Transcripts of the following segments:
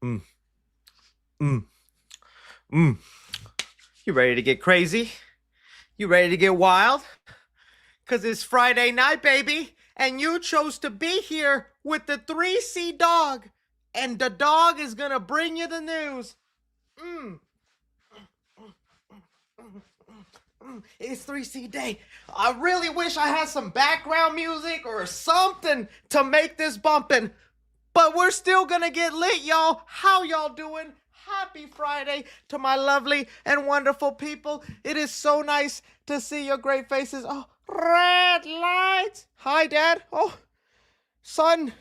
Mm, mm, mm. You ready to get crazy? You ready to get wild? Cause it's Friday night, baby, and you chose to be here with the 3C dog, and the dog is gonna bring you the news. Mm. It's 3C Day. I really wish I had some background music or something to make this bumpin'. But we're still gonna get lit, y'all. How y'all doing? Happy Friday to my lovely and wonderful people. It is so nice to see your great faces. Oh, red lights. Hi, Dad. Oh, son.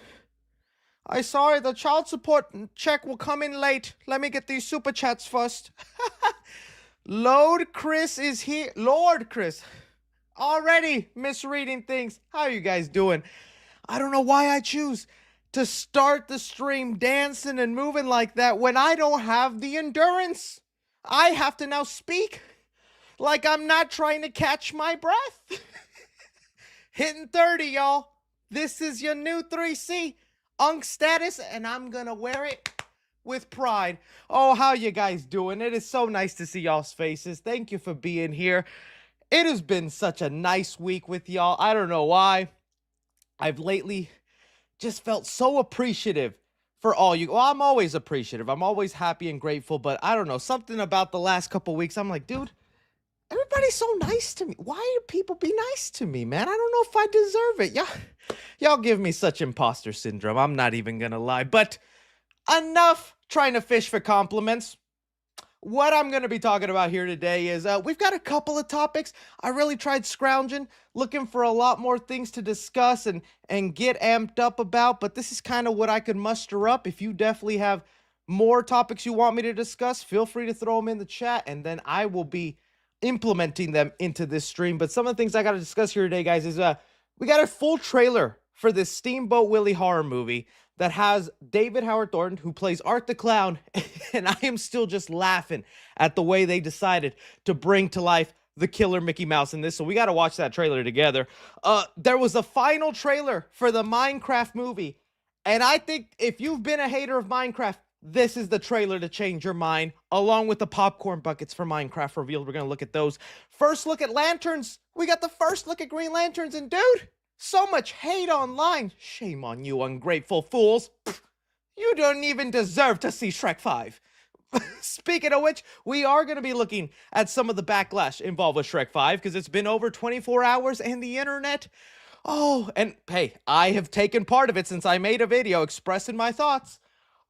I sorry, the child support check will come in late. Let me get these super chats first. Lord Chris is here. Lord Chris. Already misreading things. How are you guys doing? I don't know why I choose to start the stream dancing and moving like that when I don't have the endurance. I have to now speak like I'm not trying to catch my breath. Hitting 30, y'all. This is your new 3C Unk status, and I'm gonna wear it with pride. Oh, how you guys doing? It is so nice to see y'all's faces. Thank you for being here. It has been such a nice week with y'all. I don't know why. I've lately just felt so appreciative for all you. Well, I'm always appreciative. I'm always happy and grateful, but I don't know. Something about the last couple weeks, I'm like, dude, everybody's so nice to me. Why do people be nice to me, man? I don't know if I deserve it. Y'all give me such imposter syndrome. I'm not even gonna lie. But enough trying to fish for compliments. What I'm going to be talking about here today is we've got a couple of topics. I really tried scrounging, looking for a lot more things to discuss and get amped up about, but this is kind of what I could muster up. If you definitely have more topics you want me to discuss, feel free to throw them in the chat, and then I will be implementing them into this stream. But some of the things I got to discuss here today, guys, is we got a full trailer for this Steamboat Willie horror movie that has David Howard Thornton, who plays Art the Clown, and I am still just laughing at the way they decided to bring to life the killer Mickey Mouse in this, so we got to watch that trailer together. There was a final trailer for the Minecraft movie, and I think if you've been a hater of Minecraft, this is the trailer to change your mind, along with the popcorn buckets for Minecraft revealed. We're going to look at those. First look at lanterns. We got the first look at Green Lanterns, and dude, so much hate online. Shame on you, ungrateful fools. You don't even deserve to see Shrek 5. Speaking of which, we are going to be looking at some of the backlash involved with Shrek 5 because it's been over 24 hours and the internet. Oh, and hey, I have taken part of it since I made a video expressing my thoughts.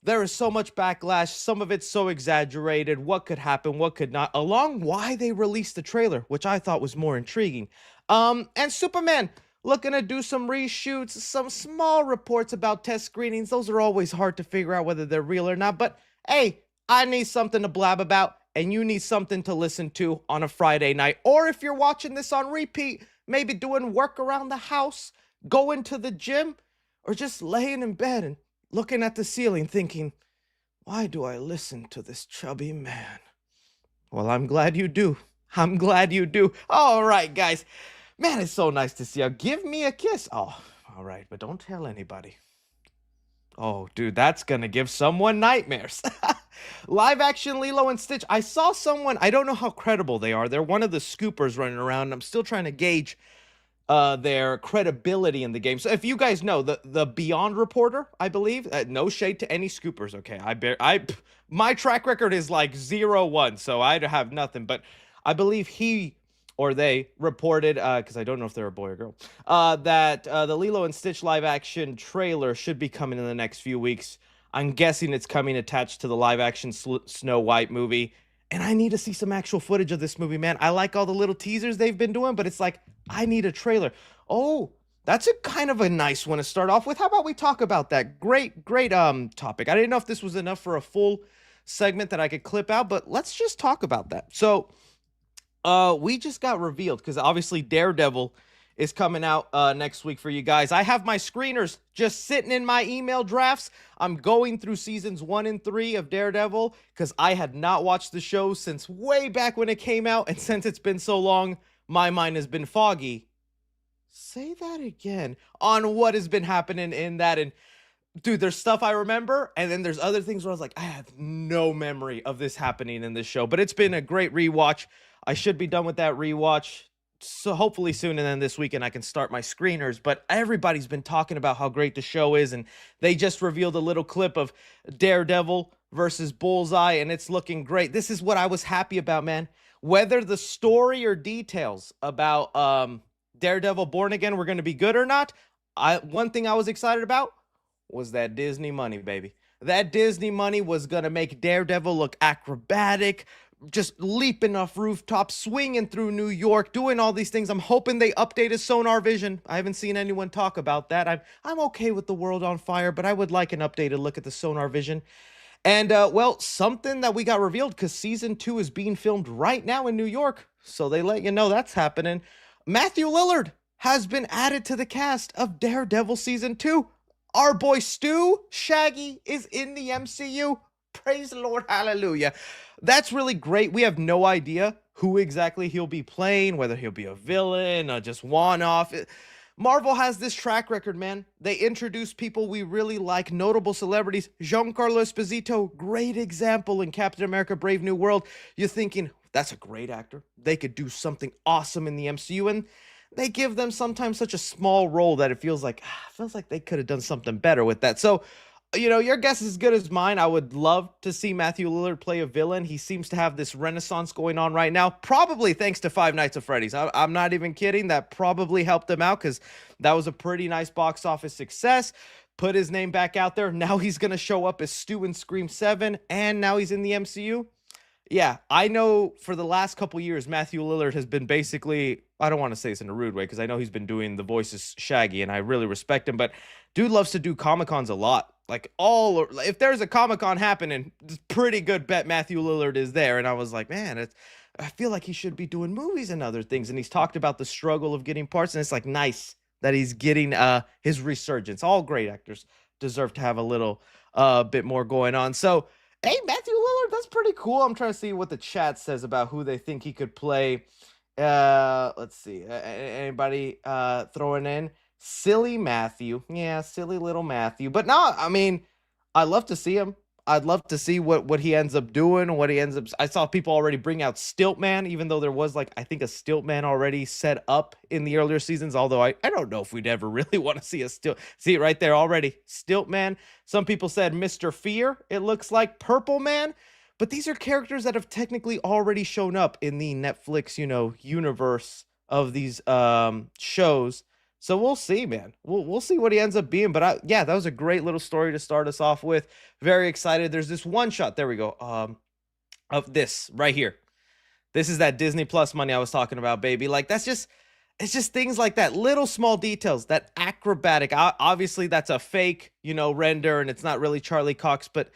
There is so much backlash, some of it's so exaggerated, what could happen, what could not, along why they released the trailer, which I thought was more intriguing. And Superman, looking to do some reshoots, some small reports about test screenings. Those are always hard to figure out whether they're real or not. But hey, I need something to blab about, and you need something to listen to on a Friday night. Or if you're watching this on repeat, maybe doing work around the house, going to the gym, or just laying in bed and looking at the ceiling thinking, why do I listen to this chubby man? Well, I'm glad you do. I'm glad you do. All right, guys. Man, it's so nice to see you. Give me a kiss. Oh, all right, but don't tell anybody. Oh, dude, that's gonna give someone nightmares. Live action Lilo and Stitch. I saw someone, I don't know how credible they are. They're one of the scoopers running around. I'm still trying to gauge their credibility in the game. So if you guys know, the Beyond reporter, I believe, no shade to any scoopers, okay? My track record is like 0-1, so I have nothing, but I believe he or they reported, because I don't know if they're a boy or girl, that the Lilo and Stitch live action trailer should be coming in the next few weeks. I'm guessing it's coming attached to the live action Snow White movie. And I need to see some actual footage of this movie, man. I like all the little teasers they've been doing, but it's like, I need a trailer. Oh, that's a kind of a nice one to start off with. How about we talk about that? Great topic. I didn't know if this was enough for a full segment that I could clip out, but let's just talk about that. So, we just got revealed because obviously Daredevil is coming out next week for you guys. I have my screeners just sitting in my email drafts. I'm going through seasons 1 and 3 of Daredevil because I had not watched the show since way back when it came out, and since it's been so long, my mind has been foggy. Say that again on what has been happening in that, and Dude, there's stuff I remember, and then there's other things where I was like, I have no memory of this happening in this show. But it's been a great rewatch. I should be done with that rewatch so hopefully soon, and then this weekend I can start my screeners. But everybody's been talking about how great the show is, and they just revealed a little clip of Daredevil versus Bullseye, and it's looking great. This is what I was happy about, man. Whether the story or details about Daredevil Born Again were going to be good or not, one thing I was excited about was that Disney money, baby. That Disney money was going to make Daredevil look acrobatic, just leaping off rooftops, swinging through New York, doing all these things. I'm hoping they update his sonar vision. I haven't seen anyone talk about that. I'm okay with the world on fire, but I would like an updated look at the sonar vision. And, well, something that we got revealed, because season 2 is being filmed right now in New York, so they let you know that's happening. Matthew Lillard has been added to the cast of Daredevil season 2. Our boy Stu, Shaggy, is in the MCU. Praise the Lord, hallelujah. That's really great. We have no idea who exactly he'll be playing, whether he'll be a villain or just one-off. Marvel has this track record, man. They introduce people we really like, notable celebrities. Giancarlo Esposito, great example in Captain America Brave New World. You're thinking, that's a great actor. They could do something awesome in the MCU, and they give them sometimes such a small role that it feels like they could have done something better with that. So, your guess is as good as mine. I would love to see Matthew Lillard play a villain. He seems to have this renaissance going on right now, probably thanks to Five Nights at Freddy's. I'm not even kidding. That probably helped him out, because that was a pretty nice box office success. Put his name back out there. Now he's going to show up as Stu in Scream 7, and now he's in the MCU. Yeah, I know for the last couple years, Matthew Lillard has been basically, I don't want to say this in a rude way, because I know he's been doing the voices Shaggy, and I really respect him, but dude loves to do Comic-Cons a lot. Like, if there's a Comic-Con happening, it's pretty good bet Matthew Lillard is there. And I was like, man, I feel like he should be doing movies and other things. And he's talked about the struggle of getting parts, and it's like nice that he's getting his resurgence. All great actors deserve to have a little bit more going on. So, hey, Matthew Lillard, that's pretty cool. I'm trying to see what the chat says about who they think he could play. Let's see. Anybody throwing in? Silly Matthew. Yeah, silly little Matthew. But no, I mean, I'd love to see him. I'd love to see what he ends up doing, I saw people already bring out Stiltman, even though there was, like, I think a Stiltman already set up in the earlier seasons, although I don't know if we'd ever really want to see see it right there already. Stiltman. Some people said Mr. Fear, it looks like Purple Man. But these are characters that have technically already shown up in the Netflix, universe of these shows. So we'll see, man. We'll see what he ends up being. But yeah, that was a great little story to start us off with. Very excited. There's this one shot. There we go. Of this right here. This is that Disney Plus money I was talking about, baby. Like, it's just things like that. Little small details. That acrobatic. Obviously, that's a fake, render, and it's not really Charlie Cox, but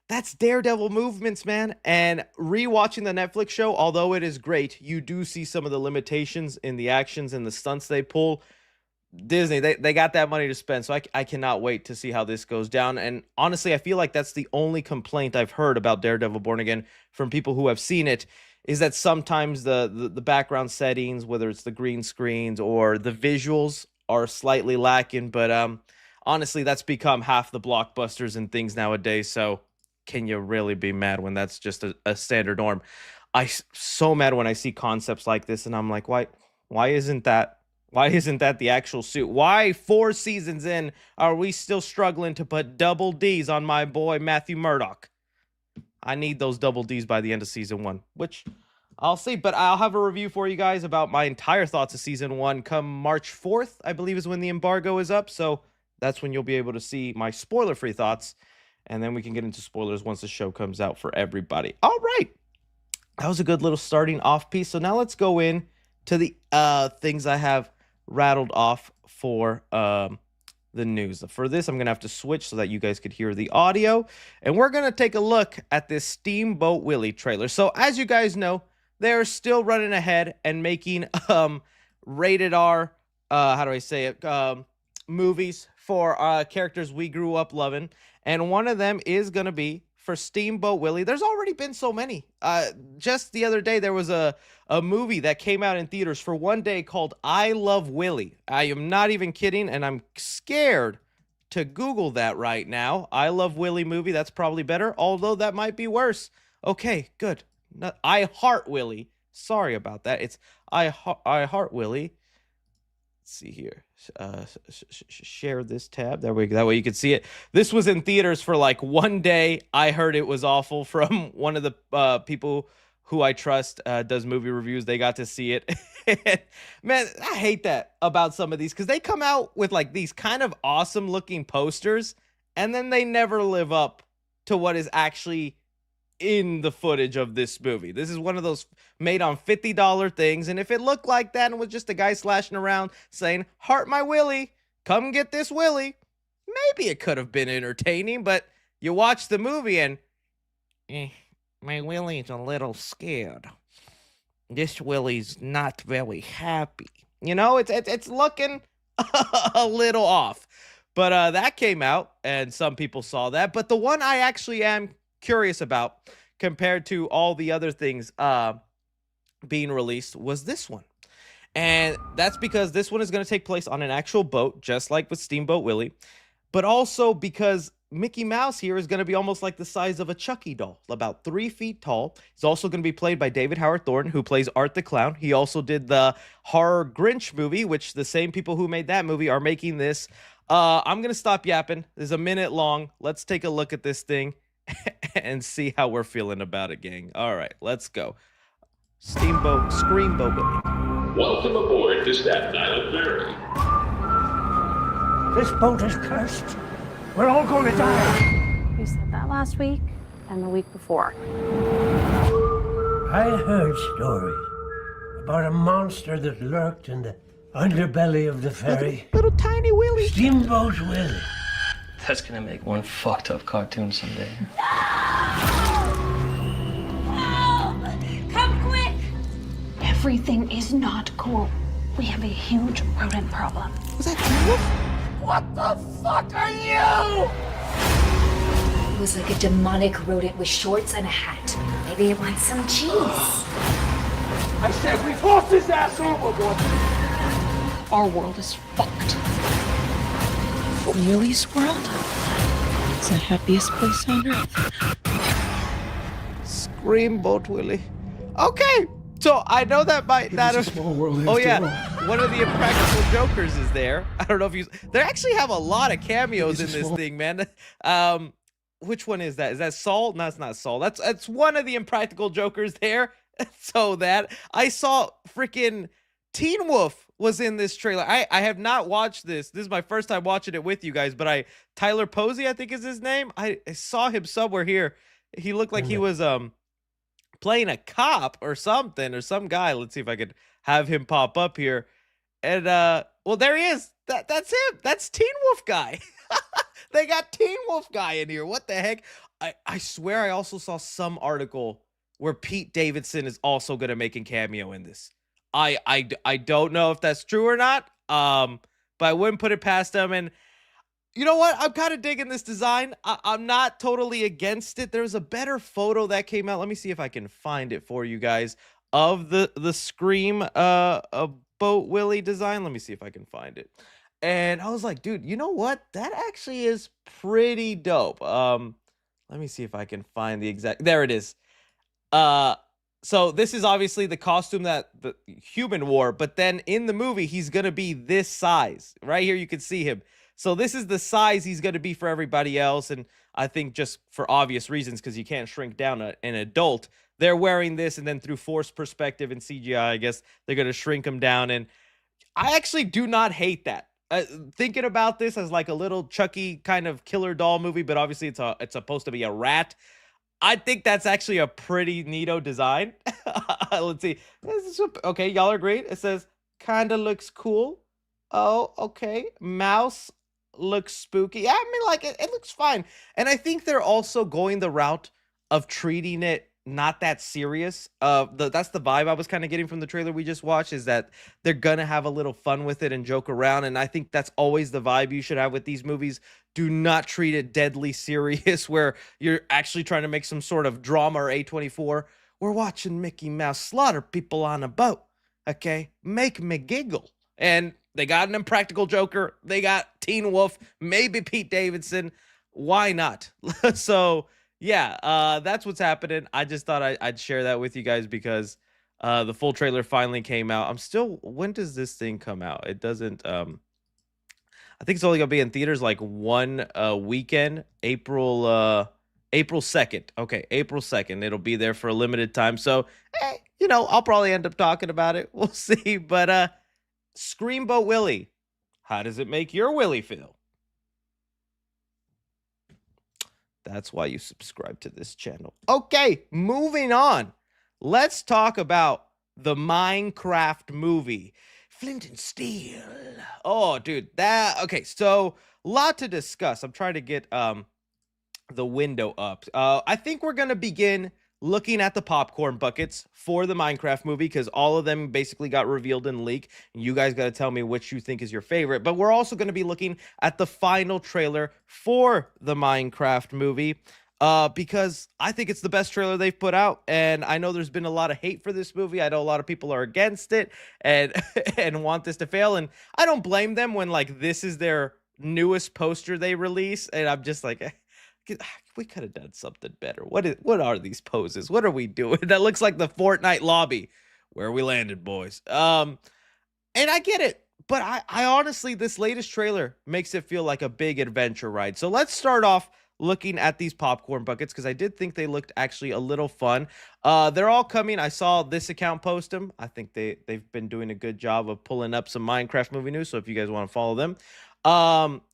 that's Daredevil movements, man. And rewatching the Netflix show, although it is great, you do see some of the limitations in the actions and the stunts they pull. Disney, they got that money to spend, so I cannot wait to see how this goes down. And honestly, I feel like that's the only complaint I've heard about Daredevil Born Again from people who have seen it, is that sometimes the background settings, whether it's the green screens or the visuals, are slightly lacking. But honestly, that's become half the blockbusters and things nowadays, so can you really be mad when that's just a standard norm? I'm so mad when I see concepts like this, and I'm like, why isn't that the actual suit? Why 4 seasons in are we still struggling to put double D's on my boy Matthew Murdock? I need those double D's by the end of season 1, which I'll see. But I'll have a review for you guys about my entire thoughts of season 1 come March 4th, I believe is when the embargo is up. So that's when you'll be able to see my spoiler-free thoughts. And then we can get into spoilers once the show comes out for everybody. All right. That was a good little starting off piece. So now let's go in to the things I have rattled off for the news. For this, I'm going to have to switch so that you guys could hear the audio. And we're going to take a look at this Steamboat Willie trailer. So as you guys know, they're still running ahead and making rated R, movies for characters we grew up loving. And one of them is going to be for Steamboat Willie. There's already been so many. Just the other day, there was a movie that came out in theaters for one day called I Love Willie. I am not even kidding, and I'm scared to Google that right now. I Love Willie movie. That's probably better, although that might be worse. Okay, good. I Heart Willie. Sorry about that. It's I Heart Willie. Let's see here. Share this tab. There we go. That way you can see it. This was in theaters for like one day. I heard it was awful from one of the people who I trust does movie reviews. They got to see it. Man, I hate that about some of these because they come out with like these kind of awesome looking posters and then they never live up to what is actually in the footage of this movie. This is one of those made on $50 things, and if it looked like that and was just a guy slashing around saying, "Heart my Willie, come get this Willie," maybe it could have been entertaining, but you watch the movie and my Willie's a little scared. This Willie's not very happy. You know, it's looking a little off. But that came out, and some people saw that. But the one I actually am curious about compared to all the other things being released was this one. And that's because this one is going to take place on an actual boat, just like with Steamboat Willie, but also because Mickey Mouse here is going to be almost like the size of a Chucky doll, about 3 feet tall. He's also going to be played by David Howard Thornton, who plays Art the Clown. He also did the horror Grinch movie, which the same people who made that movie are making this. I'm going to stop yapping. This is a minute long. Let's take a look at this thing and see how we're feeling about it, gang. All right, let's go. Screamboat Willie. Welcome aboard to Staten Island Ferry. This boat is cursed. We're all going to die. You said that last week and the week before. I heard stories about a monster that lurked in the underbelly of the ferry. Little tiny Willie. Steamboat Willie. That's gonna make one fucked up cartoon someday. Come quick! Everything is not cool. We have a huge rodent problem. Was that Wolf? What the fuck are you? It was like a demonic rodent with shorts and a hat. Maybe it wants some cheese. I said we forced his ass overboard. Our world is fucked. Willie's world? It's the happiest place on earth. Screamboat Willie. Okay, so I know that might not have. Small world. Oh yeah, one of the Impractical Jokers is there. I don't know if you. They actually have a lot of cameos in this thing, man. Which one is that? Is that Saul? No, it's not Saul. That's one of the Impractical Jokers there. So that I saw freaking Teen Wolf was in this trailer. I have not watched this. This is my first time watching it with you guys, but Tyler Posey, I think is his name. I saw him somewhere here. He looked like he was playing a cop or something, or some guy. Let's see if I could have him pop up here. And well, there he is. That's him. That's Teen Wolf guy. They got Teen Wolf guy in here. What the heck? I swear I also saw some article where Pete Davidson is also going to make a cameo in this. I don't know if that's true or not, but I wouldn't put it past them. And you know what? I'm kind of digging this design. I'm not totally against it. There's a better photo that came out. Let me see if I can find it for you guys of the Scream Boat Willie design. Let me see if I can find it. And I was like, dude, you know what? That actually is pretty dope. Let me see if I can find the exact. There it is. So this is obviously the costume that the human wore, but then in the movie, he's going to be this size. Right here, you can see him. So this is the size he's going to be for everybody else. And I think just for obvious reasons, because you can't shrink down an adult, they're wearing this, and then through forced perspective and CGI, I guess they're going to shrink him down. And I actually do not hate that. Thinking about this as like a little Chucky kind of killer doll movie, but obviously it's supposed to be a rat. I think that's actually a pretty neato design. Let's see. Okay, y'all are great. It says, kinda looks cool. Oh, okay. Mouse looks spooky. Yeah, I mean, like, it looks fine. And I think they're also going the route of treating it not that serious. That's the vibe I was kind of getting from the trailer we just watched, is that they're gonna have a little fun with it and joke around. And I think that's always the vibe you should have with these movies. Do not treat it deadly serious where you're actually trying to make some sort of drama or A24. We're watching Mickey Mouse slaughter people on a boat. Okay, make me giggle. And They got an Impractical Joker. They got Teen Wolf, maybe Pete Davidson. Why not? So, yeah, that's what's happening. I just thought I'd share that with you guys because the full trailer finally came out. When does this thing come out? It doesn't, I think it's only going to be in theaters like one weekend, April 2nd. Okay, April 2nd. It'll be there for a limited time. So, I'll probably end up talking about it. We'll see. But Screamboat Willie, how does it make your Willie feel? That's why you subscribe to this channel. Okay, moving on. Let's talk about the Minecraft movie, Flint and Steel. Oh, dude, okay, so a lot to discuss. I'm trying to get the window up. I think we're going to begin looking at the popcorn buckets for the Minecraft movie because all of them basically got revealed in leak. You guys got to tell me which you think is your favorite. But we're also going to be looking at the final trailer for the Minecraft movie because I think it's the best trailer they've put out. And I know there's been a lot of hate for this movie. I know a lot of people are against it and and want this to fail. And I don't blame them when like this is their newest poster they release. And I'm just like, we could have done something better. What are these poses? What are we doing? That looks like the Fortnite lobby where we landed, boys. And I get it, but I honestly, this latest trailer makes it feel like a big adventure ride. So let's start off looking at these popcorn buckets because I did think they looked actually a little fun. They're all coming. I saw this account post them. I think they've been doing a good job of pulling up some Minecraft movie news. So if you guys want to follow them.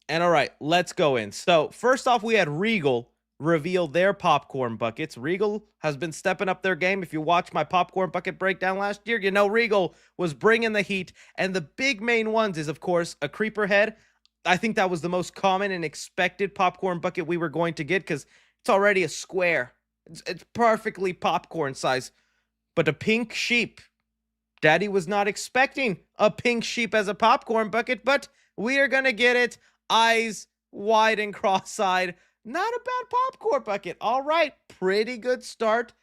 And all right, let's go in. So first off, we had Regal reveal their popcorn buckets. Regal has been stepping up their game. If you watch my popcorn bucket breakdown last year, you know Regal was bringing the heat. And the big main ones is, of course, a creeper head. I think that was the most common and expected popcorn bucket we were going to get because it's already a square. It's perfectly popcorn size. But a pink sheep. Daddy was not expecting a pink sheep as a popcorn bucket, but we are going to get it. Eyes wide and cross-eyed. Not a bad popcorn bucket. All right, pretty good start.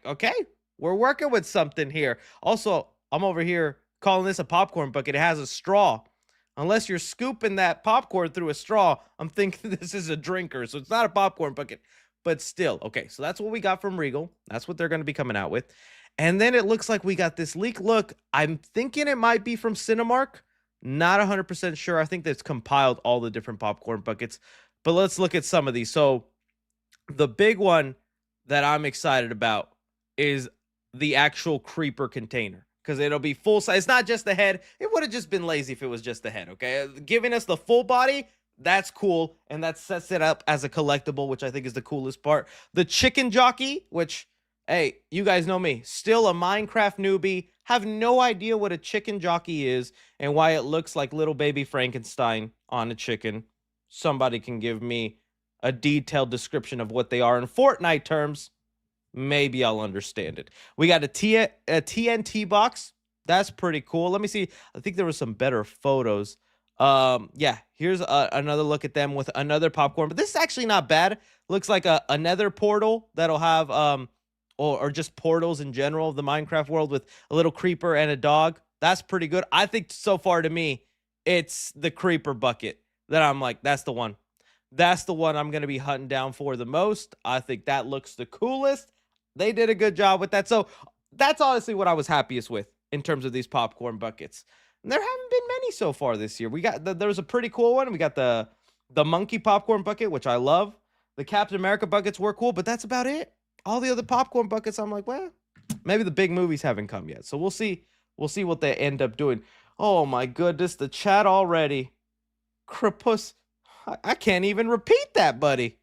Okay, we're working with something here. Also, I'm over here calling this a popcorn bucket. It has a straw. Unless you're scooping that popcorn through a straw, I'm thinking this is a drinker, so it's not a popcorn bucket. But still, okay, so that's what we got from Regal. That's what they're going to be coming out with. And then it looks like we got this leak. Look, I'm thinking it might be from Cinemark. Not 100% sure. I think that's compiled all the different popcorn buckets. But let's look at some of these. So the big one that I'm excited about is the actual creeper container. Because it'll be full size. It's not just the head. It would have just been lazy if it was just the head, okay? Giving us the full body, that's cool. And that sets it up as a collectible, which I think is the coolest part. The chicken jockey, which, hey, you guys know me. Still a Minecraft newbie. Have no idea what a chicken jockey is and why it looks like little baby Frankenstein on a chicken. Somebody can give me a detailed description of what they are in Fortnite terms. Maybe I'll understand it. We got a TNT box. That's pretty cool. Let me see. I think there were some better photos. Yeah, here's another look at them with another popcorn. But this is actually not bad. Looks like a nether portal that'll have or just portals in general of the Minecraft world with a little creeper and a dog. That's pretty good. I think so far to me, it's the creeper bucket that I'm like, that's the one. That's the one I'm going to be hunting down for the most. I think that looks the coolest. They did a good job with that. So that's honestly what I was happiest with in terms of these popcorn buckets. And there haven't been many so far this year. There was a pretty cool one. We got the monkey popcorn bucket, which I love. The Captain America buckets were cool, but that's about it. All the other popcorn buckets, I'm like, well, maybe the big movies haven't come yet. So we'll see. We'll see what they end up doing. Oh my goodness, the chat already. Crepus. I can't even repeat that, buddy.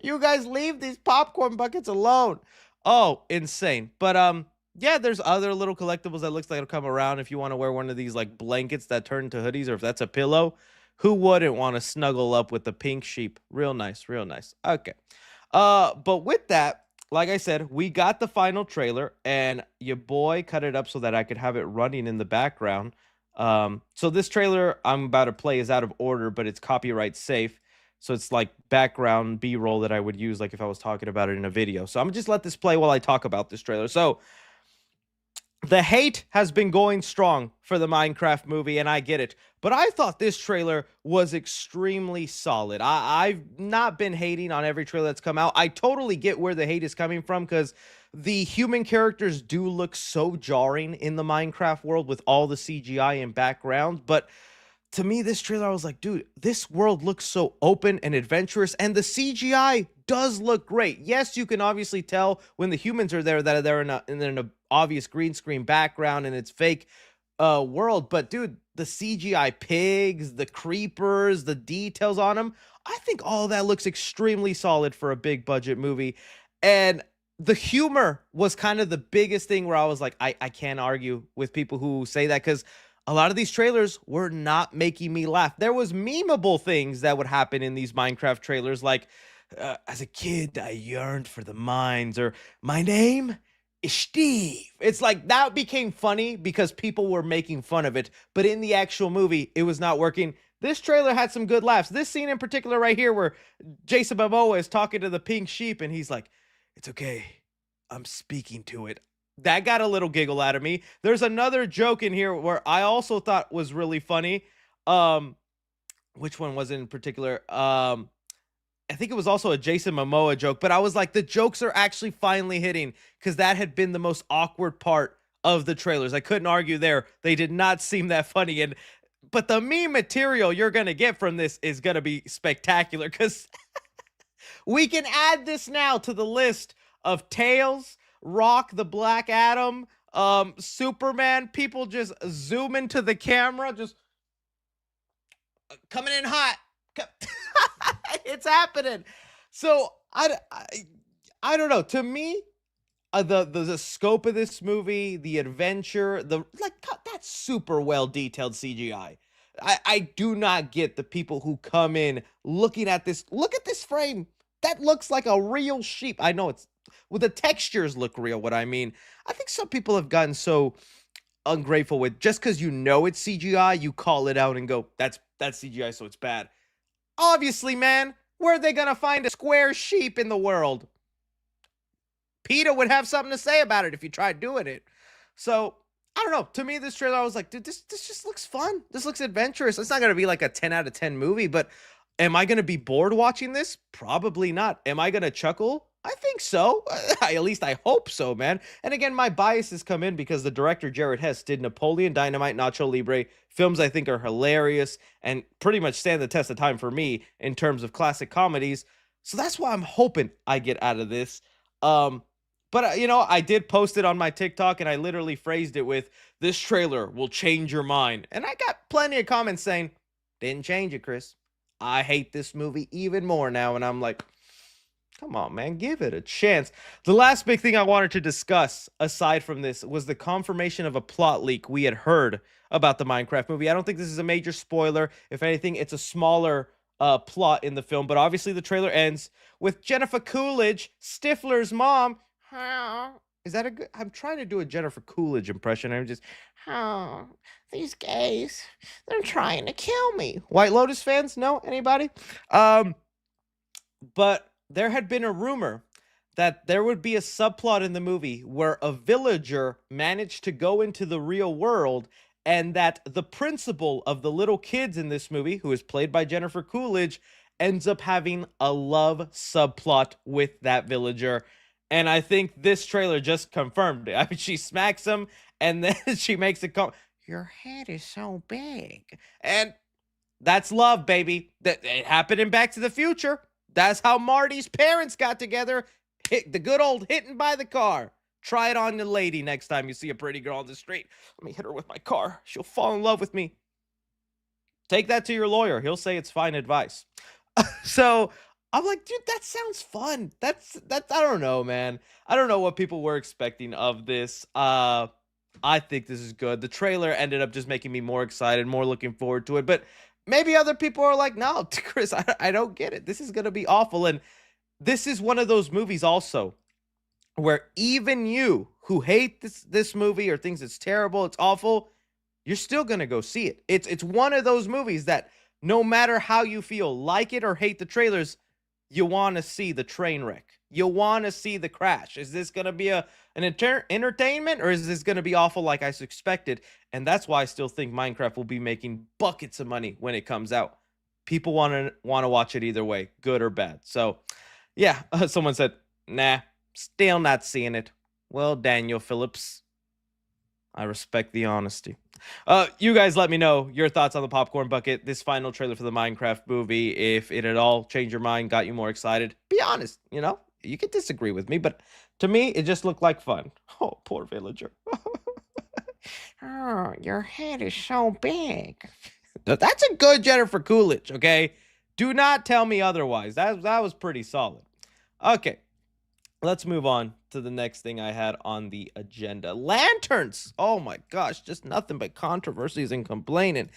You guys leave these popcorn buckets alone. Oh, insane. But yeah, there's other little collectibles that looks like it'll come around if you want to wear one of these like blankets that turn into hoodies, or if that's a pillow. Who wouldn't want to snuggle up with the pink sheep? Real nice, real nice. Okay. But with that, like I said, we got the final trailer, and your boy cut it up so that I could have it running in the background. So this trailer I'm about to play is out of order, but it's copyright safe. So it's like background B-roll that I would use like if I was talking about it in a video. So I'm gonna just let this play while I talk about this trailer. So the hate has been going strong for the Minecraft movie, and I get it. But I thought this trailer was extremely solid. I've not been hating on every trailer that's come out. I totally get where the hate is coming from because the human characters do look so jarring in the Minecraft world with all the CGI and background. But to me, this trailer, I was like, dude, this world looks so open and adventurous, and the CGI does look great. Yes, you can obviously tell when the humans are there that they're in an obvious green screen background and it's fake world. But dude, the CGI pigs, the creepers, the details on them, I think all that looks extremely solid for a big budget movie. And the humor was kind of the biggest thing where I was like, I can't argue with people who say that, because a lot of these trailers were not making me laugh. There was memeable things that would happen in these Minecraft trailers, like, as a kid, I yearned for the mines, or my name is Steve. It's like that became funny because people were making fun of it, but in the actual movie, it was not working. This trailer had some good laughs. This scene in particular right here where Jason Momoa is talking to the pink sheep and he's like, it's okay, I'm speaking to it. That got a little giggle out of me. There's another joke in here where I also thought was really funny. Which one was it in particular? I think it was also a Jason Momoa joke, but I was like, the jokes are actually finally hitting, because that had been the most awkward part of the trailers. I couldn't argue there. They did not seem that funny. But the meme material you're going to get from this is going to be spectacular, because we can add this now to the list of Tails, Rock, the Black Adam, Superman, people just zoom into the camera, just coming in hot. It's happening. So I don't know. To me, the scope of this movie, the adventure, that's super well detailed CGI. I do not get the people who come in looking at this. Look at this frame. That looks like a real sheep. I know the textures look real. What I mean, I think some people have gotten so ungrateful with, just because you know it's CGI, you call it out and go, that's CGI, so it's bad. Obviously, man, where are they going to find a square sheep in the world? PETA would have something to say about it if you tried doing it. So, I don't know. To me, this trailer, I was like, dude, this just looks fun. This looks adventurous. It's not going to be like a 10 out of 10 movie, but am I going to be bored watching this? Probably not. Am I going to chuckle? I think so. At least I hope so, man. And again, my biases come in because the director, Jared Hess, did Napoleon Dynamite, Nacho Libre. Films I think are hilarious and pretty much stand the test of time for me in terms of classic comedies. So that's why I'm hoping I get out of this. But I did post it on my TikTok, and I literally phrased it with, this trailer will change your mind. And I got plenty of comments saying, didn't change it, Chris. I hate this movie even more now. And I'm like, come on, man, give it a chance. The last big thing I wanted to discuss, aside from this, was the confirmation of a plot leak we had heard about the Minecraft movie. I don't think this is a major spoiler. If anything, it's a smaller plot in the film. But obviously, the trailer ends with Jennifer Coolidge, Stifler's mom. Is that a good? I'm trying to do a Jennifer Coolidge impression. I'm just, these gays, they're trying to kill me. White Lotus fans? No? Anybody? But there had been a rumor that there would be a subplot in the movie where a villager managed to go into the real world, and that the principal of the little kids in this movie, who is played by Jennifer Coolidge, ends up having a love subplot with that villager. And I think this trailer just confirmed it. I mean, she smacks him, and then she makes a comment, your head is so big. And that's love, baby. That it happened in Back to the Future. That's how Marty's parents got together. The good old hitting by the car. Try it on the lady next time you see a pretty girl on the street. Let me hit her with my car. She'll fall in love with me. Take that to your lawyer. He'll say it's fine advice. So I'm like, dude, that sounds fun. That's I don't know, man. I don't know what people were expecting of this. I think this is good. The trailer ended up just making me more excited, more looking forward to it. But maybe other people are like, no, Chris, I don't get it. This is going to be awful. And this is one of those movies also where even you who hate this movie or thinks it's terrible, it's awful, you're still going to go see it. It's one of those movies that no matter how you feel, like it or hate the trailers, you want to see the train wreck. You want to see the crash. Is this going to be an entertainment, or is this going to be awful like I suspected? And that's why I still think Minecraft will be making buckets of money when it comes out. People want to watch it either way, good or bad. So, yeah, someone said, nah, still not seeing it. Well, Daniel Phillips, I respect the honesty. You guys let me know your thoughts on the popcorn bucket, this final trailer for the Minecraft movie. If it at all changed your mind, got you more excited, be honest, you know? You can disagree with me, but to me, it just looked like fun. Oh, poor villager. Oh, your head is so big. That's a good Jennifer Coolidge, okay? Do not tell me otherwise. That was pretty solid. Okay, let's move on to the next thing I had on the agenda. Lanterns. Oh my gosh, just nothing but controversies and complaining.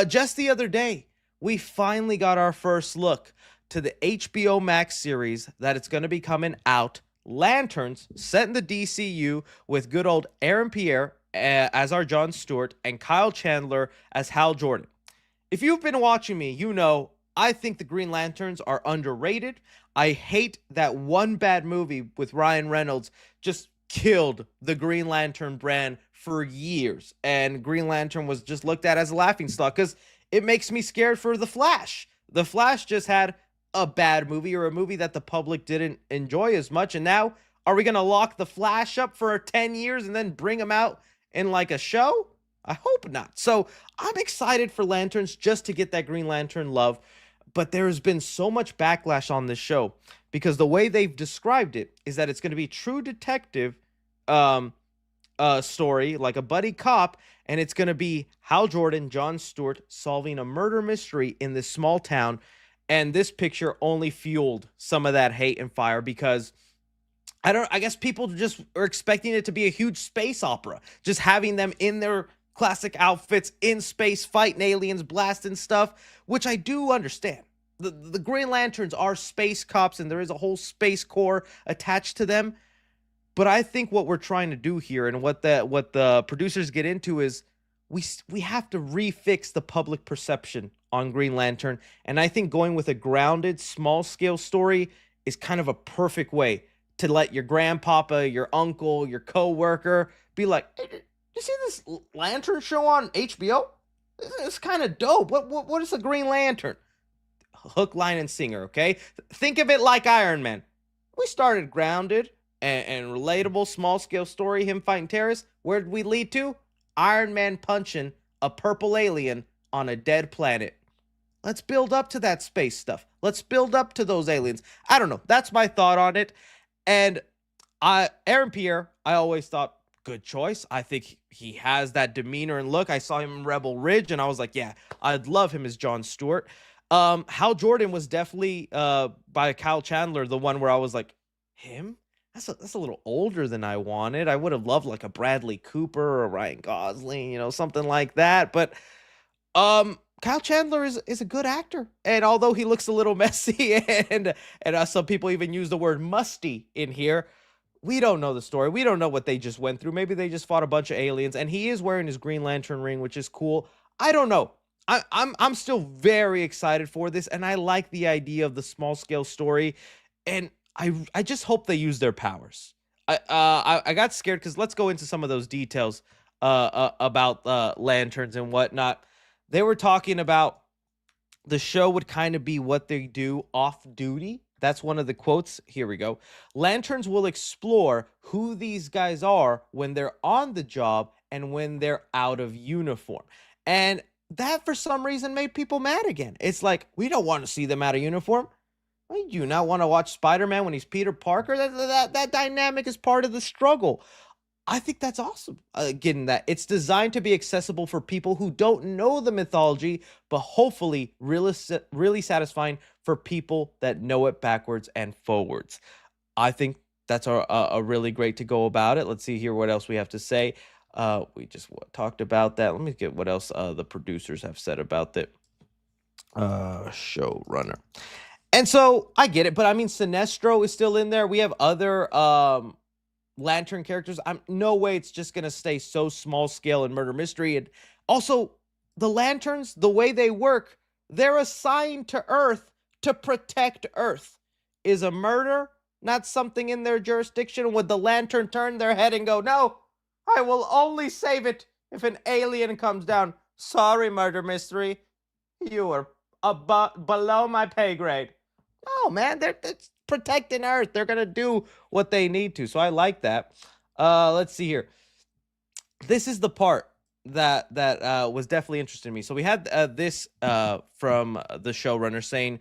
Just the other day, we finally got our first look to the HBO Max series that it's going to be coming out. Lanterns, set in the DCU with good old Aaron Pierre as our Jon Stewart and Kyle Chandler as Hal Jordan. If you've been watching me, you know I think the Green Lanterns are underrated. I hate that one bad movie with Ryan Reynolds just killed the Green Lantern brand for years. And Green Lantern was just looked at as a laughingstock because it makes me scared for The Flash. The Flash just had a bad movie, or a movie that the public didn't enjoy as much. And now, are we going to lock the Flash up for 10 years and then bring him out in like a show? I hope not. So I'm excited for Lanterns just to get that Green Lantern love. But there has been so much backlash on this show because the way they've described it is that it's going to be true detective story, like a buddy cop, and it's going to be Hal Jordan, Jon Stewart solving a murder mystery in this small town. And this picture only fueled some of that hate and fire because I guess people just are expecting it to be a huge space opera, just having them in their classic outfits in space fighting aliens, blasting stuff, which I do understand. The Green Lanterns are space cops and there is a whole space corps attached to them. But I think what we're trying to do here and what the producers get into is we have to refix the public perception on Green Lantern. And I think going with a grounded, small-scale story is kind of a perfect way to let your grandpapa, your uncle, your co-worker be like, hey, you see this Lantern show on HBO? It's kind of dope. What is a Green Lantern? Hook, line, and singer, okay? Think of it like Iron Man. We started grounded and relatable, small-scale story, him fighting terrorists. Where did we lead to? Iron Man punching a purple alien on a dead planet. Let's build up to that space stuff. Let's build up to those aliens. I don't know. That's my thought on it. And Aaron Pierre, I always thought, good choice. I think he has that demeanor and look. I saw him in Rebel Ridge, and I was like, yeah, I'd love him as Jon Stewart. Hal Jordan was definitely, by Kyle Chandler, the one where I was like, him? That's a little older than I wanted. I would have loved like a Bradley Cooper or a Ryan Gosling, you know, something like that. But Kyle Chandler is a good actor, and although he looks a little messy and some people even use the word musty in here, we don't know the story. We don't know what they just went through. Maybe they just fought a bunch of aliens, and he is wearing his Green Lantern ring, which is cool. I don't know. I'm still very excited for this, and I like the idea of the small scale story, and I just hope they use their powers. I got scared because let's go into some of those details about lanterns and whatnot. They were talking about the show would kind of be what they do off duty. That's one of the quotes. Here we go. Lanterns will explore who these guys are when they're on the job and when they're out of uniform. And that, for some reason, made people mad again. It's like, we don't want to see them out of uniform. I do not want to watch Spider-Man when he's Peter Parker. That dynamic is part of the struggle. I think that's awesome. Getting that. It's designed to be accessible for people who don't know the mythology, but hopefully really satisfying for people that know it backwards and forwards. I think that's a really great to go about it. Let's see here what else we have to say. We just talked about that. Let me get what else the producers have said about that showrunner. And so I get it, but I mean, Sinestro is still in there. We have other Lantern characters. No way it's just going to stay so small scale in murder mystery. And also, the Lanterns, the way they work, they're assigned to Earth to protect Earth. Is a murder not something in their jurisdiction? Would the Lantern turn their head and go, no, I will only save it if an alien comes down? Sorry, murder mystery. You are below my pay grade. No, man, they're protecting Earth. They're going to do what they need to. So I like that. Let's see here. This is the part that was definitely interesting to me. So we had this from the showrunner saying,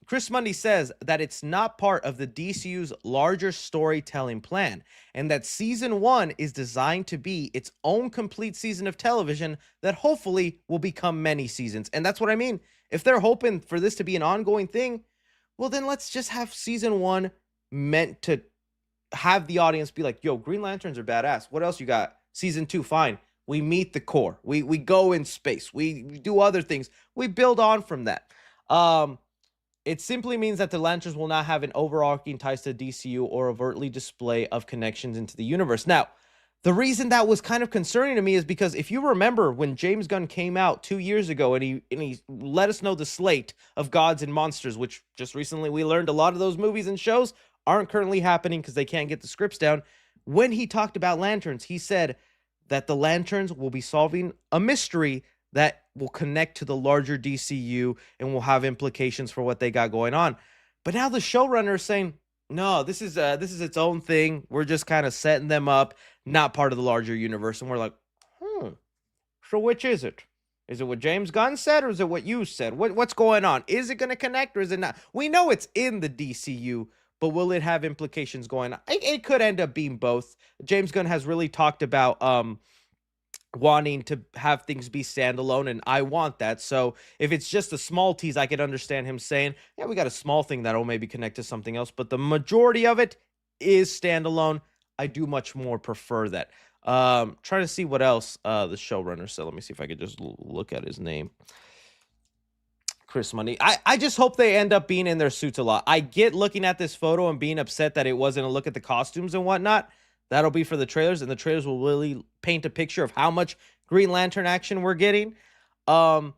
Chris Mundy says that it's not part of the DCU's larger storytelling plan, and that season 1 is designed to be its own complete season of television that hopefully will become many seasons. And that's what I mean. If they're hoping for this to be an ongoing thing, well, then let's just have season 1 meant to have the audience be like, yo, Green Lanterns are badass. What else you got? Season 2, fine. We meet the core. We go in space. We do other things. We build on from that. It simply means that the Lanterns will not have an overarching ties to DCU or overtly display of connections into the universe. Now, the reason that was kind of concerning to me is because if you remember when James Gunn came out 2 years ago and he let us know the slate of Gods and Monsters, which just recently we learned a lot of those movies and shows aren't currently happening because they can't get the scripts down. When he talked about Lanterns, he said that the Lanterns will be solving a mystery that will connect to the larger DCU and will have implications for what they got going on. But now the showrunner is saying, no, this is its own thing. We're just kind of setting them up, not part of the larger universe. And we're like, so which is it? Is it what James Gunn said, or is it what you said? What's going on? Is it going to connect, or is it not? We know it's in the DCU, but will it have implications going on? It could end up being both. James Gunn has really talked about wanting to have things be standalone, and I want that. So if it's just a small tease, I could understand him saying, yeah, we got a small thing that'll maybe connect to something else, but the majority of it is standalone. I do much more prefer that. Trying to see what else the showrunner said. Let me see if I could just look at his name. Chris Mundy. I just hope they end up being in their suits a lot. I get looking at this photo and being upset that it wasn't a look at the costumes and whatnot. That'll be for the trailers, and the trailers will really paint a picture of how much Green Lantern action we're getting. But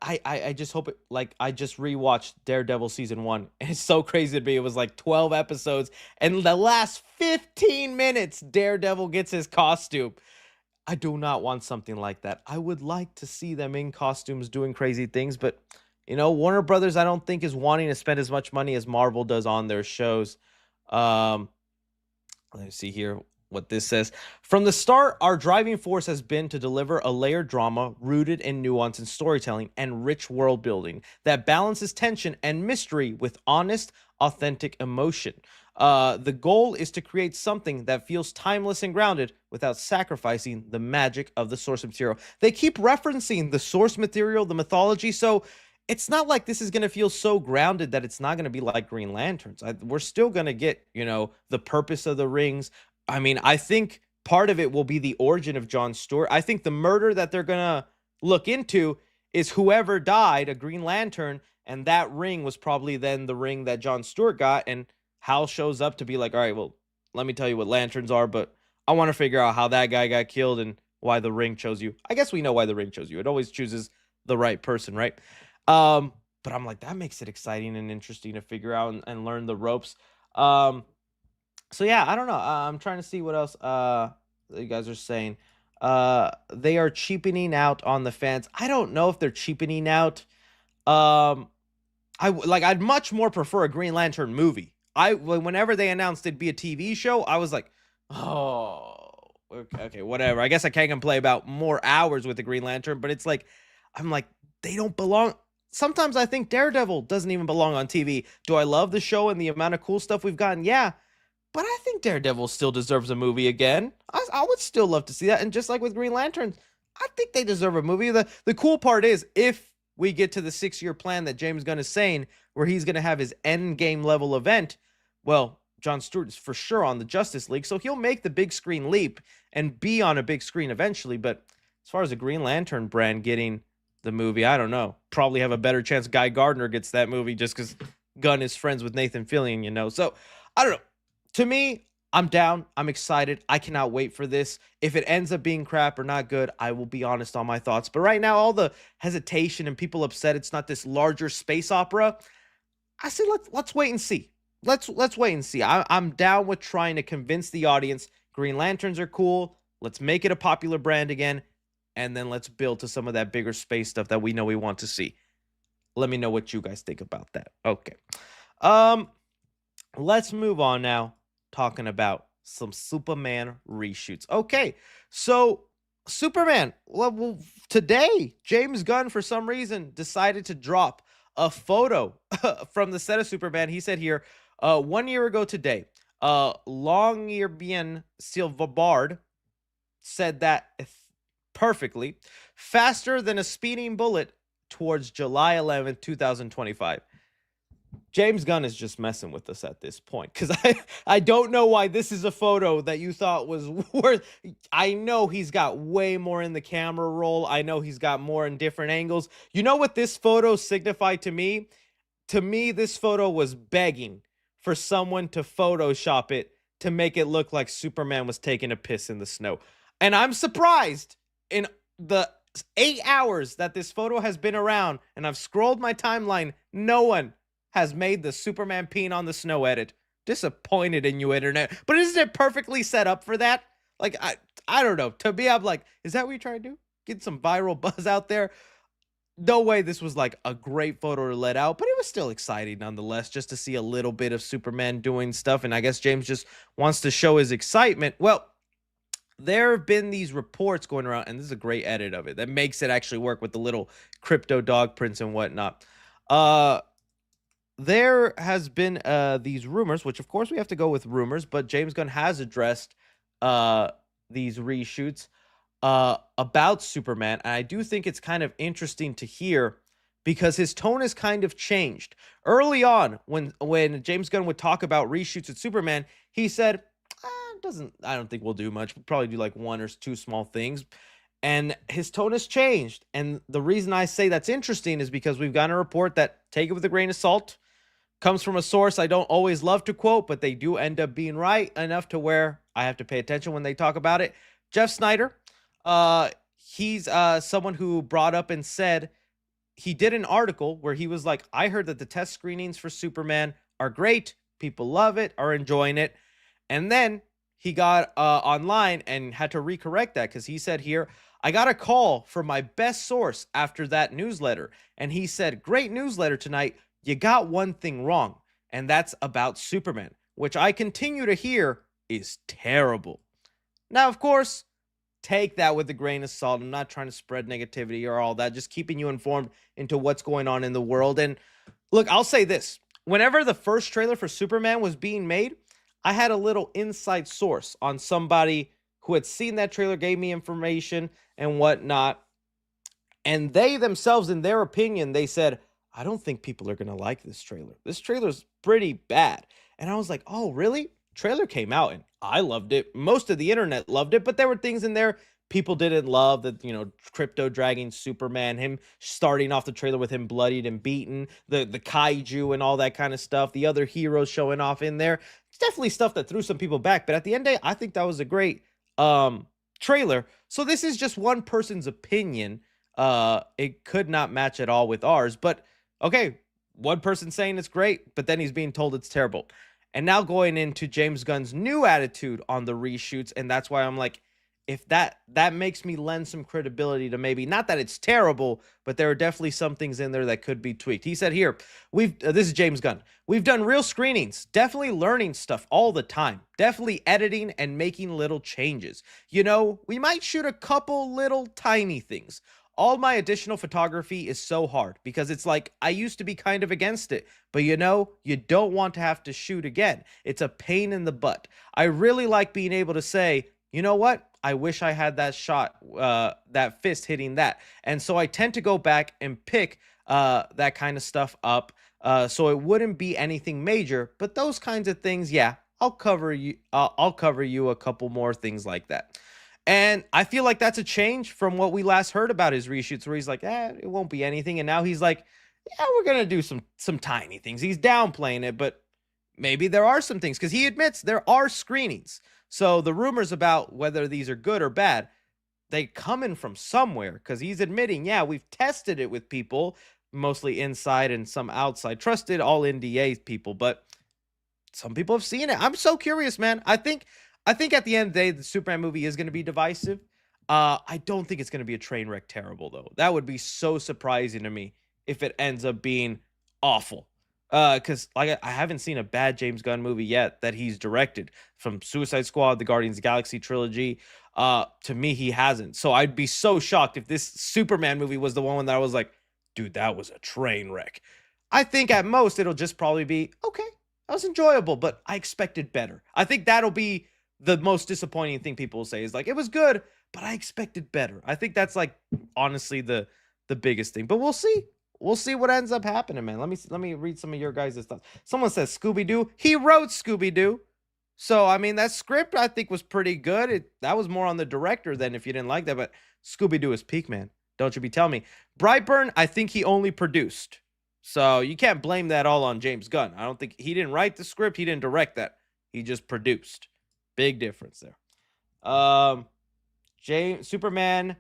I just hope it, like, I just rewatched Daredevil season 1, and it's so crazy to me. It was like 12 episodes, and the last 15 minutes, Daredevil gets his costume. I do not want something like that. I would like to see them in costumes doing crazy things, but, you know, Warner Brothers, I don't think is wanting to spend as much money as Marvel does on their shows. Let's see here what this says. From the start, our driving force has been to deliver a layered drama rooted in nuance and storytelling and rich world building that balances tension and mystery with honest, authentic emotion. The goal is to create something that feels timeless and grounded without sacrificing the magic of the source material. They keep referencing the source material, the mythology, so it's not like this is going to feel so grounded that it's not going to be like Green Lanterns. We're still going to get, you know, the purpose of the rings. I mean, I think part of it will be the origin of John Stewart. I think the murder that they're going to look into is whoever died, a Green Lantern, and that ring was probably then the ring that John Stewart got, and Hal shows up to be like, all right, well, let me tell you what lanterns are, but I want to figure out how that guy got killed and why the ring chose you. I guess we know why the ring chose you. It always chooses the right person, right? But I'm like, that makes it exciting and interesting to figure out and learn the ropes. So yeah, I don't know. I'm trying to see what else you guys are saying. They are cheapening out on the fans. I don't know if they're cheapening out. I'd much more prefer a Green Lantern movie. Whenever they announced it'd be a TV show, I was like, oh, okay, whatever. I guess I can't complain about more hours with the Green Lantern, but it's like, I'm like, they don't belong. Sometimes I think Daredevil doesn't even belong on TV. Do I love the show and the amount of cool stuff we've gotten? Yeah. But I think Daredevil still deserves a movie again. I would still love to see that. And just like with Green Lantern, I think they deserve a movie. The cool part is if we get to the 6-year plan that James Gunn is saying, where he's going to have his end game level event, well, Jon Stewart is for sure on the Justice League. So he'll make the big screen leap and be on a big screen eventually. But as far as the Green Lantern brand getting the movie, I don't know. Probably have a better chance Guy Gardner gets that movie just because Gunn is friends with Nathan Fillion, you know. So, I don't know. To me, I'm down. I'm excited. I cannot wait for this. If it ends up being crap or not good, I will be honest on my thoughts. But right now, all the hesitation and people upset it's not this larger space opera, I say let's wait and see. Let's wait and see. I'm down with trying to convince the audience Green Lanterns are cool. Let's make it a popular brand again, and then let's build to some of that bigger space stuff that we know we want to see. Let me know what you guys think about that. Okay. Let's move on now, talking about some Superman reshoots. Okay, so Superman. Well, today, James Gunn, for some reason, decided to drop a photo from the set of Superman. He said here, 1 year ago today, Longier Silverbard said that perfectly, faster than a speeding bullet towards July 11th, 2025. James Gunn is just messing with us at this point, because I don't know why this is a photo that you thought was worth. I know he's got way more in the camera roll. I know he's got more in different angles. You know what this photo signified to me? To me, this photo was begging for someone to Photoshop it to make it look like Superman was taking a piss in the snow. And I'm surprised in the 8 hours that this photo has been around, and I've scrolled my timeline, no one has made the Superman peeing on the snow edit. Disappointed in you, internet. But isn't it perfectly set up for that? Like, I don't know. To me, I'm like, is that what you're trying to do? Get some viral buzz out there? No way this was like a great photo to let out, but it was still exciting nonetheless, just to see a little bit of Superman doing stuff. And I guess James just wants to show his excitement. Well, there have been these reports going around, and this is a great edit of it that makes it actually work with the little crypto dog prints and whatnot. There has been these rumors, which of course we have to go with rumors, but James Gunn has addressed these reshoots about Superman. And I do think it's kind of interesting to hear because his tone has kind of changed. Early on, when James Gunn would talk about reshoots at Superman, he said, I don't think we'll do much. We'll probably do like one or two small things. And his tone has changed. And the reason I say that's interesting is because we've gotten a report that, take it with a grain of salt, comes from a source I don't always love to quote, but they do end up being right enough to where I have to pay attention when they talk about it. Jeff Snyder, he's someone who brought up and said he did an article where he was like, I heard that the test screenings for Superman are great. People love it, are enjoying it. And then he got online and had to recorrect that because he said here, I got a call from my best source after that newsletter. And he said, great newsletter tonight. You got one thing wrong, and that's about Superman, which I continue to hear is terrible. Now, of course, take that with a grain of salt. I'm not trying to spread negativity or all that, just keeping you informed into what's going on in the world. And look, I'll say this. Whenever the first trailer for Superman was being made, I had a little inside source on somebody who had seen that trailer, gave me information and whatnot. And they themselves, in their opinion, they said, I don't think people are going to like this trailer. This trailer's pretty bad. And I was like, oh, really? Trailer came out and I loved it. Most of the internet loved it, but there were things in there people didn't love. That, crypto dragging Superman, him starting off the trailer with him bloodied and beaten, the kaiju and all that kind of stuff, the other heroes showing off in there. It's definitely stuff that threw some people back. But at the end of the day, I think that was a great trailer. So this is just one person's opinion. It could not match at all with ours, but okay, one person saying it's great, but then he's being told it's terrible. And now going into James Gunn's new attitude on the reshoots, and that's why I'm like, if that makes me lend some credibility to maybe, not that it's terrible, but there are definitely some things in there that could be tweaked. He said here, this is James Gunn, we've done real screenings, definitely learning stuff all the time, definitely editing and making little changes. We might shoot a couple little tiny things. All my additional photography is so hard because it's like I used to be kind of against it, but you don't want to have to shoot again. It's a pain in the butt. I really like being able to say, you know what? I wish I had that shot, that fist hitting that. And so I tend to go back and pick that kind of stuff up. So it wouldn't be anything major, but those kinds of things, yeah, I'll cover you a couple more things like that. And I feel like that's a change from what we last heard about his reshoots, where he's like, it won't be anything. And now he's like, yeah, we're going to do some tiny things. He's downplaying it, but maybe there are some things, because he admits there are screenings. So the rumors about whether these are good or bad, they come in from somewhere, because he's admitting, yeah, we've tested it with people. mostly inside and some outside. Trusted all NDA people, but some people have seen it. I'm so curious, man. I think at the end of the day, the Superman movie is going to be divisive. I don't think it's going to be a train wreck terrible, though. That would be so surprising to me if it ends up being awful. Because like I haven't seen a bad James Gunn movie yet that he's directed, from Suicide Squad, the Guardians of the Galaxy trilogy. To me, he hasn't. So I'd be so shocked if this Superman movie was the one that I was like, dude, that was a train wreck. I think at most it'll just probably be, okay, that was enjoyable, but I expected better. I think that'll be the most disappointing thing people will say, is like, it was good, but I expected better. I think that's like honestly the biggest thing. But we'll see. We'll see what ends up happening, man. Let me read some of your guys' thoughts. Someone says Scooby-Doo. He wrote Scooby-Doo. So, I mean, that script I think was pretty good. That was more on the director than if you didn't like that. But Scooby-Doo is peak, man. Don't you be telling me. Brightburn, I think he only produced. So you can't blame that all on James Gunn. I don't think he didn't write the script. He didn't direct that. He just produced. Big difference there. Superman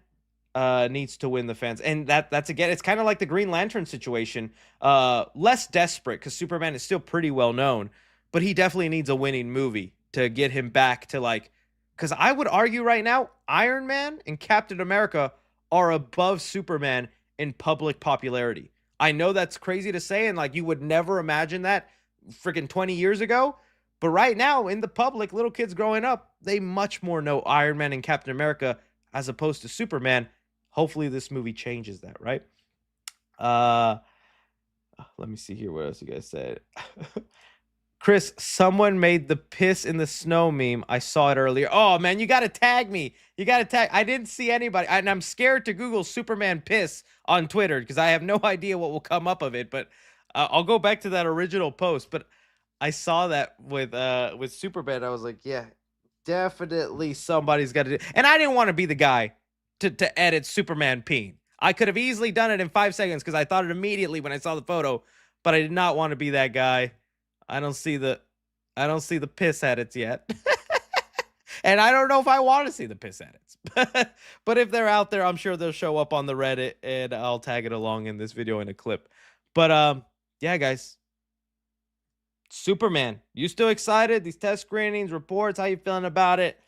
needs to win the fans. And that's again, it's kind of like the Green Lantern situation. Less desperate because Superman is still pretty well known, but he definitely needs a winning movie to get him back to like, because I would argue right now, Iron Man and Captain America are above Superman in public popularity. I know that's crazy to say, and like you would never imagine that freaking 20 years ago. But right now, in the public, little kids growing up, they much more know Iron Man and Captain America as opposed to Superman. Hopefully this movie changes that, right? Let me see here. What else you guys said? Chris, someone made the piss in the snow meme. I saw it earlier. Oh, man, you got to tag me. You got to tag. I didn't see anybody. And I'm scared to Google Superman piss on Twitter because I have no idea what will come up of it. But I'll go back to that original post. But I saw that with Superman. I was like, yeah, definitely somebody's got to do. And I didn't want to be the guy to edit Superman peeing. I could have easily done it in 5 seconds because I thought it immediately when I saw the photo. But I did not want to be that guy. I don't see the piss edits yet. And I don't know if I want to see the piss edits. But if they're out there, I'm sure they'll show up on the Reddit and I'll tag it along in this video in a clip. But yeah, guys. Superman, you still excited? These test screenings, reports, how you feeling about it?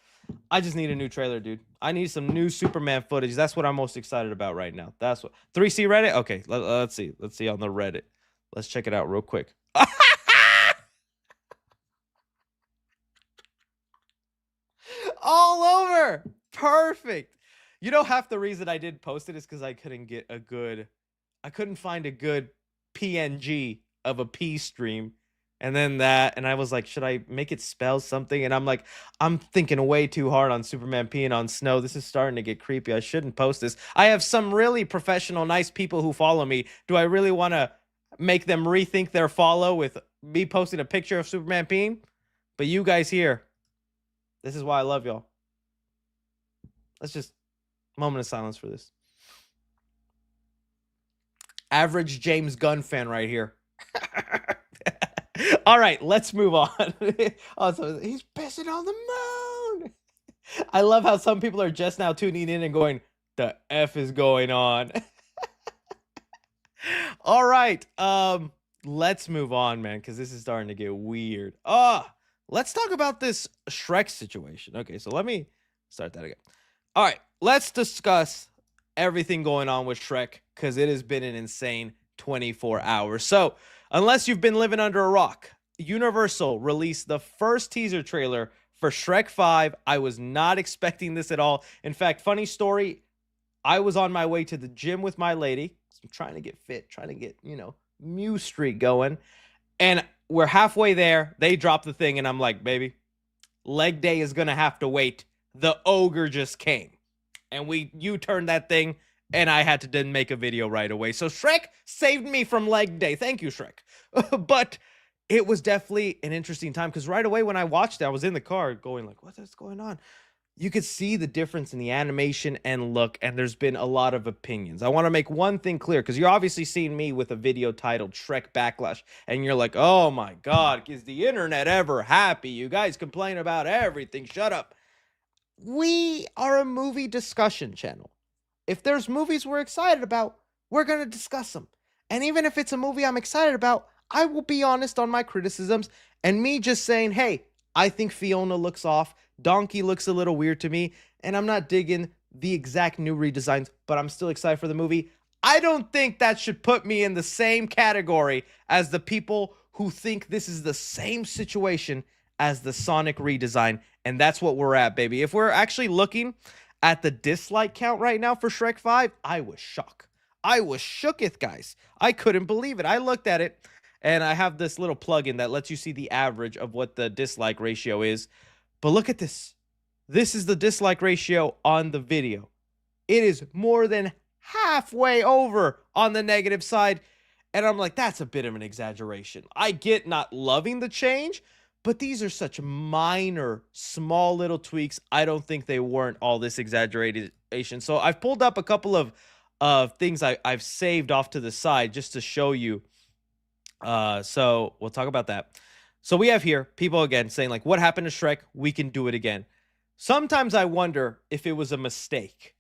I just need a new trailer, dude. I need some new Superman footage. That's what I'm most excited about right now. That's what 3C Reddit. Okay, let's see. Let's see on the Reddit. Let's check it out real quick. All over. Perfect. You know, half the reason I didn't post it is because I couldn't find a good PNG of a pee stream. And then and I was like, should I make it spell something? And I'm like, I'm thinking way too hard on Superman peeing on snow. This is starting to get creepy. I shouldn't post this. I have some really professional, nice people who follow me. Do I really want to make them rethink their follow with me posting a picture of Superman peeing? But you guys here, this is why I love y'all. Let's just moment of silence for this. Average James Gunn fan right here. All right, let's move on. Also, he's pissing on the moon. I love how some people are just now tuning in and going, the F is going on. All right, let's move on, man, because this is starting to get weird. Let's talk about this Shrek situation. Okay, so let me start that again. All right, let's discuss everything going on with Shrek, because it has been an insane 24 hours. So, unless you've been living under a rock, Universal released the first teaser trailer for Shrek 5. I was not expecting this at all. In fact, funny story, I was on my way to the gym with my lady. I'm trying to get fit, trying to get, Mew Street going. And we're halfway there. They drop the thing, and I'm like, baby, leg day is going to have to wait. The ogre just came. And you turned that thing, and I had to then make a video right away. So Shrek saved me from leg day. Thank you, Shrek. But it was definitely an interesting time because right away when I watched it, I was in the car going like, what's going on? You could see the difference in the animation and look, and there's been a lot of opinions. I want to make one thing clear because you're obviously seeing me with a video titled Shrek Backlash, and you're like, oh my God, is the internet ever happy? You guys complain about everything. Shut up. We are a movie discussion channel. If there's movies we're excited about, we're going to discuss them. And even if it's a movie I'm excited about, I will be honest on my criticisms and me just saying, hey, I think Fiona looks off. Donkey looks a little weird to me, and I'm not digging the exact new redesigns, but I'm still excited for the movie. I don't think that should put me in the same category as the people who think this is the same situation as the Sonic redesign, and that's what we're at, baby. If we're actually looking at the dislike count right now for Shrek 5, I was shocked. I was shooketh, guys. I couldn't believe it. I looked at it, and I have this little plugin that lets you see the average of what the dislike ratio is. But look at this. This is the dislike ratio on the video. It is more than halfway over on the negative side. And I'm like, that's a bit of an exaggeration. I get not loving the change, but these are such minor, small little tweaks. I don't think they warrant all this exaggeration. So I've pulled up a couple of things I've saved off to the side just to show you. So we'll talk about that. So we have here people again saying like, what happened to Shrek? We can do it again. Sometimes I wonder if it was a mistake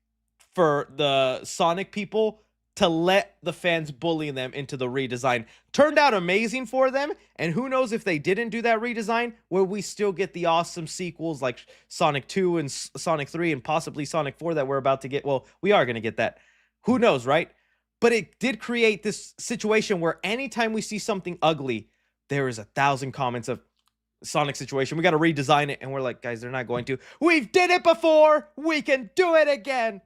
for the Sonic people to let the fans bully them into the redesign. Turned out amazing for them, and who knows if they didn't do that redesign, where we still get the awesome sequels like Sonic 2 and Sonic 3 and possibly Sonic 4 that we're about to get. Well, we are going to get that. Who knows, right? But it did create this situation where anytime we see something ugly, there is 1,000 comments of Sonic situation. We got to redesign it. And we're like, guys, they're not going to. We've did it before. We can do it again.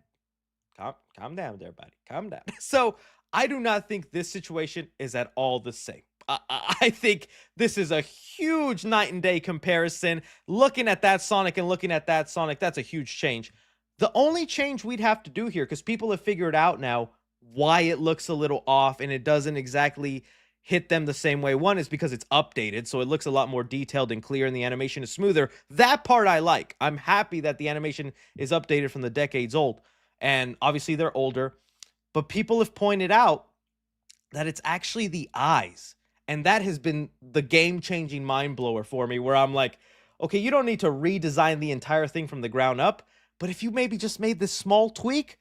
Calm down there, buddy. Calm down. So I do not think this situation is at all the same. I think this is a huge night and day comparison. Looking at that Sonic and looking at that Sonic, that's a huge change. The only change we'd have to do here, because people have figured out now why it looks a little off and it doesn't exactly hit them the same way. One is because it's updated, so it looks a lot more detailed and clear and the animation is smoother. That part I like. I'm happy that the animation is updated from the decades old. And obviously they're older. But people have pointed out that it's actually the eyes. And that has been the game-changing mind blower for me, where I'm like, okay, you don't need to redesign the entire thing from the ground up, but if you maybe just made this small tweak,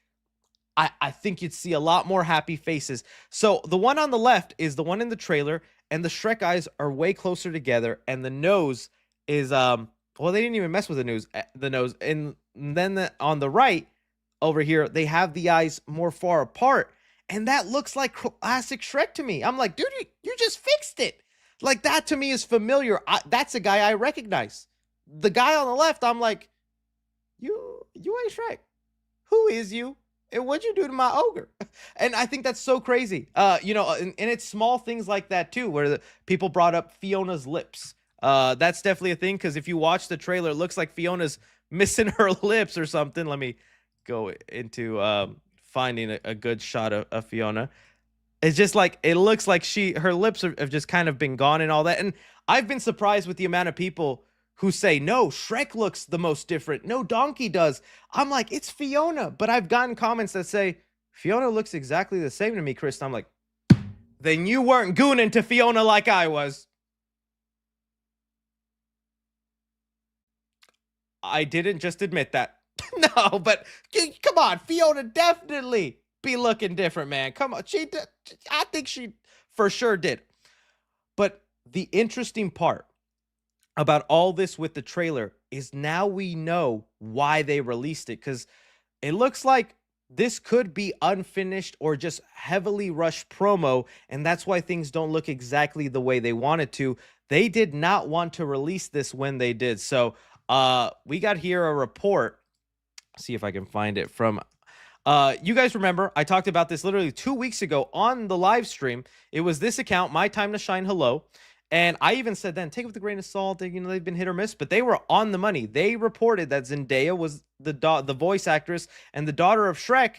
I think you'd see a lot more happy faces. So the one on the left is the one in the trailer, and the Shrek eyes are way closer together, and the nose is well, they didn't even mess with the nose. And then on the right over here, they have the eyes more far apart, and that looks like classic Shrek to me. I'm like, dude, you just fixed it. Like, that to me is familiar. That's a guy I recognize. The guy on the left, I'm like, you ain't Shrek. Who is you? And what'd you do to my ogre? And I think that's so crazy. And it's small things like that too, where the people brought up Fiona's lips. That's definitely a thing, because if you watch the trailer, it looks like Fiona's missing her lips or something. Let me go into finding a good shot of Fiona. It's just like, it looks like her lips have just kind of been gone and all that. And I've been surprised with the amount of people who say, no, Shrek looks the most different. No, Donkey does. I'm like, it's Fiona. But I've gotten comments that say, Fiona looks exactly the same to me, Chris. I'm like, then you weren't gooning to Fiona like I was. I didn't just admit that. No, but come on. Fiona definitely be looking different, man. Come on. I think she for sure did. But the interesting part about all this with the trailer is now we know why they released it, because it looks like this could be unfinished or just heavily rushed promo, and that's why things don't look exactly the way they wanted to. They did not want to release this when they did. So we got here a report. See if I can find it from you guys remember I talked about this literally 2 weeks ago on the live stream. It was this account, My Time to Shine Hello. And I even said then, take it with a grain of salt. They've been hit or miss, but they were on the money. They reported that Zendaya was the voice actress and the daughter of Shrek.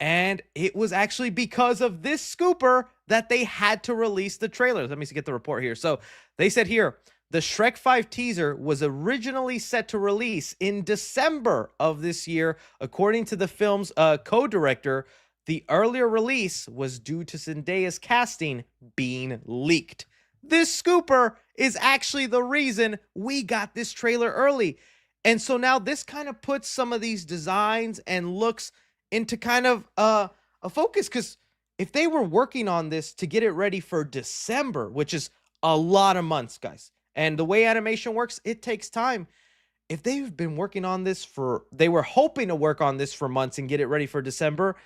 And it was actually because of this scooper that they had to release the trailer. Let me get the report here. So they said here, the Shrek 5 teaser was originally set to release in December of this year. According to the film's co-director, the earlier release was due to Zendaya's casting being leaked. This scooper is actually the reason we got this trailer early. And so now this kind of puts some of these designs and looks into kind of a focus, because if they were working on this to get it ready for December, which is a lot of months, guys, and the way animation works, it takes time. If they've been working on this they were hoping to work on this for months and get it ready for December,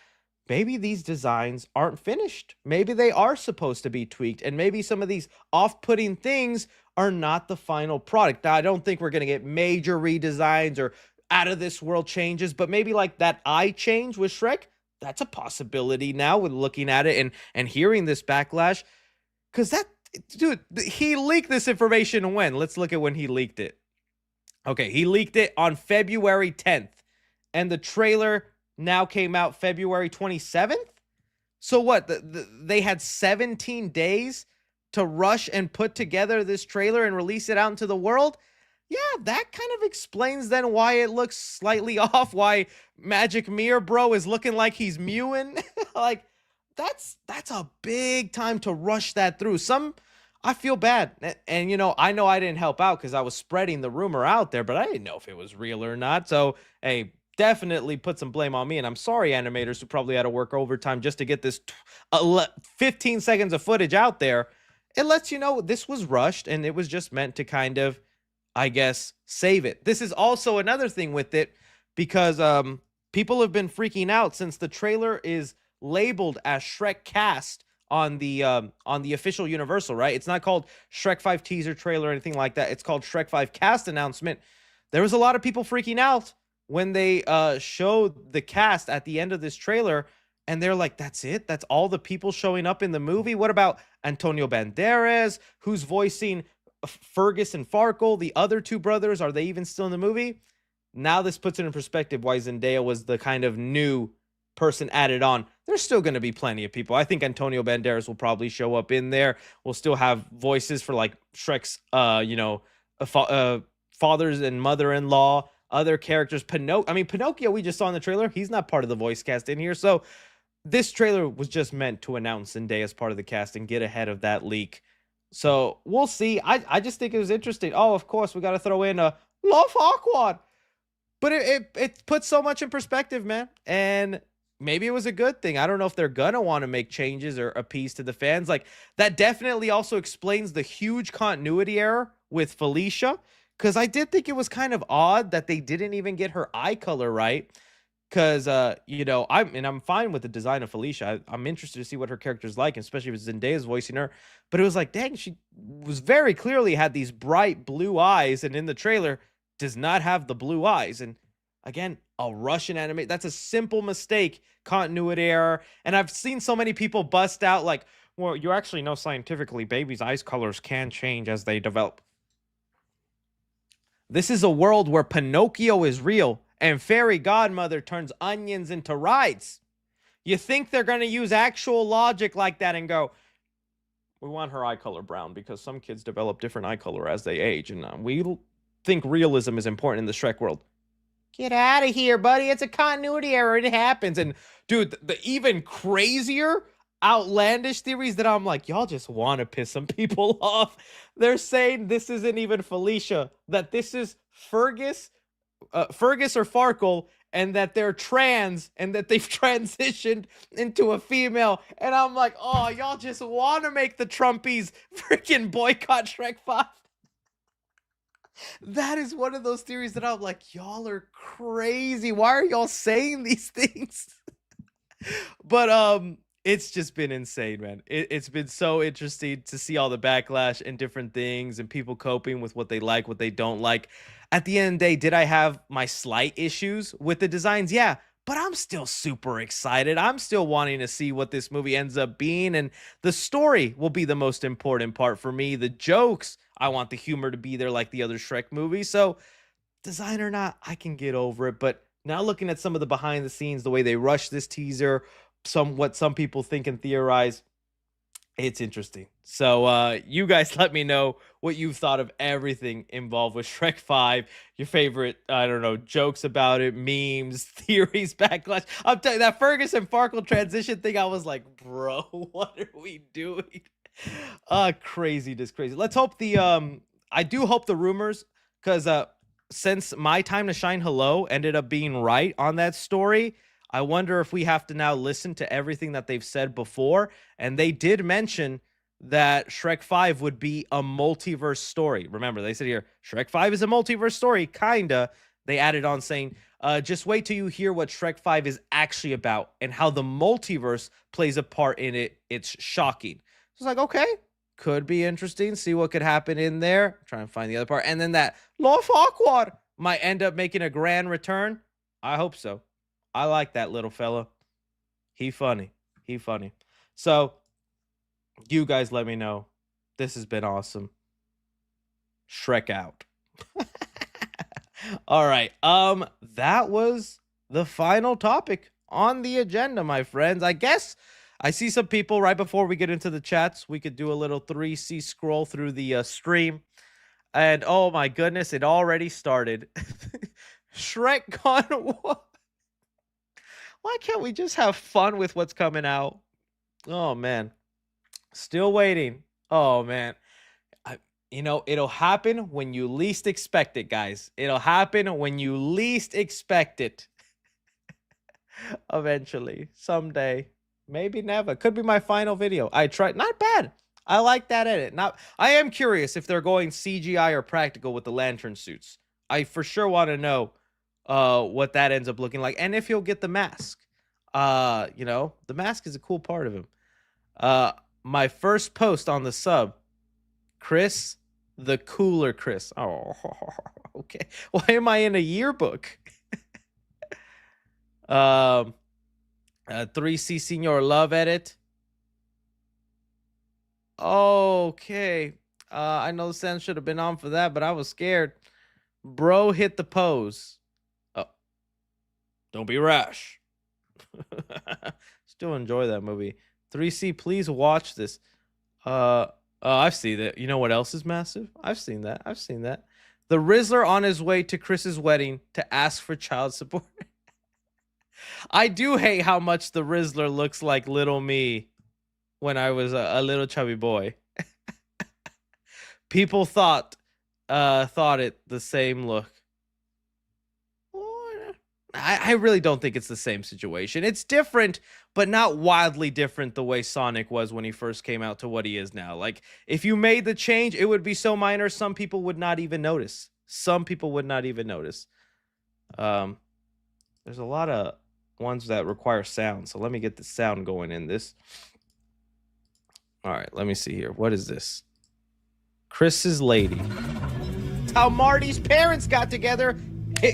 maybe these designs aren't finished. Maybe they are supposed to be tweaked, and maybe some of these off-putting things are not the final product. Now, I don't think we're going to get major redesigns or out of this world changes, but maybe like that eye change with Shrek, that's a possibility now with looking at it and hearing this backlash. Because that, dude, he leaked this information when? Let's look at when he leaked it. Okay, he leaked it on February 10th, and the trailer now came out February 27th. So what? They had 17 days to rush and put together this trailer and release it out into the world. Yeah, that kind of explains then why it looks slightly off, why Magic Mirror Bro is looking like he's mewing. Like, that's a big time to rush that through. I feel bad. And, I know I didn't help out because I was spreading the rumor out there, but I didn't know if it was real or not. So, hey, definitely put some blame on me. And I'm sorry, animators who probably had to work overtime just to get this 15 seconds of footage out there. It lets you know this was rushed and it was just meant to kind of, I guess, save it. This is also another thing with it because people have been freaking out since the trailer is labeled as Shrek Cast on the official Universal, right? It's not called Shrek 5 teaser trailer or anything like that. It's called Shrek 5 Cast announcement. There was a lot of people freaking out when they showed the cast at the end of this trailer, and they're like, that's it? That's all the people showing up in the movie? What about Antonio Banderas, who's voicing Fergus and Farkle, the other two brothers? Are they even still in the movie? Now this puts it in perspective why Zendaya was the kind of new person added on. There's still going to be plenty of people. I think Antonio Banderas will probably show up in there. We'll still have voices for like Shrek's, fathers and mother-in-law, other characters. Pinocchio, we just saw in the trailer. He's not part of the voice cast in here. So this trailer was just meant to announce Zendaya as part of the cast and get ahead of that leak. So we'll see. I just think it was interesting. Oh, of course, we got to throw in a Love Farquaad. But it puts so much in perspective, man. And maybe it was a good thing. I don't know if they're going to want to make changes or appease to the fans. Like, that definitely also explains the huge continuity error with Felicia. Because I did think it was kind of odd that they didn't even get her eye color right. Because, I'm fine with the design of Felicia. I'm interested to see what her character's like, especially if Zendaya's voicing her. But it was like, dang, she was very clearly had these bright blue eyes. And in the trailer, does not have the blue eyes. And again, a Russian anime, that's a simple mistake, continuity error. And I've seen so many people bust out like, well, you actually know scientifically babies' eyes colors can change as they develop. This is a world where Pinocchio is real and Fairy Godmother turns onions into rides. You think they're going to use actual logic like that and go, we want her eye color brown because some kids develop different eye color as they age. And we think realism is important in the Shrek world. Get out of here, buddy. It's a continuity error. It happens. And dude, the even crazier, outlandish theories that I'm like, y'all just want to piss some people off. They're saying this isn't even Felicia, that this is Fergus or Farkle, and that they're trans and that they've transitioned into a female. And I'm like, oh, y'all just want to make the Trumpies freaking boycott Shrek 5. That is one of those theories that I'm like, y'all are crazy. Why are y'all saying these things? But it's just been insane, man. It's been so interesting to see all the backlash and different things and people coping with what they like, what they don't like. At the end of the day, did I have my slight issues with the designs? Yeah, but I'm still super excited. I'm still wanting to see what this movie ends up being, and the story will be the most important part for me. The jokes, I want the humor to be there like the other Shrek movies. So, design or not, I can get over it. But now looking at some of the behind the scenes, the way they rush this teaser, what some people think and theorize, it's interesting. So you guys let me know what you've thought of everything involved with Shrek 5, your favorite, I don't know, jokes about it, memes, theories, backlash. I'm telling you, that Fergus and Farkle transition thing, I was like, bro, what are we doing? Crazy, just crazy. Let's hope I do hope the rumors, because since My Time to Shine Hello ended up being right on that story, I wonder if we have to now listen to everything that they've said before. And they did mention that Shrek 5 would be a multiverse story. Remember, they said here, Shrek 5 is a multiverse story, kinda. They added on saying, just wait till you hear what Shrek 5 is actually about and how the multiverse plays a part in it. It's shocking. So it's like, okay, could be interesting. See what could happen in there. Try and find the other part. And then that Love Awkward might end up making a grand return. I hope so. I like that little fella. He funny. He funny. So you guys let me know. This has been awesome. Shrek out. All right. That was the final topic on the agenda, my friends. I guess I see some people right before we get into the chats. We could do a little 3C scroll through the stream. And oh my goodness, it already started. Shrek gone. Why can't we just have fun with what's coming out? Oh man. Still waiting. Oh man. It'll happen when you least expect it, guys. It'll happen when you least expect it. Eventually. Someday. Maybe never. Could be my final video. I tried. Not bad. I like that edit. I am curious if they're going CGI or practical with the lantern suits. I for sure want to know what that ends up looking like. And if he'll get the mask. The mask is a cool part of him. My first post on the sub, Chris, the cooler Chris. Oh, okay. Why am I in a yearbook? 3C Senior Love edit. Okay. I know the sound should have been on for that, but I was scared. Bro hit the pose. Oh. Don't be rash. Still enjoy that movie. 3C, please watch this. I've seen that. You know what else is massive? I've seen that. The Rizzler on his way to Chris's wedding to ask for child support. I do hate how much the Rizzler looks like little me when I was a little chubby boy. People thought it the same look. I really don't think it's the same situation. It's different, but not wildly different the way Sonic was when he first came out to what he is now. Like, if you made the change, it would be so minor, some people would not even notice. There's a lot of ones that require sound, so let me get the sound going in this. All right, let me see here. What is this? Chris's lady. It's how Marty's parents got together.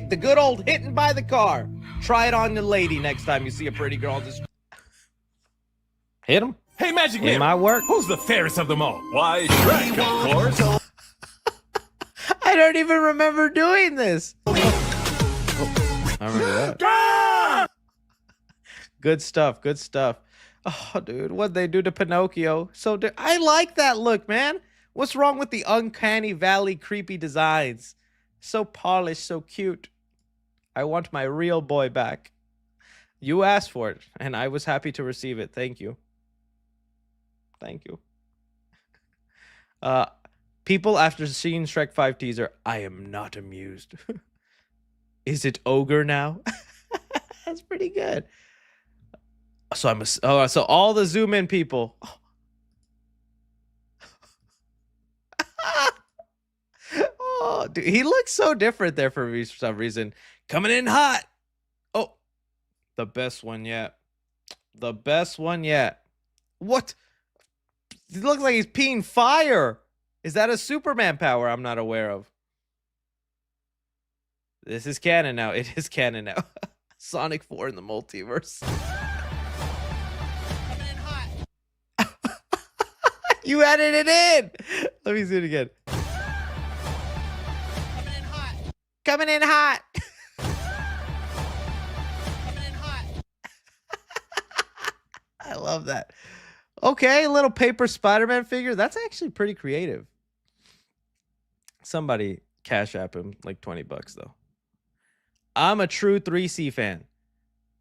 The good old hitting by the car. Try it on the lady next time you see a pretty girl. Just hit him. Hey, Magic It Man, might work. who's the fairest of them all? Why, Shrek, of course. I don't even remember doing this. I remember that. Good stuff. Oh, dude, what'd they do to Pinocchio? I like that look, man. What's wrong with the Uncanny Valley creepy designs? So polished, so cute. I want my real boy back. You asked for it, and I was happy to receive it. Thank you. People after seeing Shrek 5 teaser, I am not amused. Is it ogre now? That's pretty good. So so all the zoom in people. Oh, dude, he looks so different there for some reason. Coming in hot. Oh, the best one yet. What? It looks like he's peeing fire. Is that a Superman power I'm not aware of? This is canon now. It is canon now. Sonic 4 in the multiverse. You added it in. Let me see it again. Coming in hot. I love that. Okay, a little paper Spider-Man figure. That's actually pretty creative. Somebody cash app him like $20 though. I'm a true 3C fan.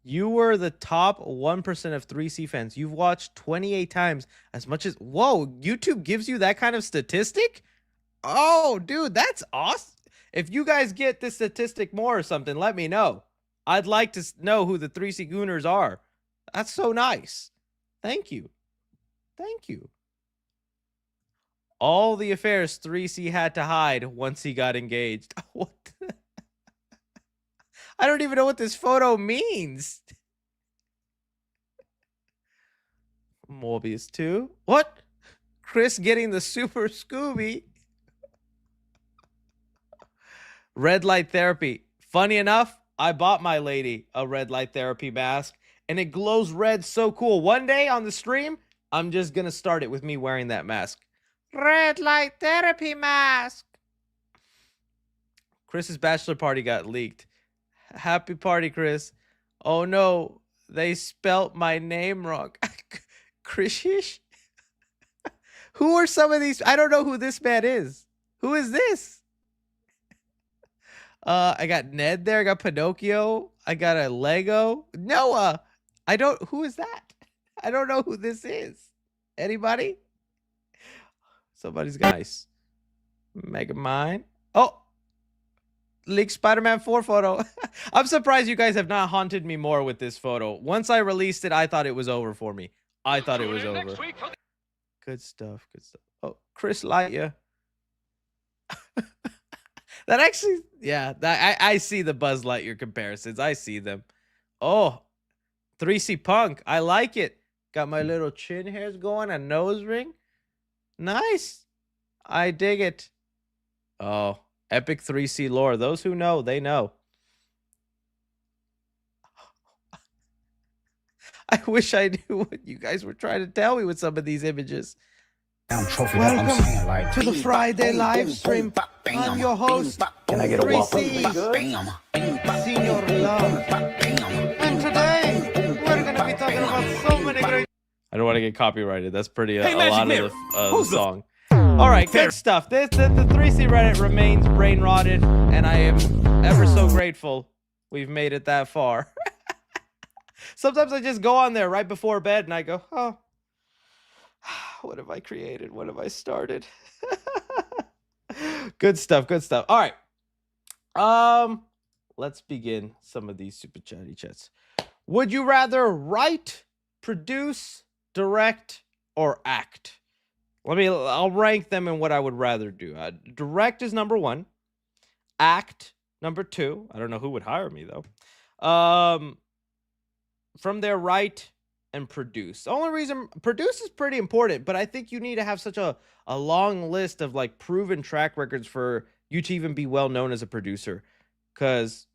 You were the top 1% of 3C fans. You've watched 28 times as much as... Whoa, YouTube gives you that kind of statistic? Oh, dude, that's awesome. If you guys get this statistic more or something, let me know. I'd like to know who the 3C Gooners are. That's so nice. Thank you. Thank you. All the affairs 3C had to hide once he got engaged. What? I don't even know what this photo means. Morbius 2. What? Chris getting the Super Scooby. Red light therapy. Funny enough, I bought my lady a red light therapy mask, and it glows red so cool. One day on the stream, I'm just going to start it with me wearing that mask. Red light therapy mask. Chris's bachelor party got leaked. Happy party, Chris. Oh no, they spelt my name wrong. Krishish? Who are some of these? I don't know who this man is. Who is this? I got Ned there. I got Pinocchio. I got a Lego. Noah. Who is that? I don't know who this is. Anybody? Somebody's got nice. Megamind. Oh. Leaked Spider-Man 4 photo. I'm surprised you guys have not haunted me more with this photo. Once I released it, I thought it was over for me. I thought it was over. Good stuff. Good stuff. Oh, Chris Lightyear. That actually, yeah, I see the Buzz Lightyear comparisons. I see them. Oh, 3C Punk. I like it. Got my little chin hairs going, a nose ring. Nice. I dig it. Oh, epic 3C lore. Those who know, they know. I wish I knew what you guys were trying to tell me with some of these images. Welcome to the Friday live stream. I'm your host, Can I get a 3C, Senior Love. And today, we're going to be talking about so many great... I don't want to get copyrighted. That's pretty Hey, a Magic lot Mirror. of the song. All right, good stuff. The 3C Reddit remains brain rotted, and I am ever so grateful we've made it that far. Sometimes I just go on there right before bed, and I go, oh, what have I created? What have I started? Good stuff. Good stuff. All right. Let's begin some of these super chatty chats. Would you rather write, produce, direct, or act? I'll rank them in what I would rather do. Direct is number 1. Act, number 2. I don't know who would hire me, though. From there, write and produce. The only reason produce is pretty important, but I think you need to have such a long list of like proven track records for you to even be well known as a producer. Because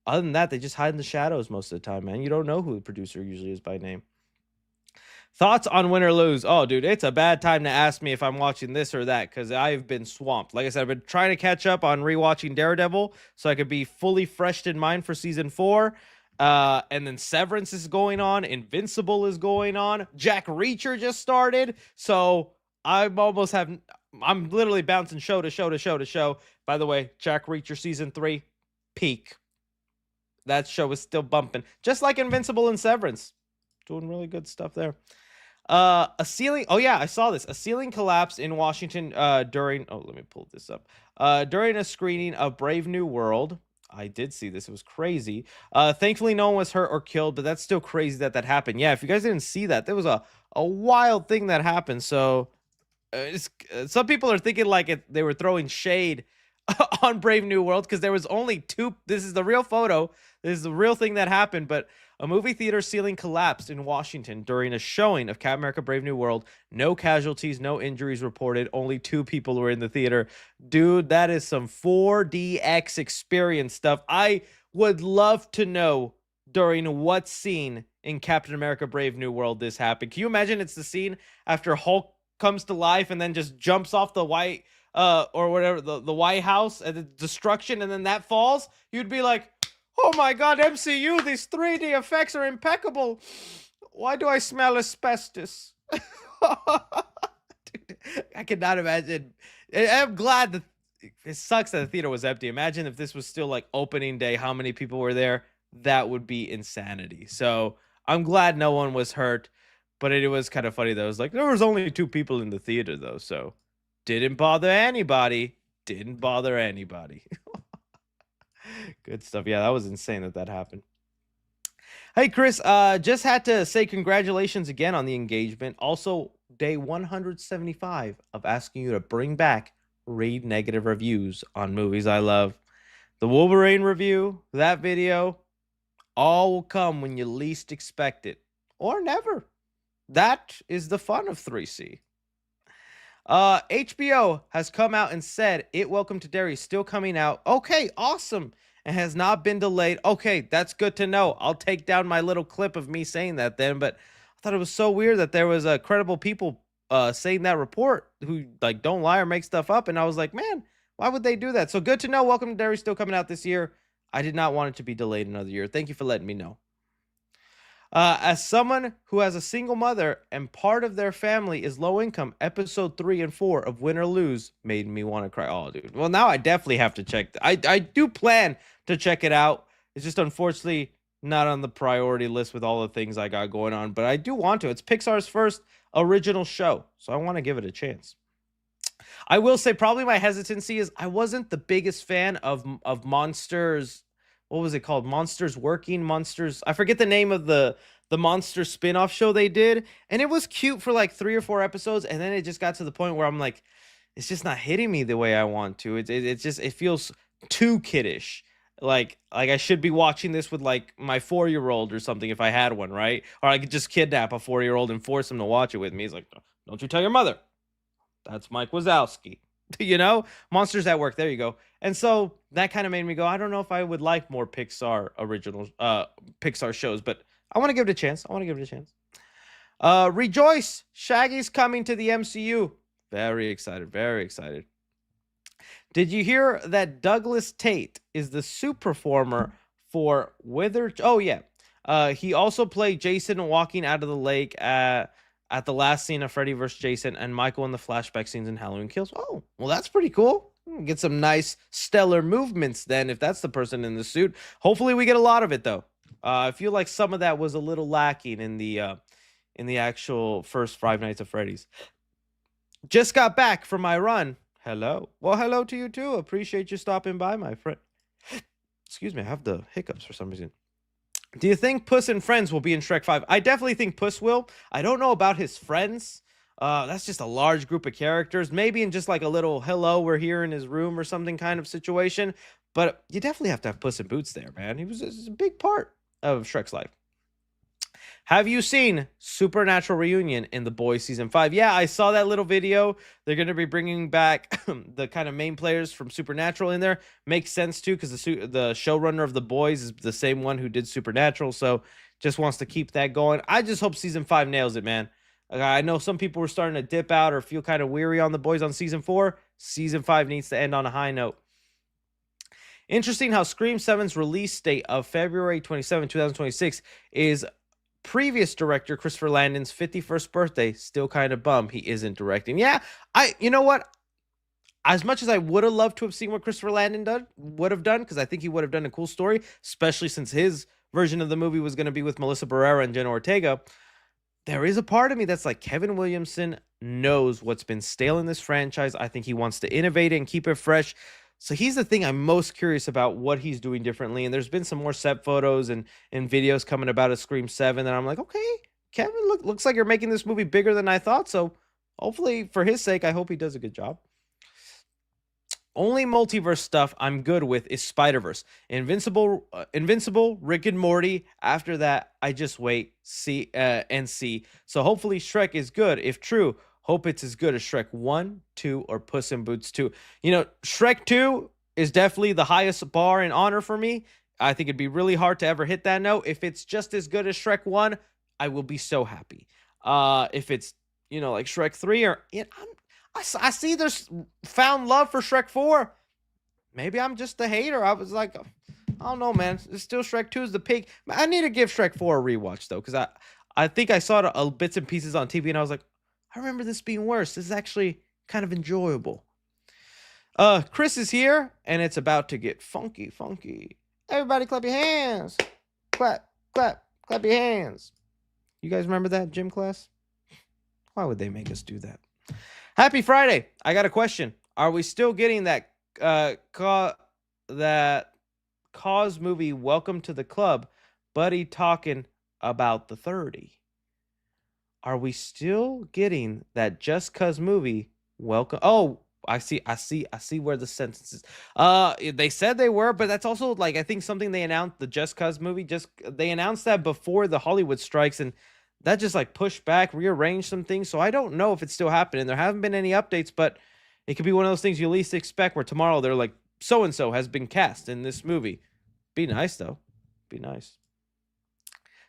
other than that, they just hide in the shadows most of the time, man. You don't know who the producer usually is by name. Thoughts on win or lose? Oh, dude, it's a bad time to ask me if I'm watching this or that because I've been swamped. Like I said, I've been trying to catch up on rewatching Daredevil so I could be fully freshed in mind for season 4. And then Severance is going on. Invincible is going on. Jack Reacher just started. So I'm literally bouncing show to show to show to show. By the way, Jack Reacher season 3, peak. That show is still bumping. Just like Invincible and Severance. Doing really good stuff there. A ceiling. Oh yeah, I saw this. A ceiling collapsed in Washington during. Oh, let me pull this up. During a screening of Brave New World. I did see this. It was crazy. Thankfully, no one was hurt or killed, but that's still crazy that happened. Yeah, if you guys didn't see that, there was a wild thing that happened. So some people are thinking like they were throwing shade on Brave New World because there was only 2. This is the real photo. This is the real thing that happened. But a movie theater ceiling collapsed in Washington during a showing of Captain America Brave New World. No casualties, no injuries reported. Only 2 people were in the theater. Dude, that is some 4DX experience stuff. I would love to know during what scene in Captain America Brave New World this happened. Can you imagine it's the scene after Hulk comes to life and then just jumps off the White or whatever, the White House and the destruction, and then that falls? You'd be like, oh my God, MCU, these 3D effects are impeccable. Why do I smell asbestos? Dude, I cannot imagine. I'm glad that it sucks that the theater was empty. Imagine if this was still like opening day, how many people were there? That would be insanity. So I'm glad no one was hurt, but it was kind of funny though. It was like, there was only 2 people in the theater though. So didn't bother anybody. Didn't bother anybody. Good stuff. Yeah, that was insane that happened. Hey, Chris, just had to say congratulations again on the engagement. Also, day 175 of asking you to bring back read negative reviews on movies I love. The Wolverine review, that video, all will come when you least expect it. Or never. That is the fun of 3C. HBO has come out and said It Welcome to Derry is still coming out. Okay, awesome. And has not been delayed. Okay, that's good to know. I'll take down my little clip of me saying that then. But I thought it was so weird that there was credible people saying that report who like don't lie or make stuff up. And I was like, man, why would they do that? So good to know. Welcome to Derry still coming out this year. I did not want it to be delayed another year. Thank you for letting me know. As someone who has a single mother and part of their family is low income, episode 3 and 4 of Win or Lose made me want to cry. Oh, dude. Well, now I definitely have to check. I do plan to check it out. It's just unfortunately not on the priority list with all the things I got going on, but I do want to. It's Pixar's first original show, so I want to give it a chance. I will say probably my hesitancy is I wasn't the biggest fan of Monsters. What was it called? Monsters Working? Monsters. I forget the name of the Monster spin-off show they did. And it was cute for like 3 or 4 episodes. And then it just got to the point where I'm like, it's just not hitting me the way I want to. It feels too kiddish. Like I should be watching this with like my 4-year-old or something if I had one, right? Or I could just kidnap a 4-year-old and force him to watch it with me. He's like, don't you tell your mother. That's Mike Wazowski. You know, Monsters at Work. There you go. And so that kind of made me go, I don't know if I would like more Pixar original Pixar shows, but I want to give it a chance. Rejoice. Shaggy's coming to the MCU. Very excited. Very excited. Did you hear that Douglas Tate is the suit performer for Wither? Oh, yeah. He also played Jason walking out of the lake at the last scene of Freddy vs. Jason and Michael in the flashback scenes in Halloween Kills. Oh, well, that's pretty cool. Get some nice stellar movements then if that's the person in the suit. Hopefully we get a lot of it, though. I feel like some of that was a little lacking in the actual first Five Nights at Freddy's. Just got back from my run. Hello. Well, hello to you, too. Appreciate you stopping by, my friend. Excuse me, I have the hiccups for some reason. Do you think Puss and Friends will be in Shrek 5? I definitely think Puss will. I don't know about his friends. That's just a large group of characters. Maybe in just like a little hello, we're here in his room or something kind of situation. But you definitely have to have Puss in Boots there, man. He was a big part of Shrek's life. Have you seen Supernatural Reunion in The Boys Season 5? Yeah, I saw that little video. They're going to be bringing back the kind of main players from Supernatural in there. Makes sense, too, because the showrunner of The Boys is the same one who did Supernatural, so just wants to keep that going. I just hope Season 5 nails it, man. I know some people were starting to dip out or feel kind of weary on The Boys on Season 4. Season 5 needs to end on a high note. Interesting how Scream 7's release date of February 27, 2026 is previous director Christopher Landon's 51st birthday. Still kind of bummed he isn't directing. Yeah, you know what? As much as I would have loved to have seen what Christopher Landon would have done, because I think he would have done a cool story, especially since his version of the movie was going to be with Melissa Barrera and Jenna Ortega. There is a part of me that's like, Kevin Williamson knows what's been stale in this franchise. I think he wants to innovate and keep it fresh. So he's the thing I'm most curious about, what he's doing differently. And there's been some more set photos and videos coming about a Scream 7 that I'm like, okay, Kevin, looks like you're making this movie bigger than I thought. So hopefully for his sake, I hope he does a good job. Only multiverse stuff I'm good with is Spider-Verse. Invincible, Rick and Morty. After that, I just wait, see. So hopefully Shrek is good. If true, hope it's as good as Shrek 1, 2, or Puss in Boots 2. You know, Shrek 2 is definitely the highest bar in honor for me. I think it'd be really hard to ever hit that note. If it's just as good as Shrek 1, I will be so happy. If it's, like Shrek 3 or... I see there's found love for Shrek 4. Maybe I'm just a hater. I was like, I don't know, man. It's still Shrek 2 is the pig. I need to give Shrek 4 a rewatch, though, because I think I saw it bits and pieces on TV, and I was like, I remember this being worse. This is actually kind of enjoyable. Chris is here, and it's about to get funky. Everybody clap your hands. Clap your hands. You guys remember that gym class? Why would they make us do that? Happy Friday. I got a question. Are we still getting that Cause movie, Welcome to the Club. Buddy talking about the 30. Are we still getting that Just Cause movie? Welcome. Oh, I see where the sentence is. They said they were, but that's also like I think something they announced the Just Cause movie. They announced that before the Hollywood strikes, and that just like pushed back, rearranged some things. So I don't know if it's still happening. There haven't been any updates, but it could be one of those things you least expect. Where tomorrow they're like, so and so has been cast in this movie. Be nice though. Be nice.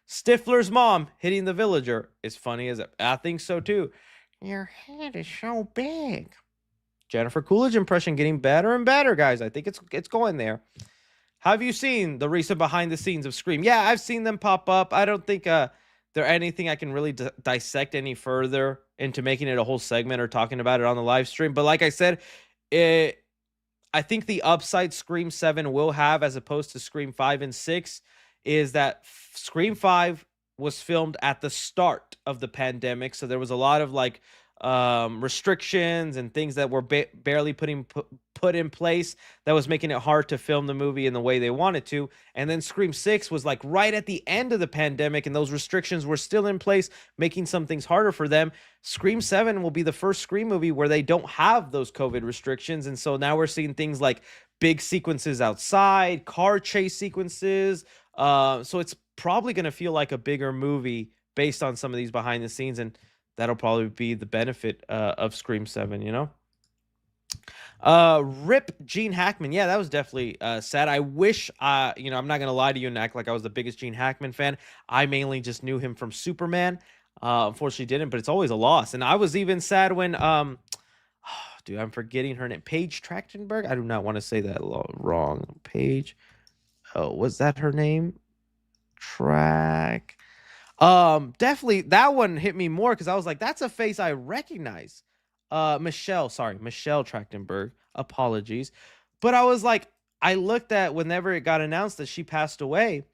Stifler's mom hitting the villager is funny as I think so too. Your head is so big. Jennifer Coolidge impression getting better and better, guys. I think it's going there. Have you seen the recent behind the scenes of Scream? Yeah, I've seen them pop up. I don't think they're anything I can really dissect any further into making it a whole segment or talking about it on the live stream. But like I said, I think the upside Scream 7 will have as opposed to Scream 5 and 6 is that Scream 5 was filmed at the start of the pandemic. So there was a lot of like restrictions and things that were barely put in place that was making it hard to film the movie in the way they wanted to. And then Scream 6 was like right at the end of the pandemic and those restrictions were still in place, making some things harder for them. Scream 7 will be the first Scream movie where they don't have those COVID restrictions. And so now we're seeing things like big sequences outside, car chase sequences. So it's probably going to feel like a bigger movie based on some of these behind the scenes, and that'll probably be the benefit of Scream 7, you know? Rip Gene Hackman. Yeah, that was definitely sad. I wish, I'm not going to lie to you and act like I was the biggest Gene Hackman fan. I mainly just knew him from Superman. Unfortunately didn't, but it's always a loss. And I was even sad when, dude, I'm forgetting her name. Paige Trachtenberg? I do not want to say that wrong. Paige. Oh, was that her name? Definitely that one hit me more because I was like, that's a face I recognize. Michelle Trachtenberg. Apologies. But I was like, I looked at whenever it got announced that she passed away,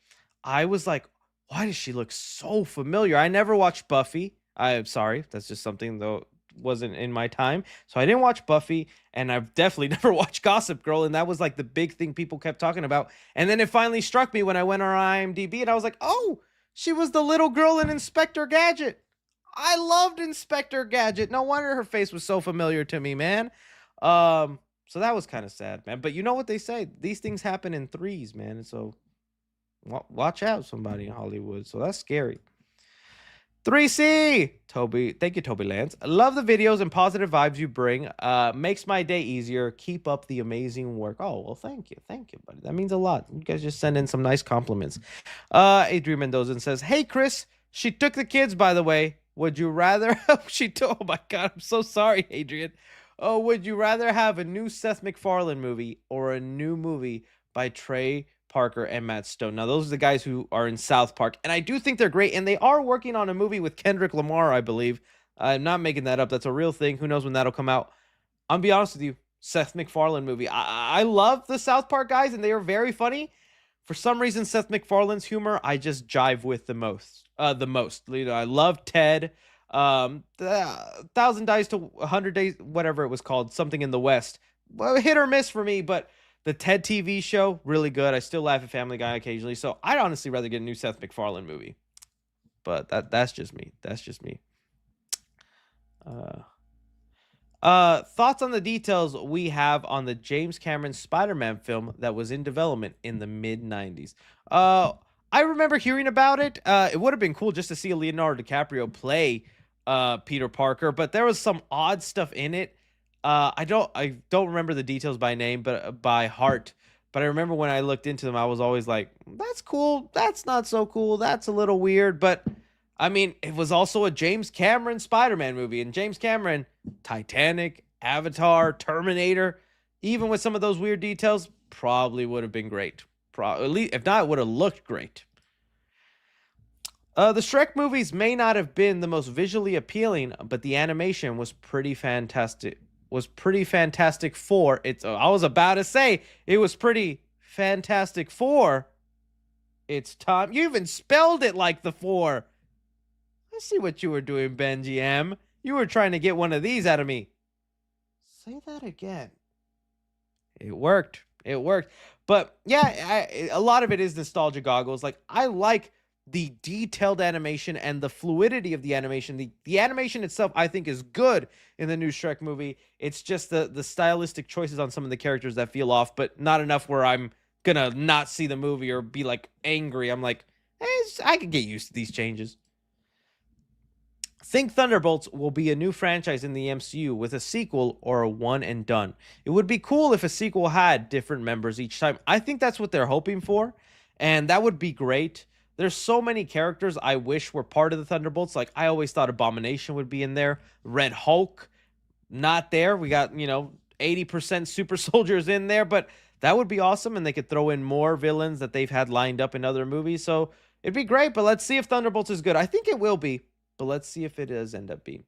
I was like, why does she look so familiar? I never watched Buffy. I'm sorry. That's just something though wasn't in my time. So I didn't watch Buffy, and I've definitely never watched Gossip Girl, and that was like the big thing people kept talking about. And then it finally struck me when I went on IMDb and I was like, oh, she was the little girl in Inspector Gadget. I loved Inspector Gadget. No wonder her face was so familiar to me, man. So that was kind of sad, man. But you know what they say? These things happen in threes, man. And so watch out, somebody in Hollywood. So that's scary. 3C, Toby. Thank you, Toby Lance. I love the videos and positive vibes you bring. Makes my day easier. Keep up the amazing work. Oh, well, thank you, buddy. That means a lot. You guys just send in some nice compliments. Adrian Mendoza says, "Hey, Chris. She took the kids, by the way. Would you rather?" Oh my God, I'm so sorry, Adrian. Oh, would you rather have a new Seth MacFarlane movie or a new movie by Trey Parker and Matt Stone? Now, those are the guys who are in South Park, and I do think they're great, and they are working on a movie with Kendrick Lamar, I believe. I'm not making that up. That's a real thing. Who knows when that'll come out? I'll be honest with you, Seth MacFarlane movie. I love the South Park guys, and they are very funny. For some reason, Seth MacFarlane's humor, I just jive with the most. You know, I love Ted. 1,000 Days to 100 Days, whatever it was called, something in the West. Well, hit or miss for me, but the Ted TV show, really good. I still laugh at Family Guy occasionally, so I'd honestly rather get a new Seth MacFarlane movie. But that's just me. Thoughts on the details we have on the James Cameron Spider-Man film that was in development in the mid-90s. I remember hearing about it. It would have been cool just to see Leonardo DiCaprio play Peter Parker, but there was some odd stuff in it. I don't remember the details by name, but by heart. But I remember when I looked into them, I was always like, that's cool. That's not so cool. That's a little weird. But I mean, it was also a James Cameron Spider-Man movie, and James Cameron, Titanic, Avatar, Terminator, even with some of those weird details, probably would have been great. At least, if not, it would have looked great. The Shrek movies may not have been the most visually appealing, but the animation was pretty fantastic. For its. I was about to say it was pretty fantastic for its time. You even spelled it like the 4. I see what you were doing, Benji M. You were trying to get one of these out of me. Say that again. It worked. It worked. But yeah, a lot of it is nostalgia goggles. Like, I like the detailed animation and the fluidity of the animation. The animation itself, I think, is good in the new Shrek movie. It's just the stylistic choices on some of the characters that feel off, but not enough where I'm gonna not see the movie or be like angry. I'm like, I could get used to these changes. Think Thunderbolts will be a new franchise in the MCU with a sequel or a one and done. It would be cool if a sequel had different members each time. I think that's what they're hoping for, and that would be great. There's so many characters I wish were part of the Thunderbolts. Like, I always thought Abomination would be in there. Red Hulk, not there. We got, 80% super soldiers in there, but that would be awesome, and they could throw in more villains that they've had lined up in other movies. So it'd be great, but let's see if Thunderbolts is good. I think it will be, but let's see if it does end up being.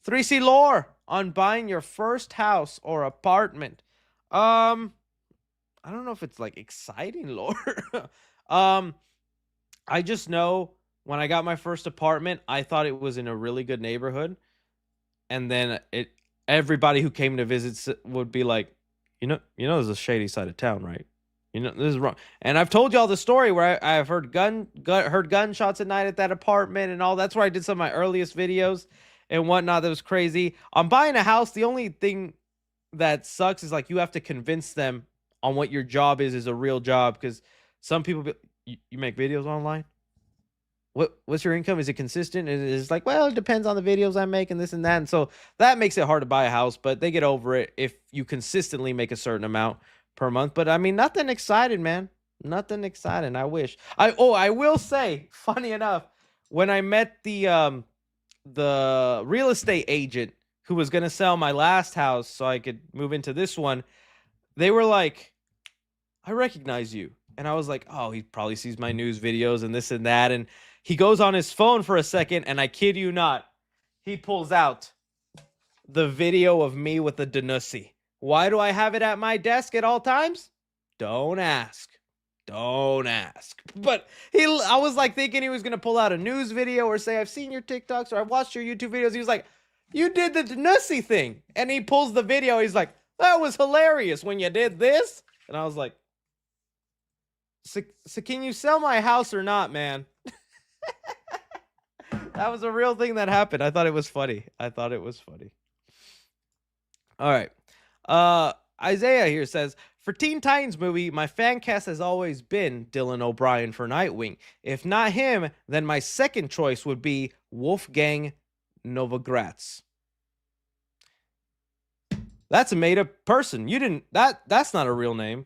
3C lore on buying your first house or apartment. I don't know if it's like exciting lore. I just know when I got my first apartment, I thought it was in a really good neighborhood. And then everybody who came to visit would be like, there's a shady side of town, right? This is wrong. And I've told y'all the story where I've heard heard gunshots at night at that apartment and all. That's where I did some of my earliest videos and whatnot. That was crazy. On buying a house, the only thing that sucks is like you have to convince them on what your job is a real job, because some people you make videos online. What's your income? Is it consistent? And it's like, well, it depends on the videos I make and this and that. And so that makes it hard to buy a house, but they get over it if you consistently make a certain amount per month. But I mean, nothing exciting, man. Nothing exciting. I wish. I will say, funny enough, when I met the real estate agent who was gonna sell my last house so I could move into this one, they were like, I recognize you. And I was like, oh, he probably sees my news videos and this and that. And he goes on his phone for a second, and I kid you not, he pulls out the video of me with the Danussi. Why do I have it at my desk at all times? Don't ask. Don't ask. But I was like thinking he was going to pull out a news video or say, I've seen your TikToks or I've watched your YouTube videos. He was like, you did the Danussi thing. And he pulls the video. He's like, that was hilarious when you did this. And I was like, so can you sell my house or not, man? That was a real thing that happened. I thought it was funny. All right. Isaiah here says, for Teen Titans movie, my fan cast has always been Dylan O'Brien for Nightwing. If not him, then my second choice would be Wolfgang Novogratz. That's a made-up person. That's not a real name.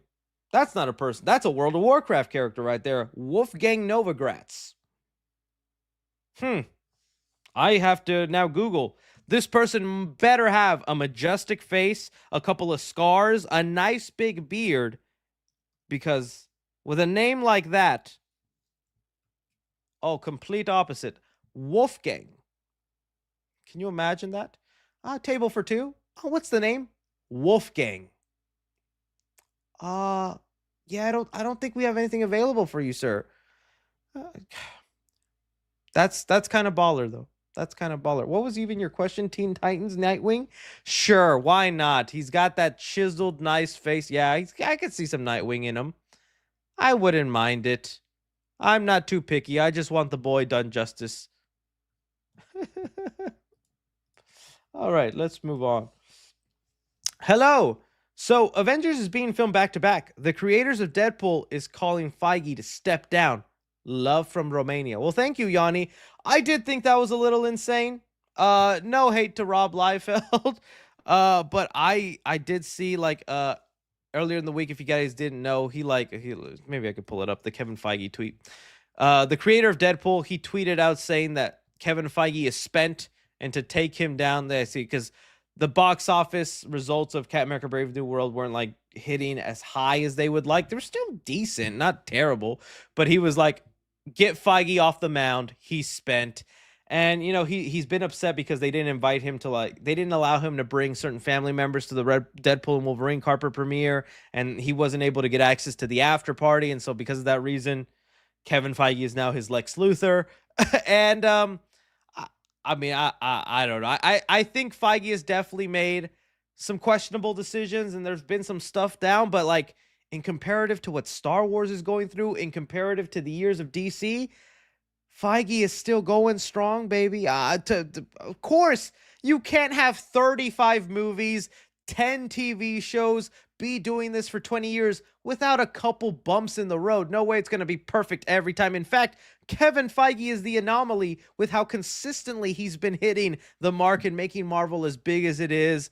That's not a person. That's a World of Warcraft character right there. Wolfgang Novogratz. I have to now Google. This person better have a majestic face, a couple of scars, a nice big beard, because with a name like that, complete opposite. Wolfgang. Can you imagine that? Table for two. What's the name? Wolfgang. Yeah, I don't think we have anything available for you, sir. That's kind of baller, though. That's kind of baller. What was even your question? Teen Titans, Nightwing? Sure, why not? He's got that chiseled, nice face. Yeah, I could see some Nightwing in him. I wouldn't mind it. I'm not too picky. I just want the boy done justice. All right, let's move on. Hello. So, Avengers is being filmed back-to-back. The creators of Deadpool is calling Feige to step down. Love from Romania. Well, thank you, Yanni. I did think that was a little insane. No hate to Rob Liefeld. But I did see, like, earlier in the week, if you guys didn't know, maybe I could pull it up, the Kevin Feige tweet. The creator of Deadpool, he tweeted out saying that Kevin Feige is spent and to take him down there. See, because the box office results of Captain America Brave New World weren't like hitting as high as they would like. They were still decent, not terrible. But he was like, get Feige off the mound. He's spent. And, he's been upset because they didn't invite him to they didn't allow him to bring certain family members to the Deadpool and Wolverine carpet premiere. And he wasn't able to get access to the after party. And so because of that reason, Kevin Feige is now his Lex Luthor. And, I mean, I don't know. I think Feige has definitely made some questionable decisions and there's been some stuff down, but like in comparative to what Star Wars is going through, in comparative to the years of DC, Feige is still going strong, baby. Of course, you can't have 35 movies, 10 TV shows, be doing this for 20 years without a couple bumps in the road. No way it's going to be perfect every time. In fact, Kevin Feige is the anomaly with how consistently he's been hitting the mark and making Marvel as big as it is.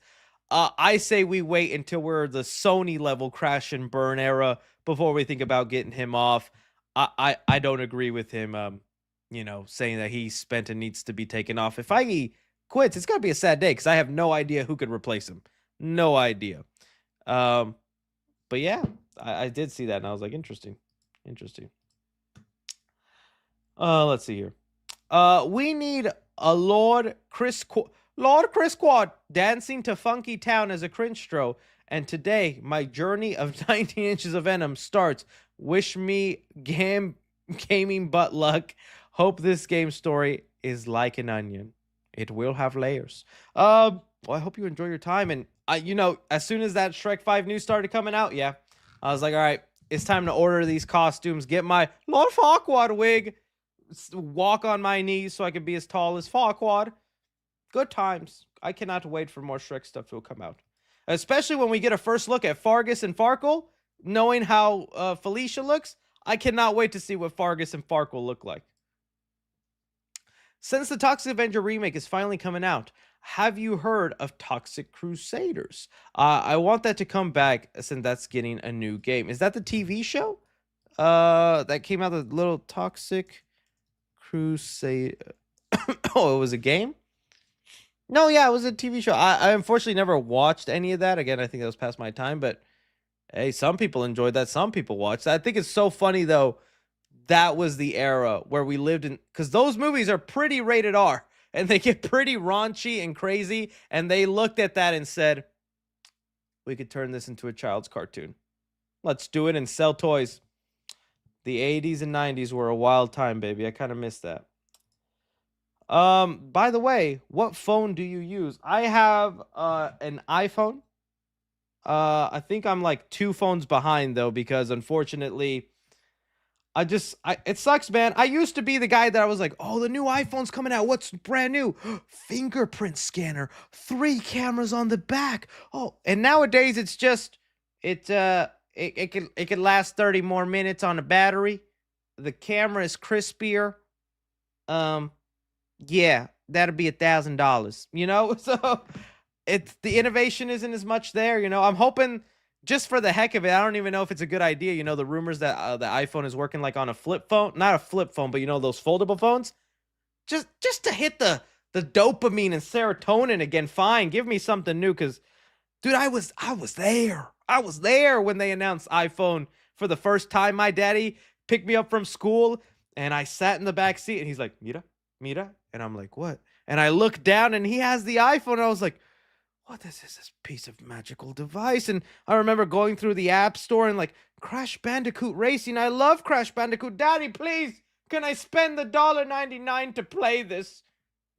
I say we wait until we're the Sony level crash and burn era before we think about getting him off. I don't agree with him, saying that he spent and needs to be taken off. If Feige quits, it's going to be a sad day because I have no idea who could replace him. No idea. But yeah, I did see that and I was like, interesting. Let's see here. We need a Lord Chris Quad dancing to Funky Town as a cringe stro. And today, my journey of 19 inches of Venom starts. Wish me gaming butt luck. Hope this game story is like an onion. It will have layers. Well, I hope you enjoy your time. And as soon as that Shrek 5 news started coming out, yeah, I was like, all right, it's time to order these costumes, get my Lord Farquaad wig, walk on my knees so I can be as tall as Farquaad. Good times. I cannot wait for more Shrek stuff to come out. Especially when we get a first look at Fargus and Farkle, knowing how Felicia looks, I cannot wait to see what Fargus and Farkle look like. Since the Toxic Avenger remake is finally coming out, have you heard of Toxic Crusaders? I want that to come back since that's getting a new game. Is that the TV show? That came out, the little Toxic Crusade. Oh, it was a game? No, yeah, it was a TV show. I unfortunately never watched any of that. Again, I think that was past my time, but hey, some people enjoyed that. Some people watched that. I think it's so funny, though. That was the era where we lived in, because those movies are pretty rated R and they get pretty raunchy and crazy. And they looked at that and said, we could turn this into a child's cartoon. Let's do it and sell toys. The 80s and 90s were a wild time, baby. I kind of miss that. By the way, what phone do you use? I have an iPhone. I think I'm like 2 phones behind though, because unfortunately, it sucks, man. I used to be the guy that I was like, oh, the new iPhone's coming out. What's brand new? Fingerprint scanner, 3 cameras on the back. Oh, and nowadays it's just, it could last 30 more minutes on a battery. The camera is crispier. Yeah, that'd be $1,000, so the innovation isn't as much there. I'm hoping just for the heck of it. I don't even know if it's a good idea. The rumors that the iPhone is working like on a flip phone, not a flip phone, but those foldable phones, just to hit the dopamine and serotonin again. Fine, give me something new. Cause dude, I was there when they announced iPhone for the first time. My daddy picked me up from school and I sat in the back seat and he's like, Mira. And I'm like, what? And I looked down and he has the iPhone. And I was like, what is this piece of magical device? And I remember going through the app store and like, Crash Bandicoot Racing. I love Crash Bandicoot. Daddy, please, can I spend the $1.99 to play this?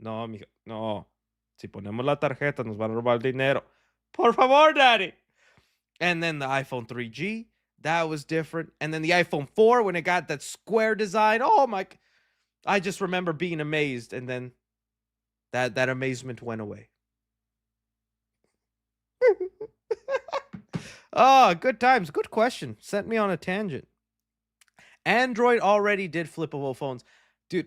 No, mijo, no. Si ponemos la tarjeta, nos van a robar el dinero. Por favor, Daddy. And then the iPhone 3G, that was different. And then the iPhone 4, when it got that square design. Oh my, I just remember being amazed. And then that amazement went away. Oh, good times. Good question. Sent me on a tangent. Android already did flippable phones. Dude,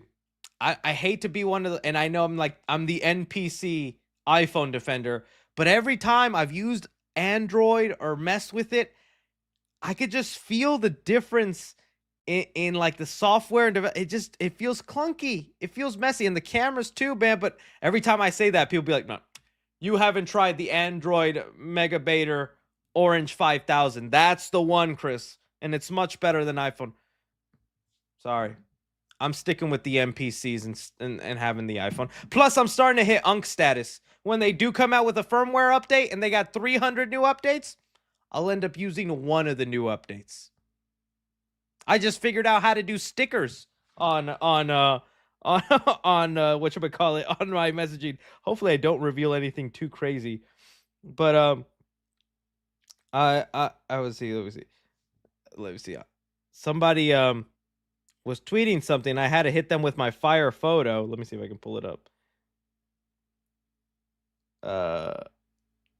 I hate to be one of the, and I know I'm the NPC iPhone defender, but every time I've used Android or messed with it, I could just feel the difference in like the software and it feels clunky. It feels messy, and the cameras too, man. But every time I say that, people be like, no, you haven't tried the Android Mega Beta Orange 5000. That's the one, Chris. And it's much better than iPhone. Sorry. I'm sticking with the NPCs and having the iPhone. Plus, I'm starting to hit Unk status. When they do come out with a firmware update and they got 300 new updates, I'll end up using one of the new updates. I just figured out how to do stickers on whatchamacallit, on my messaging. Hopefully I don't reveal anything too crazy. But I would see, let me see. let me see. Somebody was tweeting something. I had to hit them with my fire photo. Let me see if I can pull it up.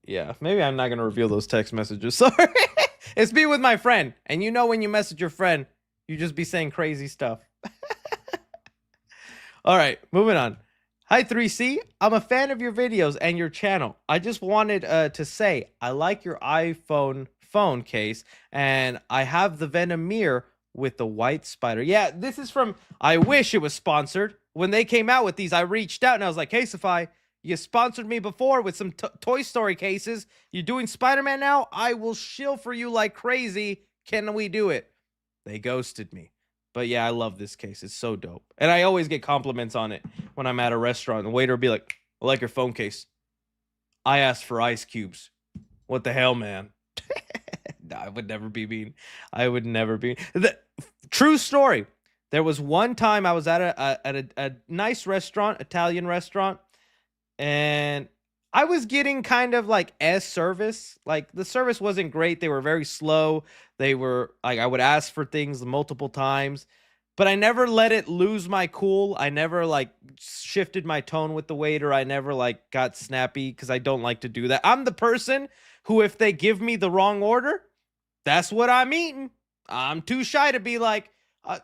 Yeah, maybe I'm not gonna reveal those text messages. Sorry. It's me with my friend. And you know when you message your friend, you just be saying crazy stuff. All right, moving on. Hi 3C, I'm a fan of your videos and your channel. I just wanted to say I like your iPhone phone case, and I have the Venom mirror with the white spider. Yeah, this is from, I wish it was sponsored. When they came out with these, I reached out and I was like, hey, Safai, you sponsored me before with some Toy Story cases. You're doing Spider-Man now? I will shill for you like crazy. Can we do it? They ghosted me. But yeah, I love this case. It's so dope. And I always get compliments on it when I'm at a restaurant. The waiter will be like, I like your phone case. I asked for ice cubes. What the hell, man? No, I would never be mean. I would never be. True story. There was one time I was at a nice restaurant, Italian restaurant, and I was getting kind of like service. Like the service wasn't great. They were very slow. They were like, I would ask for things multiple times, but I never let it lose my cool. I never like shifted my tone with the waiter. I never like got snappy because I don't like to do that. I'm the person who, if they give me the wrong order, that's what I'm eating. I'm too shy to be like, I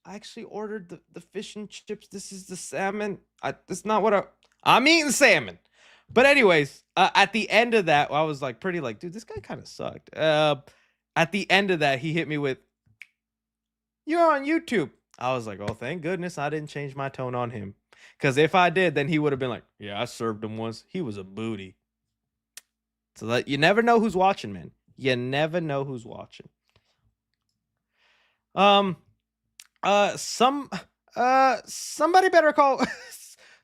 actually ordered the fish and chips. This is the salmon. That's not what I'm eating salmon. But anyways, at the end of that, I was like pretty like, dude, this guy kind of sucked. At the end of that, he hit me with, you're on YouTube. I was like, oh, thank goodness I didn't change my tone on him. Because if I did, then he would have been like, yeah, I served him once. He was a booty. So that you never know who's watching, man. You never know who's watching. Somebody better call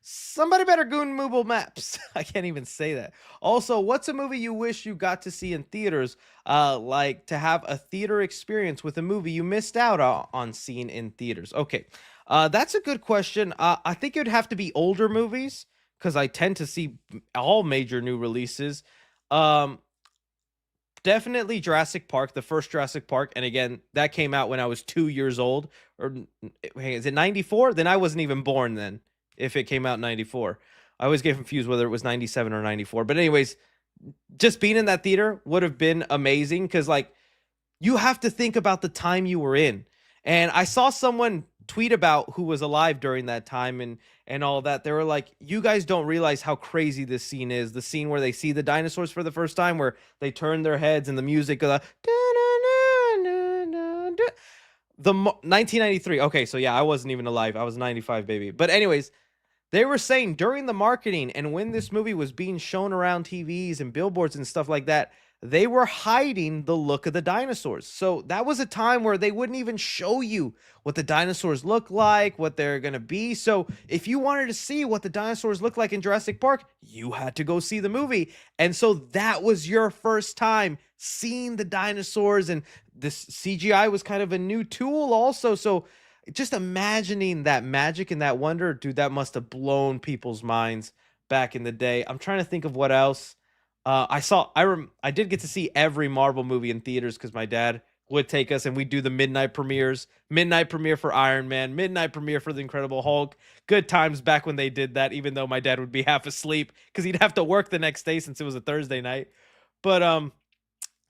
somebody better goon Mooble Maps. I can't even say that. Also, what's a movie you wish you got to see in theaters? Like to have a theater experience with a movie you missed out on seeing in theaters. Okay. That's a good question. I think it would have to be older movies because I tend to see all major new releases. Definitely Jurassic Park, the first Jurassic Park. And again, that came out when I was 2 years old. Or hey, is it 94? Then I wasn't even born then, if it came out in 94. I always get confused whether it was 97 or 94. But anyways, just being in that theater would have been amazing because, like, you have to think about the time you were in. And I saw someone tweet about who was alive during that time and all that. They were like, you guys don't realize how crazy this scene is. The scene where they see the dinosaurs for the first time, where they turn their heads and the music goes, the 1993. Okay, so yeah, I wasn't even alive. I was 95, baby. But anyways, they were saying during the marketing and when this movie was being shown around TVs and billboards and stuff like that, they were hiding the look of the dinosaurs. So that was a time where they wouldn't even show you what the dinosaurs look like, what they're going to be. So if you wanted to see what the dinosaurs look like in Jurassic Park, you had to go see the movie. And so that was your first time seeing the dinosaurs. And this CGI was kind of a new tool also. So just imagining that magic and that wonder, dude, that must have blown people's minds back in the day. I'm trying to think of what else. I did get to see every Marvel movie in theaters because my dad would take us and we'd do the midnight premieres. Midnight premiere for Iron Man, midnight premiere for The Incredible Hulk. Good times back when they did that, even though my dad would be half asleep because he'd have to work the next day since it was a Thursday night. But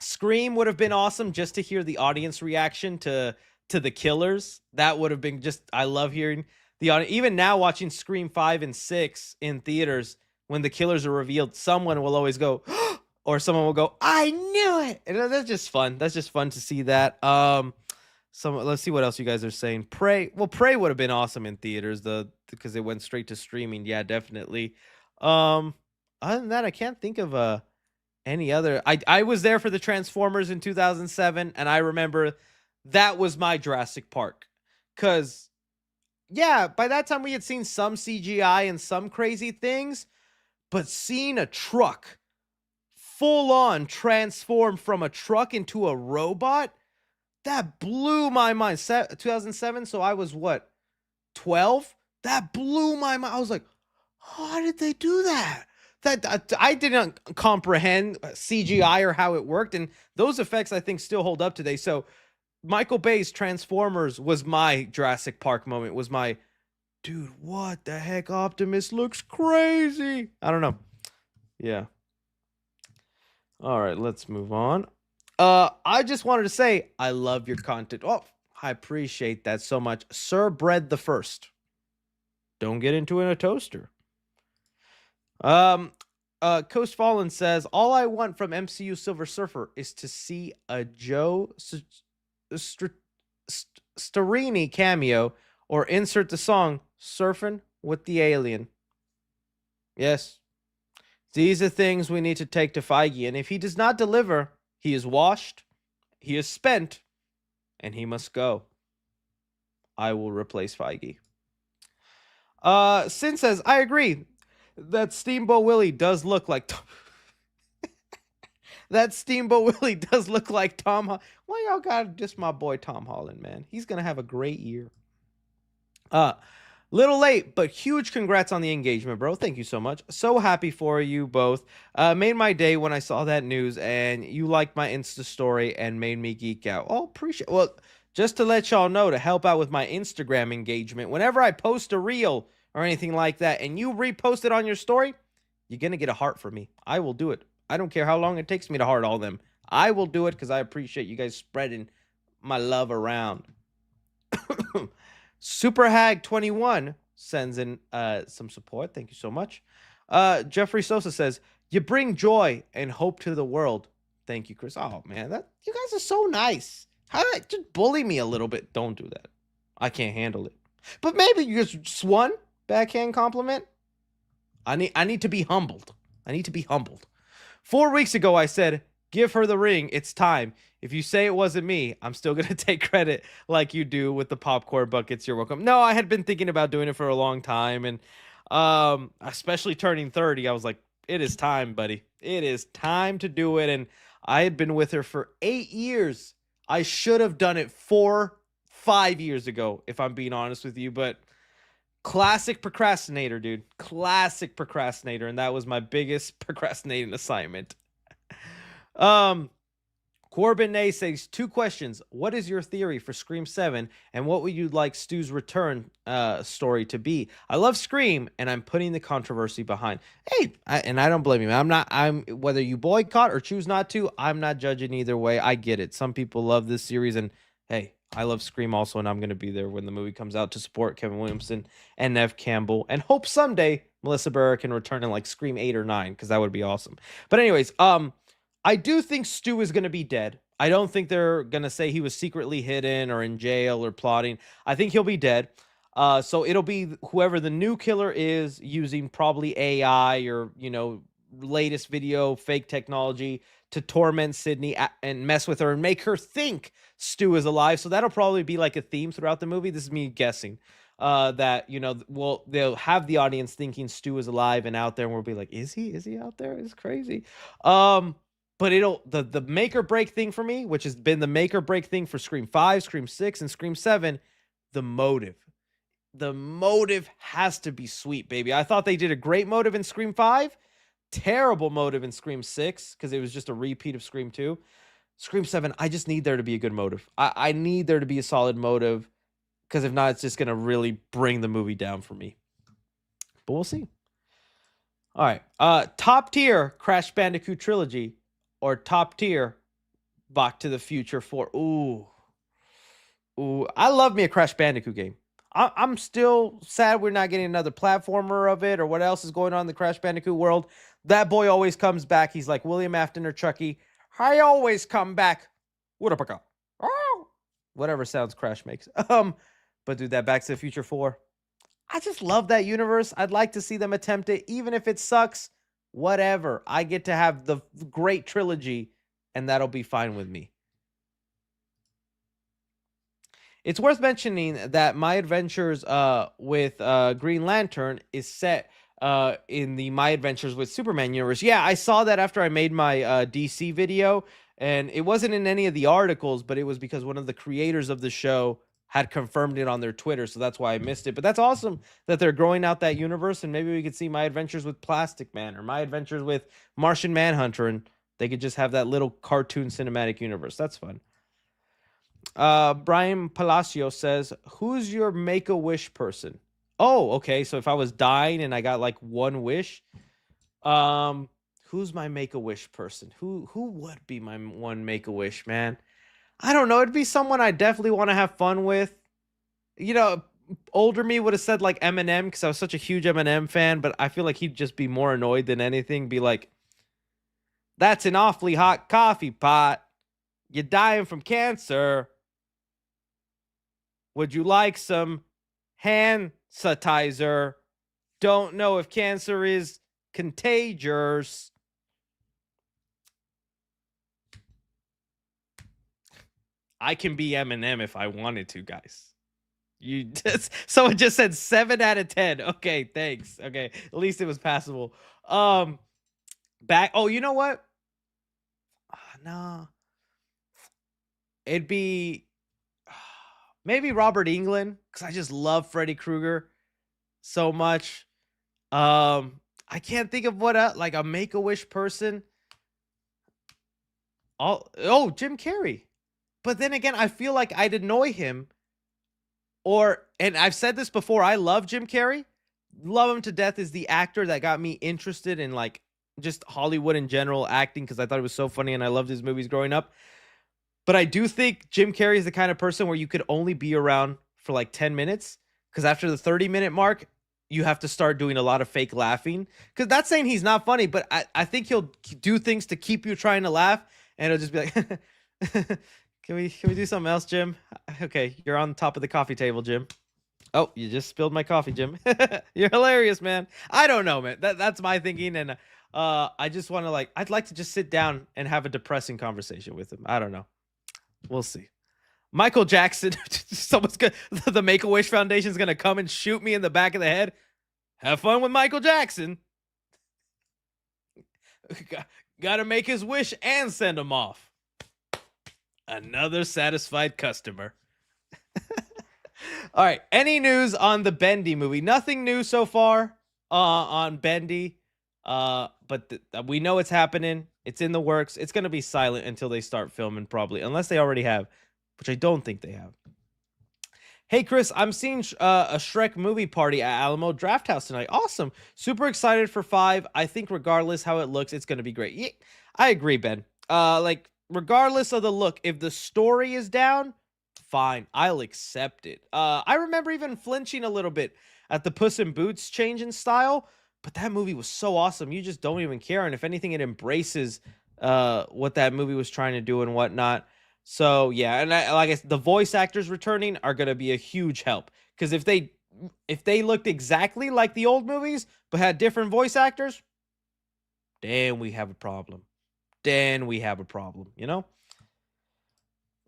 Scream would have been awesome just to hear the audience reaction to the killers. That would have been just, I love hearing the audience. Even now watching Scream 5 and 6 in theaters, when the killers are revealed, someone will always go, or someone will go, I knew it. And that's just fun. That's just fun to see that. Let's see what else you guys are saying. Prey would have been awesome in theaters, because it went straight to streaming. Yeah, definitely. Other than that, I can't think of any other. I was there for the Transformers in 2007, and I remember that was my Jurassic Park. Because, yeah, by that time we had seen some CGI and some crazy things. But seeing a truck full on transform from a truck into a robot, that blew my mind. 2007, so I was what, 12? That blew my mind. I was like, how did they do that? that I didn't comprehend CGI or how it worked, and those effects I think still hold up today. So Michael Bay's Transformers was my Jurassic Park moment. Was my dude, what the heck? Optimus looks crazy. I don't know. Yeah. All right, let's move on. I just wanted to say I love your content. Oh, I appreciate that so much. Sir Bread the First. Don't get into it in a toaster. Coast Fallen says, all I want from MCU Silver Surfer is to see a Joe Starini cameo or insert the song Surfing with the Alien. Yes. These are things we need to take to Feige, and if he does not deliver, he is washed, he is spent, and he must go. I will replace Feige. Sin says, I agree that Steamboat Willie does look like Steamboat Willie does look like Tom. Why y'all got just my boy Tom Holland, man? He's gonna have a great year. Little late, but huge congrats on the engagement, bro. Thank you so much. So happy for you both. Made my day when I saw that news, and you liked my Insta story and made me geek out. Oh, appreciate. Well, just to let y'all know, to help out with my Instagram engagement, whenever I post a reel or anything like that, and you repost it on your story, you're gonna get a heart from me. I will do it. I don't care how long it takes me to heart all them. I will do it because I appreciate you guys spreading my love around. Super Hag 21 sends in some support. Thank you so much. Jeffrey Sosa says, you bring joy and hope to the world. Thank you, Chris. Oh man, that you guys are so nice. How do I just bully me a little bit? Don't do that. I can't handle it. But maybe you just one backhand compliment. I need to be humbled. I need to be humbled. 4 weeks ago, I said, give her the ring. It's time. If you say it wasn't me, I'm still going to take credit like you do with the popcorn buckets. You're welcome. No, I had been thinking about doing it for a long time. And especially turning 30, I was like, it is time, buddy. It is time to do it. And I had been with her for 8 years. I should have done it 5 years ago, if I'm being honest with you. But classic procrastinator, dude. Classic procrastinator. And that was my biggest procrastinating assignment. Corbin Nay says 2 questions. What is your theory for Scream 7? And what would you like Stu's return story to be? I love Scream, and I'm putting the controversy behind. Hey, and I don't blame you. I'm whether you boycott or choose not to, I'm not judging either way. I get it. Some people love this series, and hey, I love Scream also, and I'm going to be there when the movie comes out to support Kevin Williamson and Nev Campbell, and hope someday Melissa Barrera can return in like Scream 8 or 9, because that would be awesome. But anyways, I do think Stu is going to be dead. I don't think they're going to say he was secretly hidden or in jail or plotting. I think he'll be dead. So it'll be whoever the new killer is, using probably AI or, latest video, fake technology to torment Sydney and mess with her and make her think Stu is alive. So that'll probably be like a theme throughout the movie. This is me guessing. That, they'll have the audience thinking Stu is alive and out there, and we'll be like, is he out there? It's crazy. But it'll the make or break thing for me, which has been the make or break thing for Scream 5, Scream 6, and Scream 7, the motive. The motive has to be sweet, baby. I thought they did a great motive in Scream 5, terrible motive in Scream 6, because it was just a repeat of Scream 2. Scream 7, I just need there to be a good motive. I need there to be a solid motive, because if not, it's just going to really bring the movie down for me. But we'll see. All right. Top tier Crash Bandicoot trilogy or top tier Back to the Future 4. Ooh, I love me a Crash Bandicoot game. I'm still sad we're not getting another platformer of it or what else is going on in the Crash Bandicoot world. That boy always comes back. He's like William Afton or Chucky. I always come back. What up, go? Oh, whatever sounds Crash makes. But dude, that Back to the Future 4, I just love that universe. I'd like to see them attempt it, even if it sucks. Whatever. I get to have the great trilogy, and that'll be fine with me. It's worth mentioning that my adventures with Green Lantern is set in the My Adventures with Superman universe. Yeah, I saw that after I made my DC video, and it wasn't in any of the articles, but it was because one of the creators of the show had confirmed it on their Twitter, so that's why I missed it. But that's awesome that they're growing out that universe, and maybe we could see My Adventures with Plastic Man or My Adventures with Martian Manhunter, and they could just have that little cartoon cinematic universe. That's fun. Brian Palacio says, who's your Make-A-Wish person? Oh, okay. So if I was dying and I got like one wish, who's my Make-A-Wish person? Who would be my one Make-A-Wish, man? I don't know. It'd be someone I definitely want to have fun with. You know, older me would have said like Eminem because I was such a huge Eminem fan, but I feel like he'd just be more annoyed than anything. Be like, that's an awfully hot coffee pot. You're dying from cancer. Would you like some hand sanitizer? Don't know if cancer is contagious. I can be Eminem if I wanted to, guys. Someone just said 7 out of 10. Okay, thanks. Okay, at least it was passable. Oh, you know what? No. It'd be maybe Robert Englund, because I just love Freddy Krueger so much. I can't think of what like a Make-A-Wish person. Jim Carrey. But then again, I feel like I'd annoy him. And I've said this before, I love Jim Carrey. Love him to death, is the actor that got me interested in like just Hollywood in general, acting, because I thought it was so funny and I loved his movies growing up. But I do think Jim Carrey is the kind of person where you could only be around for like 10 minutes. Because after the 30-minute mark, you have to start doing a lot of fake laughing. Because not saying he's not funny, but I think he'll do things to keep you trying to laugh. And it'll just be like, Can we do something else, Jim? Okay, you're on top of the coffee table, Jim. Oh, you just spilled my coffee, Jim. You're hilarious, man. I don't know, man. That's my thinking, and I just want to I'd like to just sit down and have a depressing conversation with him. I don't know. We'll see. Michael Jackson. The Make-A-Wish Foundation is gonna come and shoot me in the back of the head. Have fun with Michael Jackson. Gotta make his wish and send him off. Another satisfied customer. All right. Any news on the Bendy movie? Nothing new so far on Bendy. But we know it's happening. It's in the works. It's going to be silent until they start filming, probably. Unless they already have, which I don't think they have. Hey, Chris, I'm seeing a Shrek movie party at Alamo Drafthouse tonight. Awesome. Super excited for 5. I think regardless how it looks, it's going to be great. Yeah, I agree, Ben. Regardless of the look, if the story is down, fine, I'll accept it. I remember even flinching a little bit at the Puss in Boots change in style, but that movie was so awesome, you just don't even care. And if anything, it embraces what that movie was trying to do and whatnot. So yeah, and like I said, the voice actors returning are gonna be a huge help, because if they looked exactly like the old movies but had different voice actors, then we have a problem. You know?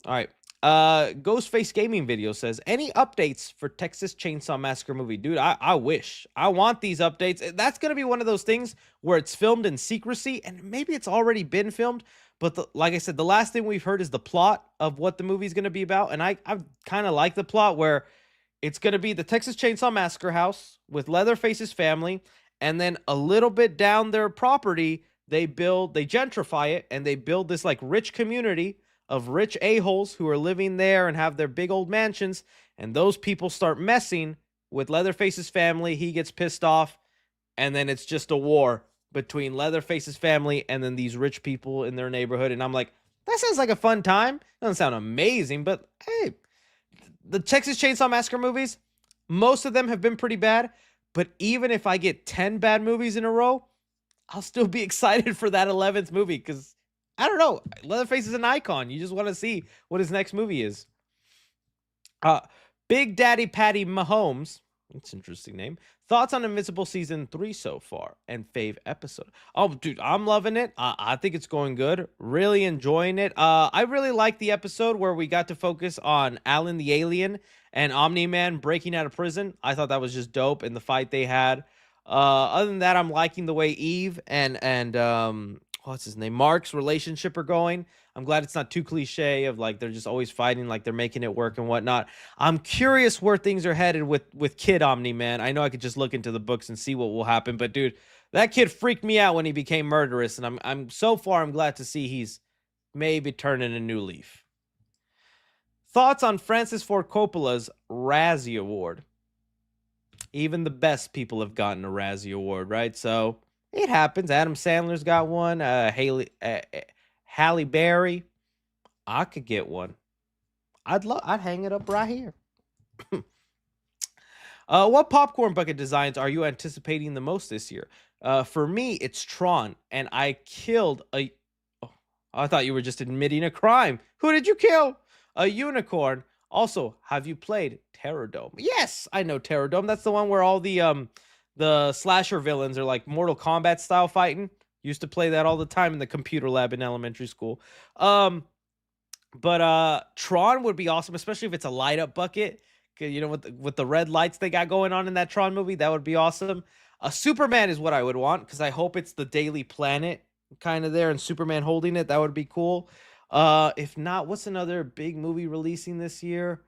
All right. Ghostface Gaming Video says, any updates for Texas Chainsaw Massacre movie? Dude, I wish. I want these updates. That's going to be one of those things where it's filmed in secrecy, and maybe it's already been filmed, but like I said, the last thing we've heard is the plot of what the movie's going to be about, and I kind of like the plot where it's going to be the Texas Chainsaw Massacre house with Leatherface's family, and then a little bit down their property, they gentrify it, and they build this like rich community of rich a-holes who are living there and have their big old mansions, and those people start messing with Leatherface's family. He gets pissed off, and then it's just a war between Leatherface's family and then these rich people in their neighborhood. And I'm like, that sounds like a fun time. Doesn't sound amazing, but hey, the Texas Chainsaw Massacre movies, most of them have been pretty bad, but even if I get 10 bad movies in a row, I'll still be excited for that 11th movie, because I don't know, Leatherface is an icon. You just want to see what his next movie is. Big Daddy Patty Mahomes, that's an interesting name. Thoughts on Invincible Season 3 so far and fave episode? Oh, dude, I'm loving it. I think it's going good. Really enjoying it. I really like the episode where we got to focus on Alan the Alien and Omni-Man breaking out of prison. I thought that was just dope in the fight they had. Other than that, I'm liking the way Eve and what's his name, Mark's relationship are going. I'm glad it's not too cliche of like they're just always fighting, like they're making it work and whatnot. I'm curious where things are headed with Kid Omni, man. I know I could just look into the books and see what will happen, but dude, that kid freaked me out when he became murderous, and I'm so far I'm glad to see he's maybe turning a new leaf. Thoughts on Francis Ford Coppola's Razzie Award? Even the best people have gotten a Razzie Award, right? So it happens. Adam Sandler's got one. Halle Berry. I could get one. I'd hang it up right here. What popcorn bucket designs are you anticipating the most this year? For me, it's Tron, and I killed a. Oh, I thought you were just admitting a crime. Who did you kill? A unicorn. Also, have you played Terror Dome? Yes, I know Terror Dome. That's the one where all the slasher villains are like Mortal Kombat style fighting. Used to play that all the time in the computer lab in elementary school. But Tron would be awesome, especially if it's a light up bucket. You know, with the red lights they got going on in that Tron movie, that would be awesome. A Superman is what I would want, because I hope it's the Daily Planet kind of there and Superman holding it. That would be cool. If not, what's another big movie releasing this year?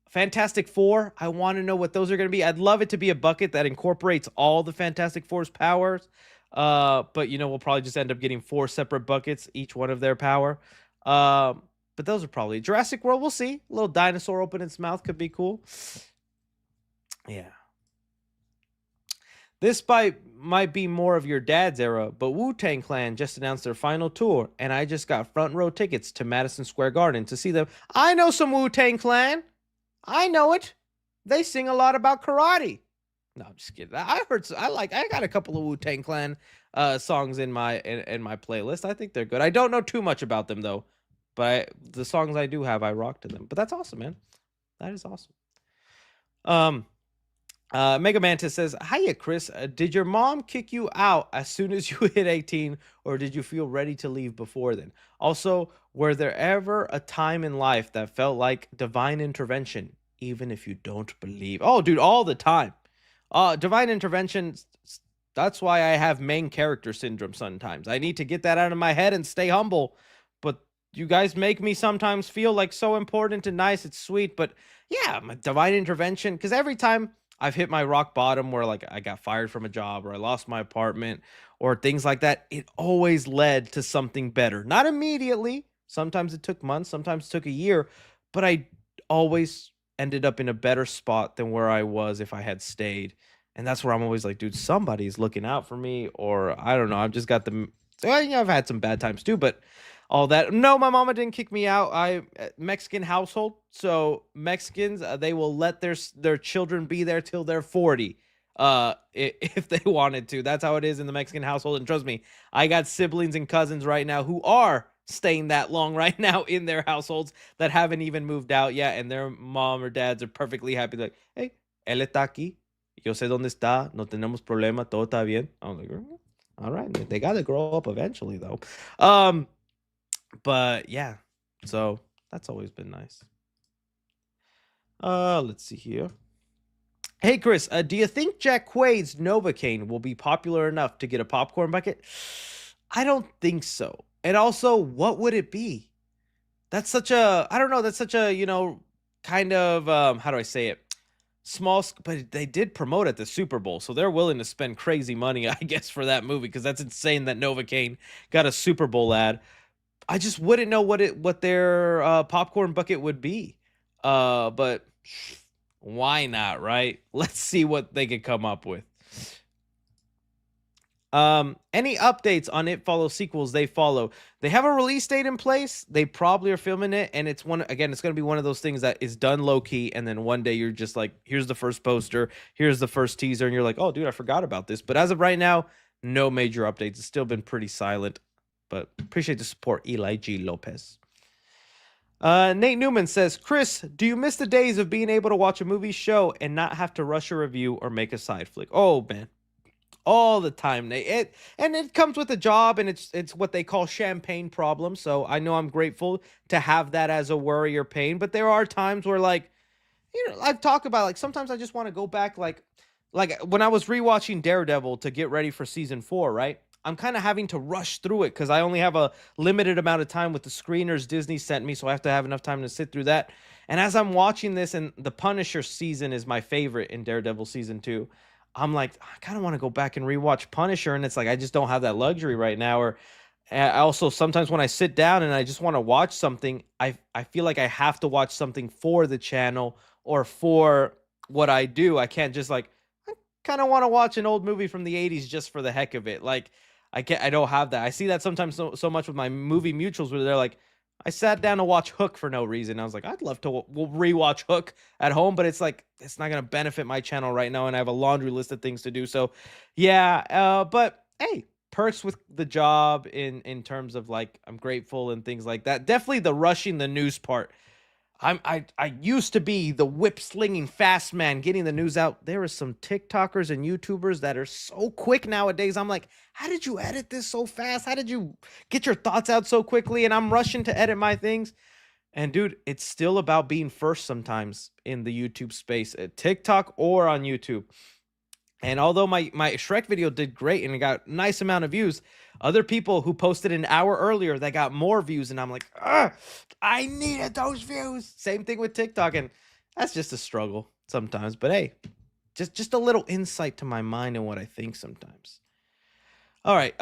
Fantastic Four. I want to know what those are going to be. I'd love it to be a bucket that incorporates all the Fantastic Four's powers. But you know, we'll probably just end up getting 4 separate buckets, each one of their power. But those are probably Jurassic World. We'll see. A little dinosaur open its mouth could be cool. Yeah. This might be more of your dad's era, but Wu-Tang Clan just announced their final tour, and I just got front row tickets to Madison Square Garden to see them. I know some Wu-Tang Clan. I know it. They sing a lot about karate. No, I'm just kidding. I got a couple of Wu-Tang Clan songs in my playlist. I think they're good. I don't know too much about them though, but the songs I do have, I rock to them. But that's awesome, man. That is awesome. Mega Mantis says, hiya, Chris. Did your mom kick you out as soon as you hit 18, or did you feel ready to leave before then? Also, were there ever a time in life that felt like divine intervention, even if you don't believe? Oh, dude, all the time. Divine intervention, that's why I have main character syndrome sometimes. I need to get that out of my head and stay humble. But you guys make me sometimes feel like so important and nice. It's sweet. But yeah, my divine intervention, because every time I've hit my rock bottom where like I got fired from a job or I lost my apartment or things like that, it always led to something better. Not immediately. Sometimes it took months, sometimes it took a year, but I always ended up in a better spot than where I was if I had stayed. And that's where I'm always like, dude, somebody's looking out for me, or I don't know. I've just got the, well, you know, I've had some bad times too, but all that. No, my mama didn't kick me out. Mexican household. So Mexicans, they will let their children be there till they're 40. If they wanted to. That's how it is in the Mexican household. And trust me, I got siblings and cousins right now who are staying that long right now in their households that haven't even moved out yet, and their mom or dads are perfectly happy. Like, hey, él está aquí, yo sé dónde está, no tenemos problema, todo está bien. I'm like, all right, they got to grow up eventually though. But yeah, so that's always been nice. Let's see here. Hey Chris, do you think Jack Quaid's Novocaine will be popular enough to get a popcorn bucket? I don't think so. And also, what would it be? That's such a, I don't know, that's such a, you know, kind of, how do I say it? Small, but they did promote at the Super Bowl, so they're willing to spend crazy money, I guess, for that movie, because that's insane that Novocaine got a Super Bowl ad. I just wouldn't know what their popcorn bucket would be. But why not, right? Let's see what they could come up with. Any updates on It Follows sequels? They follow. They have a release date in place. They probably are filming it, and it's going to be one of those things that is done low key, and then one day you're just like, here's the first poster, here's the first teaser, and you're like, oh dude, I forgot about this. But as of right now, no major updates. It's still been pretty silent, but appreciate the support, Eli G. Lopez. Nate Newman says, Chris, do you miss the days of being able to watch a movie show and not have to rush a review or make a side flick? Oh man, all the time, Nate. It comes with a job, and it's what they call champagne problems. So I know I'm grateful to have that as a worry or pain, but there are times where, like, you know, I've talked about, like, sometimes I just want to go back, like when I was rewatching Daredevil to get ready for season 4, right? I'm kind of having to rush through it because I only have a limited amount of time with the screeners Disney sent me, so I have to have enough time to sit through that. And as I'm watching this, and the Punisher season is my favorite in Daredevil season 2, I'm like, I kind of want to go back and rewatch Punisher, and it's like I just don't have that luxury right now. Or I also sometimes when I sit down and I just want to watch something, I feel like I have to watch something for the channel or for what I do. I can't just like I kind of want to watch an old movie from the 80s just for the heck of it. Like I don't have that. I see that sometimes so much with my movie mutuals where they're like, I sat down to watch Hook for no reason. I was like, I'd love to rewatch Hook at home, but it's like it's not gonna benefit my channel right now, and I have a laundry list of things to do. So, yeah. But hey, perks with the job in terms of like I'm grateful and things like that. Definitely the rushing the news part. I used to be the whip slinging fast man getting the news out. There are some TikTokers and YouTubers that are so quick nowadays. I'm like, how did you edit this so fast? How did you get your thoughts out so quickly? And I'm rushing to edit my things. And dude, it's still about being first sometimes in the YouTube space, at TikTok or on YouTube. And although my Shrek video did great and it got a nice amount of views, other people who posted an hour earlier that got more views, and I'm like, I needed those views. Same thing with TikTok, and that's just a struggle sometimes. But hey, just a little insight to my mind and what I think sometimes. All right,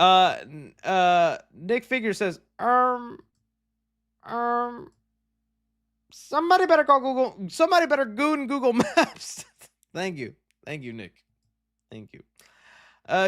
Nick Figure says, somebody better call Google. Somebody better goon Google Maps. Thank you, Nick. Thank you.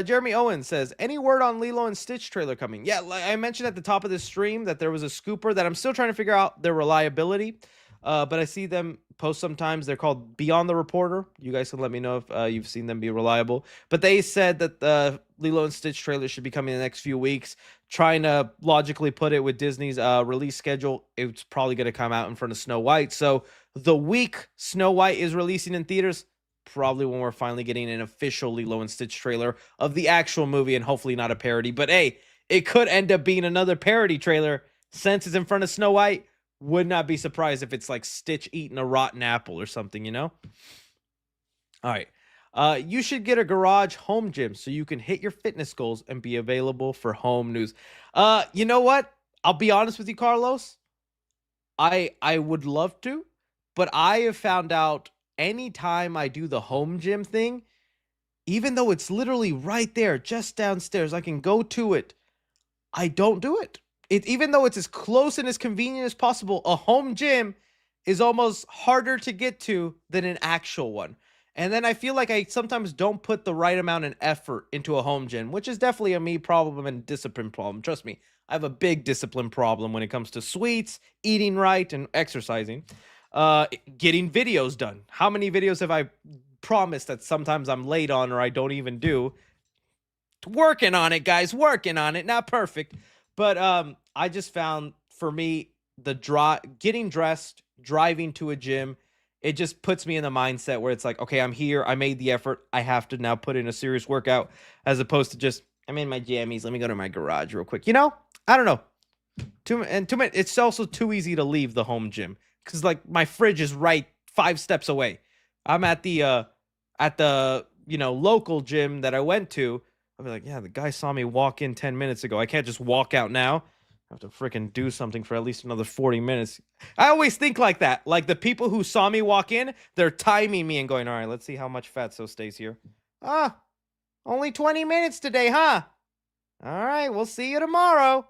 Jeremy Owen says, any word on Lilo and Stitch trailer coming? Yeah, like I mentioned at the top of this stream that there was a scooper that I'm still trying to figure out their reliability. But I see them post sometimes. They're called Beyond the Reporter. You guys can let me know if you've seen them be reliable. But they said that the Lilo and Stitch trailer should be coming in the next few weeks. Trying to logically put it with Disney's release schedule, it's probably going to come out in front of Snow White. So the week Snow White is releasing in theaters, probably when we're finally getting an official Lilo and Stitch trailer of the actual movie, and hopefully not a parody. But hey, it could end up being another parody trailer since it's in front of Snow White. Would not be surprised if it's like Stitch eating a rotten apple or something, you know? All right. You should get a garage home gym so you can hit your fitness goals and be available for home news. You know what? I'll be honest with you, Carlos. I would love to, but I have found out anytime I do the home gym thing, even though it's literally right there, just downstairs, I can go to it, I don't do it. Even though it's as close and as convenient as possible, a home gym is almost harder to get to than an actual one. And then I feel like I sometimes don't put the right amount of effort into a home gym, which is definitely a me problem and discipline problem. Trust me, I have a big discipline problem when it comes to sweets, eating right, and exercising. Getting videos done. How many videos have I promised that sometimes I'm late on or I don't even do? Working on it, guys. Working on it. Not perfect. But I just found, for me, getting dressed, driving to a gym, it just puts me in the mindset where it's like, okay, I'm here. I made the effort. I have to now put in a serious workout, as opposed to just, I'm in my jammies. Let me go to my garage real quick. You know? I don't know. It's also too easy to leave the home gym. Because like my fridge is right 5 steps away. I'm at the local gym that I went to. I'll be like, yeah, the guy saw me walk in 10 minutes ago. I can't just walk out now. I have to freaking do something for at least another 40 minutes. I always think like that. Like the people who saw me walk in, they're timing me and going, all right, let's see how much Fatso stays here. Only 20 minutes today, huh? All right, we'll see you tomorrow.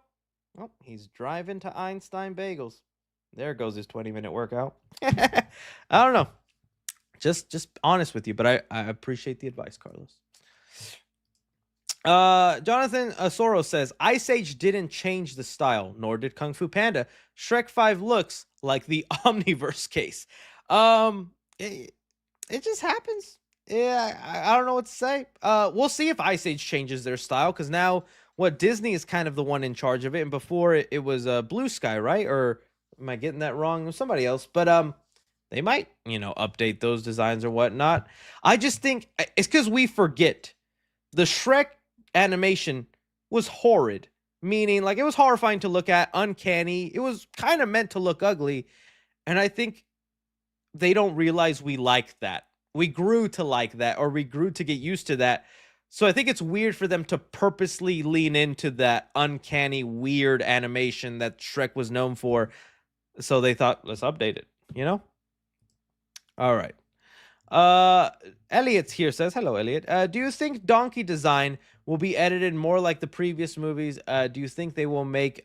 Oh, he's driving to Einstein Bagels. There goes his 20-minute workout. I don't know. Just honest with you, but I appreciate the advice, Carlos. Jonathan Asoro says, Ice Age didn't change the style, nor did Kung Fu Panda. Shrek 5 looks like the Omniverse case. It just happens. Yeah, I don't know what to say. We'll see if Ice Age changes their style, because now Disney is kind of the one in charge of it, and before it was Blue Sky, right? Or am I getting that wrong? It was somebody else, but they might, update those designs or whatnot. I just think it's because we forget the Shrek animation was horrid, meaning like it was horrifying to look at, uncanny. It was kind of meant to look ugly, and I think they don't realize we like that. We grew to like that, or we grew to get used to that. So I think it's weird for them to purposely lean into that uncanny, weird animation that Shrek was known for. So they thought, let's update it, you know? All right. Elliot's here says, hello, Elliot. Do you think donkey design will be edited more like the previous movies? Do you think they will make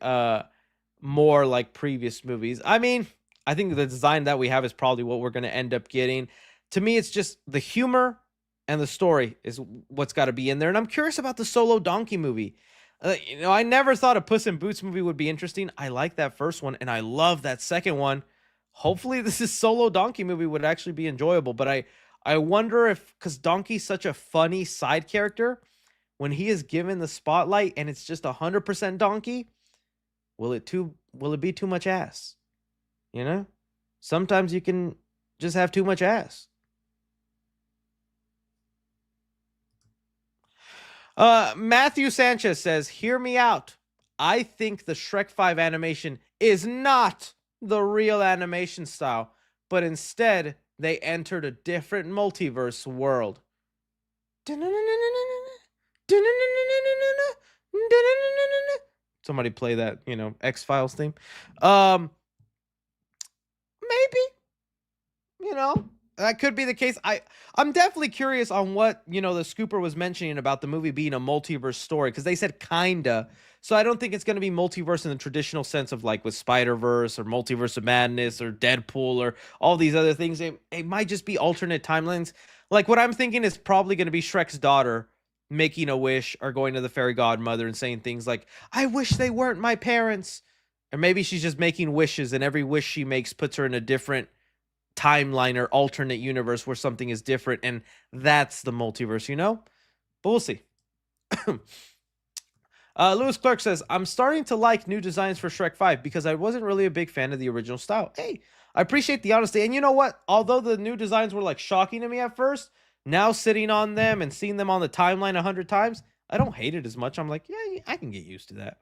more like previous movies? I mean, I think the design that we have is probably what we're going to end up getting. To me, it's just the humor and the story is what's got to be in there. And I'm curious about the solo donkey movie. I never thought a Puss in Boots movie would be interesting. I like that first one, and I love that second one. Hopefully, this is solo donkey movie would actually be enjoyable. But I wonder if, because Donkey's such a funny side character, when he is given the spotlight and it's just 100% Donkey, will it be too much ass? You know, sometimes you can just have too much ass. Matthew Sanchez says, hear me out. I think the Shrek 5 animation is not the real animation style, but instead they entered a different multiverse world. Somebody play that, X-Files theme. Maybe, that could be the case. I'm definitely curious on what, the Scooper was mentioning about the movie being a multiverse story, because they said kinda. So I don't think it's going to be multiverse in the traditional sense of like with Spider-Verse or Multiverse of Madness or Deadpool or all these other things. It might just be alternate timelines. Like what I'm thinking is probably going to be Shrek's daughter making a wish or going to the fairy godmother and saying things like, I wish they weren't my parents. Or maybe she's just making wishes, and every wish she makes puts her in a different timeline or alternate universe where something is different, and that's the multiverse, But we'll see. Lewis Clark says, I'm starting to like new designs for Shrek 5 because I wasn't really a big fan of the original style. Hey, I appreciate the honesty. And you know what? Although the new designs were like shocking to me at first, now sitting on them and seeing them on the timeline 100 times, I don't hate it as much. I'm like, yeah, I can get used to that.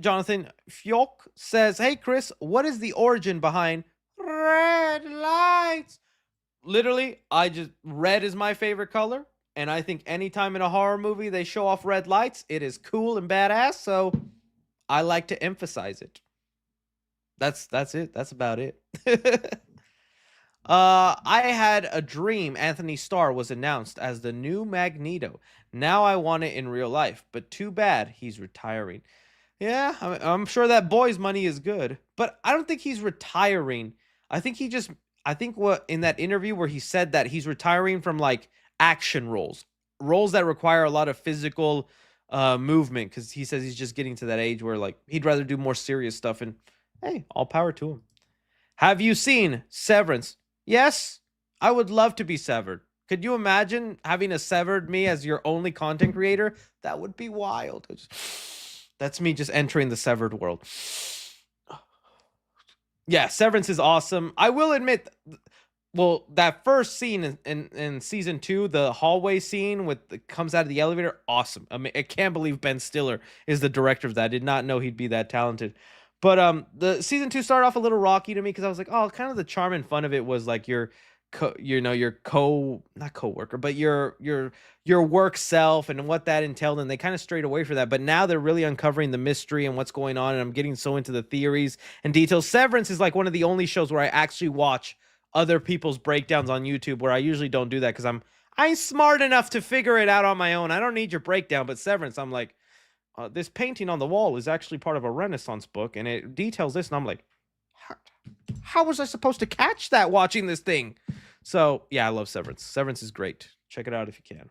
Jonathan Fjok says, hey, Chris, what is the origin behind red lights? Literally, red is my favorite color. And I think anytime in a horror movie they show off red lights, it is cool and badass. So I like to emphasize it. That's it. That's about it. I had a dream Anthony Starr was announced as the new Magneto. Now I want it in real life, but too bad he's retiring. Yeah, I'm sure that boy's money is good, but I don't think he's retiring. I think what in that interview where he said that he's retiring from like action roles that require a lot of physical movement, because he says he's just getting to that age where like he'd rather do more serious stuff, and hey, all power to him. Have you seen Severance? Yes, I would love to be severed. Could you imagine having a severed me as your only content creator? That would be wild. That's me just entering the severed world. Yeah, Severance is awesome. I will admit, well, that first scene in season 2, the hallway scene comes out of the elevator, awesome. I mean, I can't believe Ben Stiller is the director of that. I did not know he'd be that talented. But the season 2 started off a little rocky to me because I was like, oh, kind of the charm and fun of it was like not co-worker, but your work self and what that entailed, and they kind of strayed away from that. But now they're really uncovering the mystery and what's going on, and I'm getting so into the theories and details. Severance is like one of the only shows where I actually watch other people's breakdowns on YouTube, where I usually don't do that because I'm smart enough to figure it out on my own. I don't need your breakdown. But Severance, I'm like, this painting on the wall is actually part of a Renaissance book, and it details this, and I'm like, how was I supposed to catch that watching this thing? So yeah, I love Severance. Severance is great. Check it out if you can.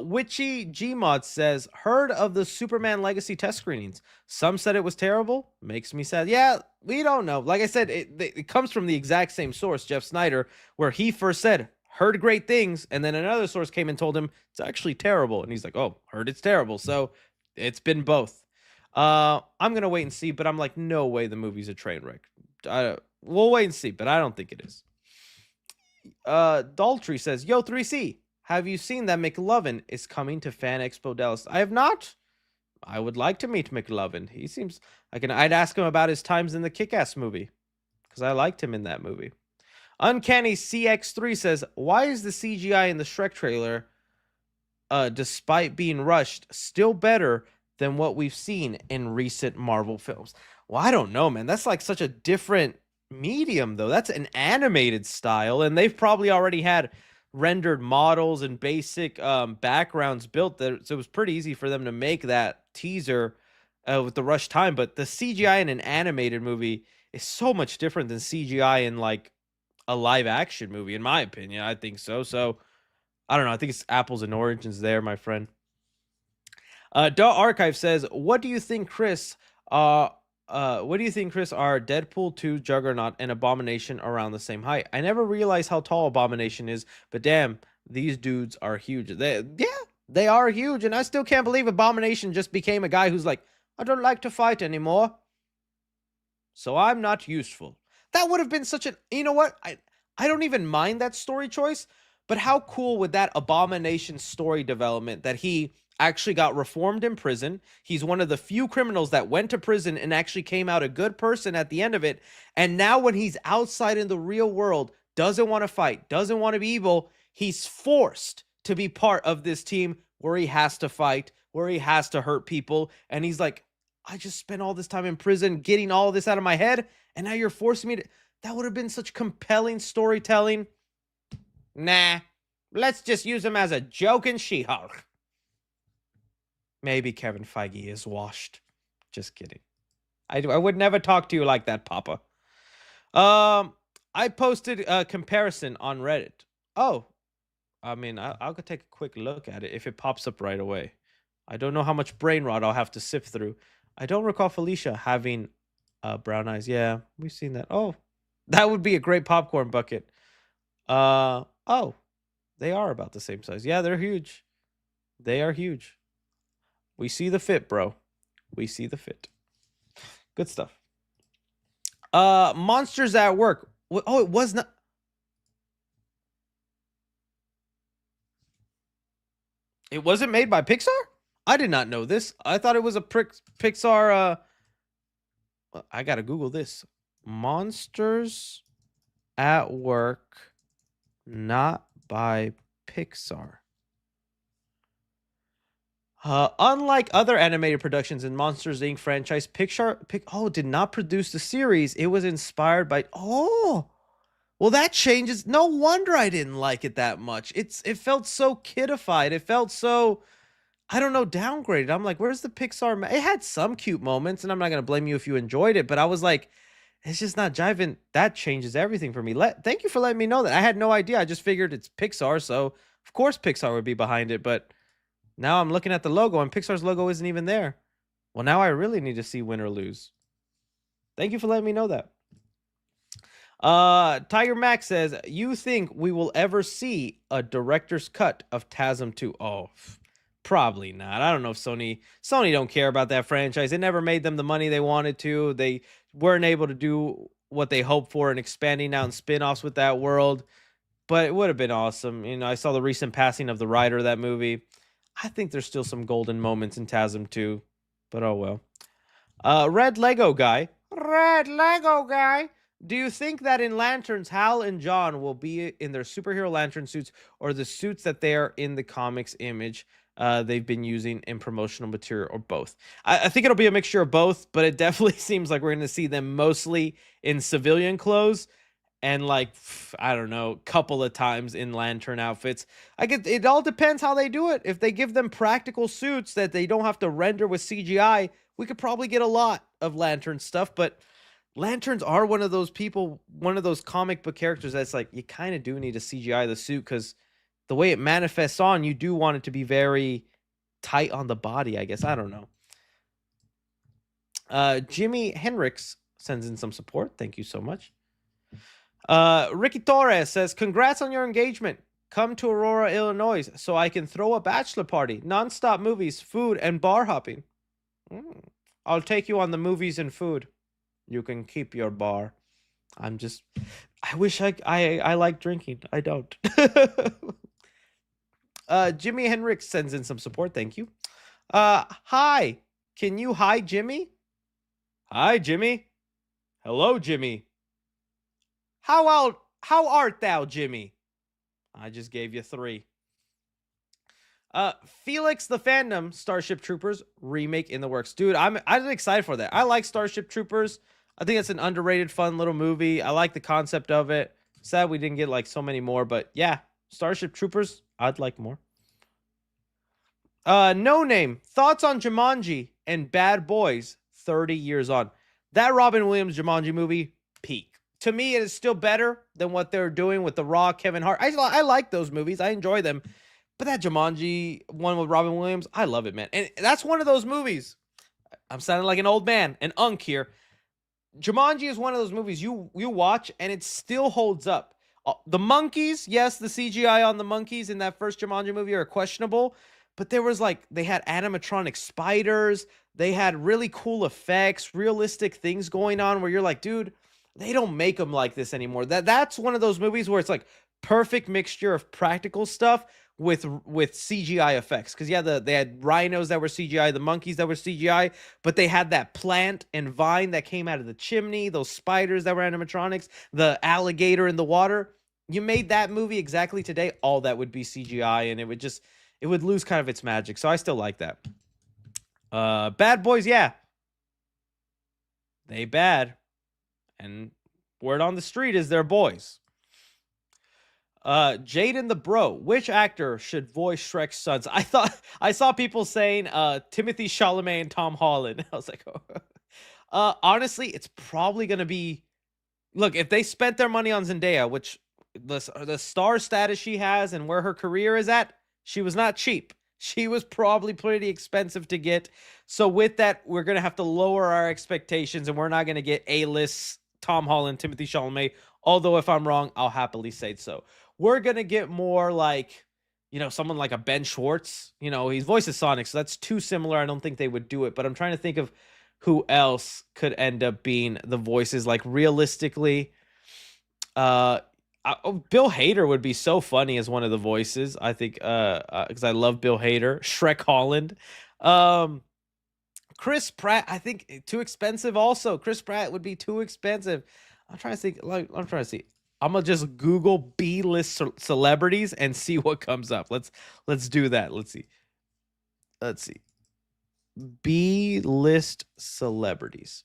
Witchy Gmod says, heard of the Superman Legacy test screenings. Some said it was terrible. Makes me sad. Yeah, we don't know. Like I said, it comes from the exact same source, Jeff Snyder, where he first said, heard great things, and then another source came and told him it's actually terrible, and he's like, oh, heard it's terrible. So it's been both. I'm gonna wait and see, but I'm like, no way the movie's a train wreck. We'll wait and see, but I don't think it is. Daltrey says, yo, 3C, have you seen that McLovin is coming to Fan Expo Dallas? I have not. I would like to meet McLovin. He seems like I'd ask him about his times in the Kick-Ass movie, because I liked him in that movie. Uncanny CX3 says, why is the CGI in the Shrek trailer, despite being rushed, still better than what we've seen in recent Marvel films? Well, I don't know, man. That's like such a different medium, though. That's an animated style, and they've probably already had rendered models and basic backgrounds built there, so it was pretty easy for them to make that teaser with the rush time. But the CGI in an animated movie is so much different than CGI in like a live action movie, in my opinion. I think so. So I don't know. I think it's apples and oranges there, my friend. Archive says, what do you think, Chris? Are Deadpool 2, Juggernaut, and Abomination around the same height? I never realized how tall Abomination is, but damn, these dudes are huge. They are huge, and I still can't believe Abomination just became a guy who's like, I don't like to fight anymore, so I'm not useful. That would have been such an, you know what? I don't even mind that story choice, but how cool would that Abomination story development that he actually got reformed in prison. He's one of the few criminals that went to prison and actually came out a good person at the end of it. And now when he's outside in the real world, doesn't want to fight, doesn't want to be evil, he's forced to be part of this team where he has to fight, where he has to hurt people. And he's like, I just spent all this time in prison getting all this out of my head, and now you're forcing me to... That would have been such compelling storytelling. Nah, let's just use him as a joke in She-Hulk. Maybe Kevin Feige is washed. Just kidding. I would never talk to you like that, Papa. I posted a comparison on Reddit. Oh, I mean, I'll go take a quick look at it if it pops up right away. I don't know how much brain rot I'll have to sift through. I don't recall Felicia having brown eyes. Yeah, we've seen that. Oh, that would be a great popcorn bucket. Oh, they are about the same size. Yeah, they're huge. They are huge. We see the fit, bro. We see the fit. Good stuff. Monsters at Work. Oh, it was not. It wasn't made by Pixar? I did not know this. I thought it was a Pixar. I gotta Google this. Monsters at Work, not by Pixar. Unlike other animated productions in Monsters Inc. franchise, Pixar did not produce the series. It was inspired by... Oh, well, that changes. No wonder I didn't like it that much. It felt so kidified. It felt so, I don't know, downgraded. I'm like, where's the Pixar? It had some cute moments, and I'm not going to blame you if you enjoyed it, but I was like, it's just not jiving. That changes everything for me. Thank you for letting me know that. I had no idea. I just figured it's Pixar, so of course Pixar would be behind it, but... Now I'm looking at the logo, and Pixar's logo isn't even there. Well, now I really need to see Win or Lose. Thank you for letting me know that. Tiger Max says, you think we will ever see a director's cut of TASM 2? Oh, probably not. I don't know if Sony don't care about that franchise. It never made them the money they wanted to. They weren't able to do what they hoped for in expanding out and spin-offs with that world. But it would have been awesome. You know, I saw the recent passing of the writer of that movie. I think there's still some golden moments in TASM 2, but oh well. Red Lego Guy. Do you think that in Lanterns, Hal and John will be in their superhero lantern suits or the suits that they are in the comics image they've been using in promotional material, or both? I think it'll be a mixture of both, but it definitely seems like we're going to see them mostly in civilian clothes. And like, I don't know, a couple of times in lantern outfits. It all depends how they do it. If they give them practical suits that they don't have to render with CGI, we could probably get a lot of lantern stuff. But lanterns are one of those comic book characters that's like, you kind of do need to CGI the suit, because the way it manifests on, you do want it to be very tight on the body, I guess. I don't know. Jimmy Henricks sends in some support. Thank you so much. Ricky Torres says, congrats on your engagement. Come to Aurora, Illinois, so I can throw a bachelor party. Non-stop movies, food, and bar hopping. I'll take you on the movies and food. You can keep your bar. I wish I like drinking. I don't. Jimmy Henrik sends in some support. Thank you. Hi. Can you hi, Jimmy? Hi, Jimmy. Hello, Jimmy. How How art thou, Jimmy? I just gave you 3. Felix the Phantom Starship Troopers remake in the works. Dude, I'm excited for that. I like Starship Troopers. I think it's an underrated, fun little movie. I like the concept of it. Sad we didn't get like so many more, but yeah, Starship Troopers, I'd like more. No Name. Thoughts on Jumanji and Bad Boys 30 years on. That Robin Williams Jumanji movie, peak. To me, it is still better than what they're doing with The Rock, Kevin Hart. I like those movies. I enjoy them. But that Jumanji one with Robin Williams, I love it, man. And that's one of those movies. I'm sounding like an old man, an unk here. Jumanji is one of those movies you watch and it still holds up. The monkeys, yes, the CGI on the monkeys in that first Jumanji movie are questionable, but there was like, they had animatronic spiders, they had really cool effects, realistic things going on where you're like, dude, they don't make them like this anymore. That's one of those movies where it's like perfect mixture of practical stuff with CGI effects. Because yeah, they had rhinos that were CGI, the monkeys that were CGI, but they had that plant and vine that came out of the chimney, those spiders that were animatronics, the alligator in the water. You made that movie exactly today, all that would be CGI, and it would lose kind of its magic. So I still like that. Bad Boys, yeah. They bad. And word on the street is they're boys. Jaden the Bro. Which actor should voice Shrek's sons? I saw people saying Timothy Chalamet and Tom Holland. I was like, oh. Honestly, it's probably gonna be. Look, if they spent their money on Zendaya, which the star status she has and where her career is at, she was not cheap. She was probably pretty expensive to get. So with that, we're gonna have to lower our expectations, and we're not gonna get A-list Tom Holland, Timothy Chalamet. Although if I'm wrong, I'll happily say so. We're going to get more like, someone like a Ben Schwartz. His voice is Sonic, so that's too similar. I don't think they would do it. But I'm trying to think of who else could end up being the voices. Like, realistically, Bill Hader would be so funny as one of the voices. I think, because I love Bill Hader. Shrek Holland. Chris Pratt, I think, too expensive also. Chris Pratt would be too expensive. I'm trying to see. I'm gonna just Google B-list celebrities and see what comes up. Let's do that. Let's see. B-list celebrities.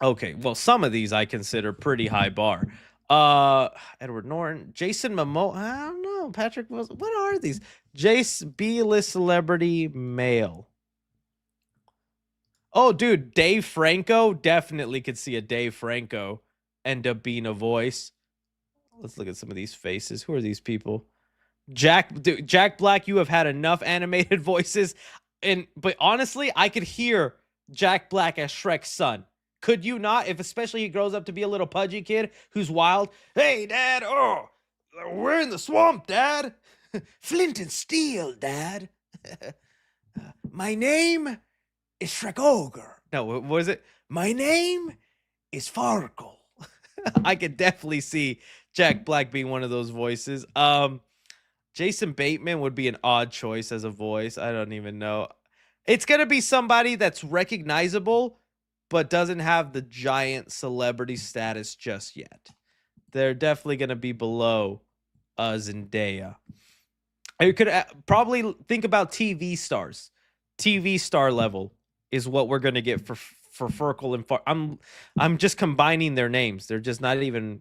Okay, well, some of these I consider pretty high bar. Edward Norton, Jason Momoa. I don't know. Patrick Wilson. What are these? B-list celebrity male. Oh, dude, Dave Franco. Definitely could see a Dave Franco end up being a voice. Let's look at some of these faces. Who are these people? Jack Black, you have had enough animated voices. But honestly, I could hear Jack Black as Shrek's son. Could you not? If especially he grows up to be a little pudgy kid who's wild. Hey, Dad. Oh, we're in the swamp, Dad. Flint and steel, Dad. My name is Shrek Ogre. No, what was it? My name is Farkle. I could definitely see Jack Black being one of those voices. Jason Bateman would be an odd choice as a voice. I don't even know. It's going to be somebody that's recognizable, but doesn't have the giant celebrity status just yet. They're definitely going to be below Zendaya. You could probably think about TV stars. TV star level is what we're going to get for Furkel and Far. I'm just combining their names. They're just not even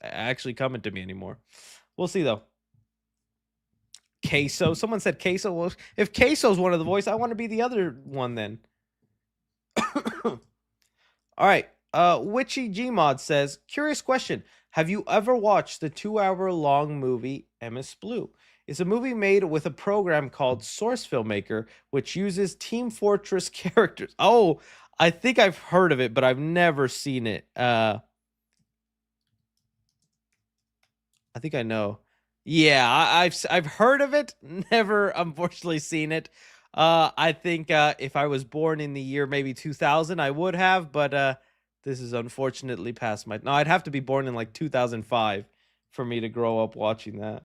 actually coming to me anymore. We'll see though. Queso. Someone said Queso. Well, if Queso's one of the voice, I want to be the other one then. All right. Witchy Gmod says, curious question. Have you ever watched the 2-hour-long movie MS Blue? It's a movie made with a program called Source Filmmaker, which uses Team Fortress characters. Oh, I think I've heard of it, but I've never seen it. I think I know. Yeah, I've heard of it, never unfortunately seen it. I think if I was born in the year maybe 2000, I would have, but this is unfortunately past my. No, I'd have to be born in like 2005 for me to grow up watching that.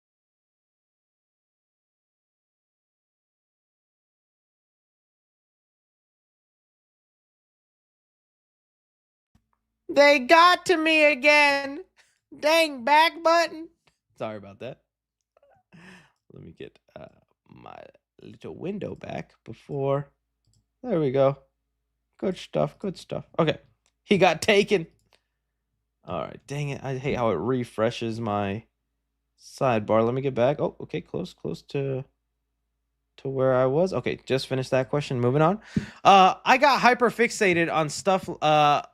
They got to me again. Dang back button. Sorry about that. Let me get my little window back before. There we go. Good stuff. Good stuff. Okay. He got taken. All right. Dang it. I hate how it refreshes my sidebar. Let me get back. Oh, okay. Close to where I was. Okay, just finished that question. Moving on. I got hyper fixated on stuff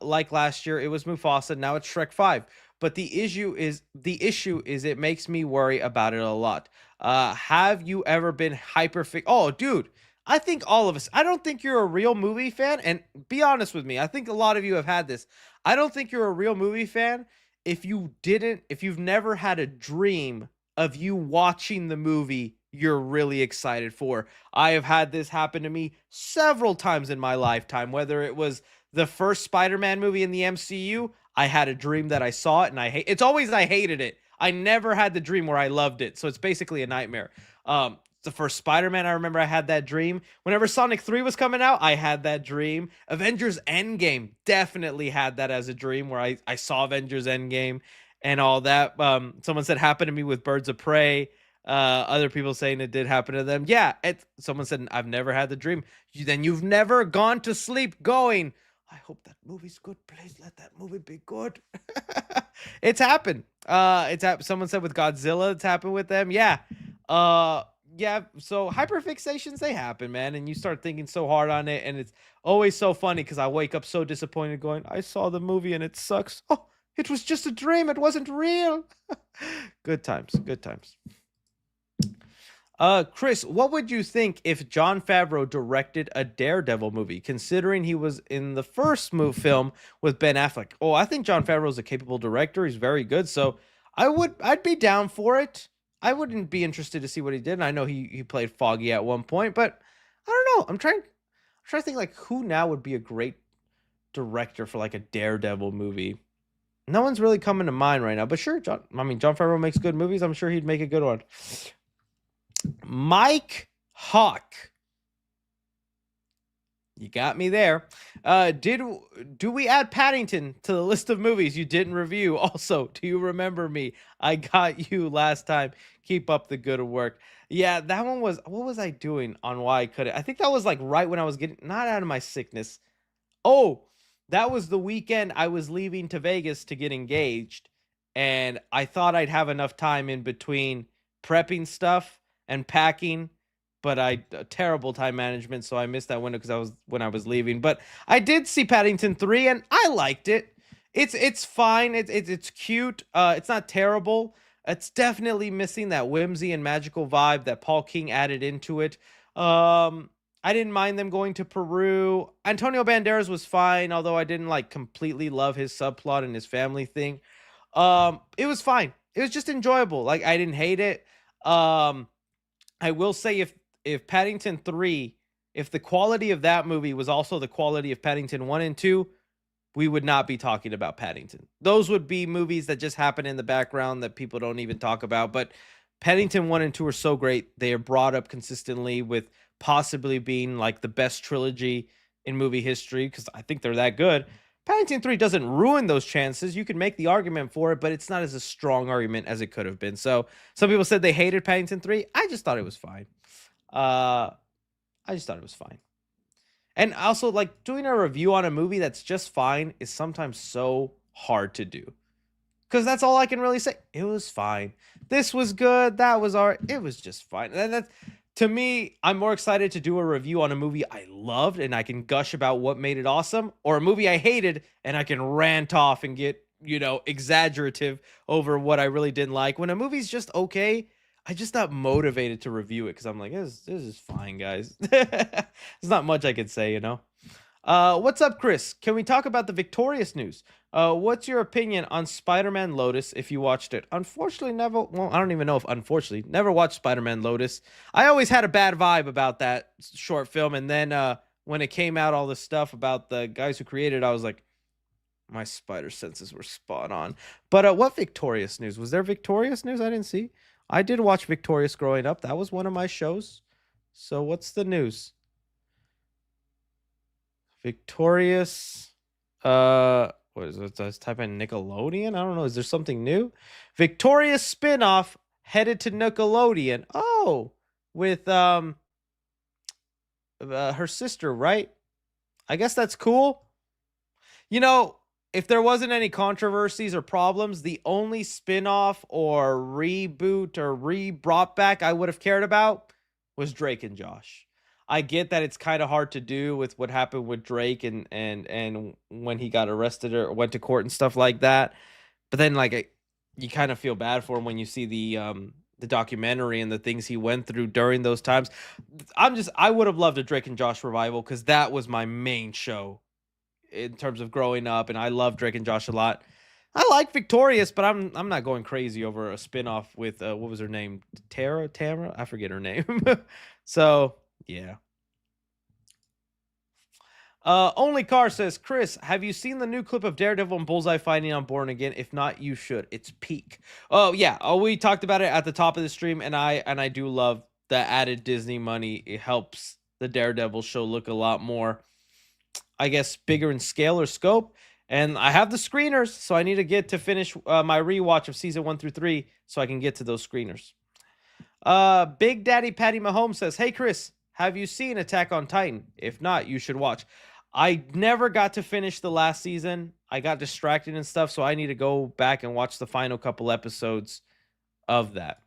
like last year it was Mufasa, now it's Shrek 5. But the issue is it makes me worry about it a lot. Have you ever been hyper Oh, dude, I think all of us. I don't think you're a real movie fan, and be honest with me, I think a lot of you have had this. I don't think you're a real movie fan if you've never had a dream of you watching the movie you're really excited for. I have had this happen to me several times in my lifetime, whether it was the first Spider-Man movie in the MCU. I had a dream that I saw it and it's always I hated it. I never had the dream where I loved it. So it's basically a nightmare. The first Spider-Man, I remember I had that dream. Whenever Sonic 3 was coming out, I had that dream. Avengers Endgame, definitely had that as a dream where I saw Avengers Endgame and all that. Someone said happened to me with Birds of Prey. Other people saying it did happen to them. Yeah, someone said I've never had the dream. Then you've never gone to sleep going, I hope that movie's good. Please let that movie be good. It's happened. Someone said with Godzilla, it's happened with them. Yeah. Yeah. So hyperfixations, they happen, man. And you start thinking so hard on it, and it's always so funny because I wake up so disappointed, going, I saw the movie and it sucks. Oh, it was just a dream. It wasn't real. Good times. Good times. Chris, what would you think if Jon Favreau directed a Daredevil movie, considering he was in the first film with Ben Affleck? Oh, I think Jon Favreau is a capable director. He's very good. So I'd be down for it. I wouldn't be interested to see what he did. And I know he played Foggy at one point, but I don't know. I'm trying to think like who now would be a great director for like a Daredevil movie. No one's really coming to mind right now, but sure. Jon Favreau makes good movies. I'm sure he'd make a good one. Mike Hawk, you got me there. Do we add Paddington to the list of movies you didn't review? Also, do you remember me? I got you last time. Keep up the good work. Yeah, that one was. What was I doing on why I couldn't? I think that was like right when I was getting not out of my sickness. Oh, that was the weekend I was leaving to Vegas to get engaged, and I thought I'd have enough time in between prepping stuff and packing, but terrible time management, so I missed that window because I was leaving. But I did see Paddington 3 and I liked it. It's fine. It's cute. It's not terrible. It's definitely missing that whimsy and magical vibe that Paul King added into it. I didn't mind them going to Peru. Antonio Banderas was fine, although I didn't like completely love his subplot and his family thing. It was fine. It was just enjoyable. Like I didn't hate it. I will say if Paddington 3, if the quality of that movie was also the quality of Paddington 1 and 2, we would not be talking about Paddington. Those would be movies that just happen in the background that people don't even talk about. But Paddington 1 and 2 are so great. They are brought up consistently with possibly being like the best trilogy in movie history because I think they're that good. Paddington 3 doesn't ruin those chances. You can make the argument for it, but it's not as a strong argument as it could have been. So some people said they hated Paddington 3. I just thought it was fine. And also, like, doing a review on a movie that's just fine is sometimes so hard to do. Because that's all I can really say. It was fine. This was good. That was all right. It was just fine. And to me, I'm more excited to do a review on a movie I loved and I can gush about what made it awesome, or a movie I hated and I can rant off and get, exaggerative over what I really didn't like. When a movie's just okay, I'm just not motivated to review it because I'm like, this is fine, guys. There's not much I could say, What's up, Chris? Can we talk about the Victorious news? What's your opinion on Spider-Man Lotus if you watched it? Unfortunately, never. Well, I don't even know if unfortunately never watched Spider-Man Lotus. I always had a bad vibe about that short film, and then when it came out, all the stuff about the guys who created it, I was like, my spider senses were spot on. But what Victorious news? Was there Victorious news I didn't see? I did watch Victorious growing up. That was one of my shows. So what's the news? Victorious. what is it? Let's type in Nickelodeon. I don't know. Is there something new? Victoria's spinoff headed to Nickelodeon. Oh, with her sister, right? I guess that's cool. You know, if there wasn't any controversies or problems, the only spinoff or reboot or brought back I would have cared about was Drake and Josh. I get that it's kind of hard to do with what happened with Drake and when he got arrested or went to court and stuff like that. But then you kind of feel bad for him when you see the documentary and the things he went through during those times. I would have loved a Drake and Josh revival because that was my main show in terms of growing up, and I love Drake and Josh a lot. I like Victorious, but I'm not going crazy over a spinoff with what was her name? Tamara? I forget her name. So yeah. Only Car says, Chris, have you seen the new clip of Daredevil and Bullseye fighting on Born Again? If not, you should. It's peak. Oh yeah. Oh, we talked about it at the top of the stream, and I do love the added Disney money. It helps the Daredevil show look a lot more, I guess, bigger in scale or scope. And I have the screeners, so I need to get to finish my rewatch of season 1 through 3 so I can get to those screeners. Big Daddy Patty Mahomes says, hey Chris, have you seen Attack on Titan? If not, you should watch. I never got to finish the last season. I got distracted and stuff, so I need to go back and watch the final couple episodes of that.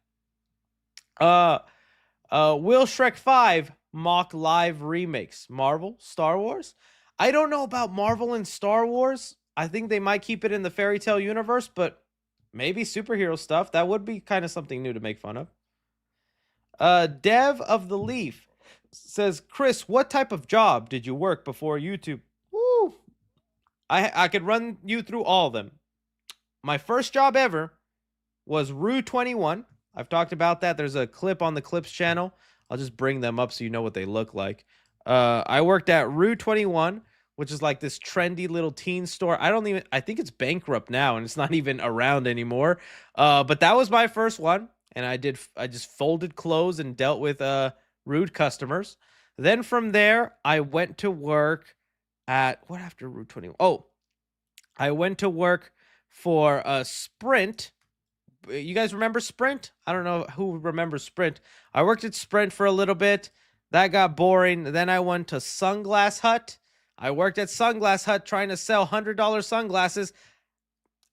Will Shrek 5 mock live remakes? Marvel? Star Wars? I don't know about Marvel and Star Wars. I think they might keep it in the fairy tale universe, but maybe superhero stuff. That would be kind of something new to make fun of. Dev of the Leaf says, Chris, what type of job did you work before YouTube? Woo! I could run you through all of them. My first job ever was Rue 21. I've talked about that. There's a clip on the Clips channel. I'll just bring them up so you know what they look like. I worked at Rue 21, which is like this trendy little teen store. I think it's bankrupt now and it's not even around anymore. But that was my first one. And I just folded clothes and dealt with rude customers. Then from there, I went to work at what after Route 21? Oh, I went to work for Sprint. You guys remember Sprint? I don't know who remembers Sprint. I worked at Sprint for a little bit. That got boring. Then I went to Sunglass Hut. I worked at Sunglass Hut trying to sell $100 sunglasses.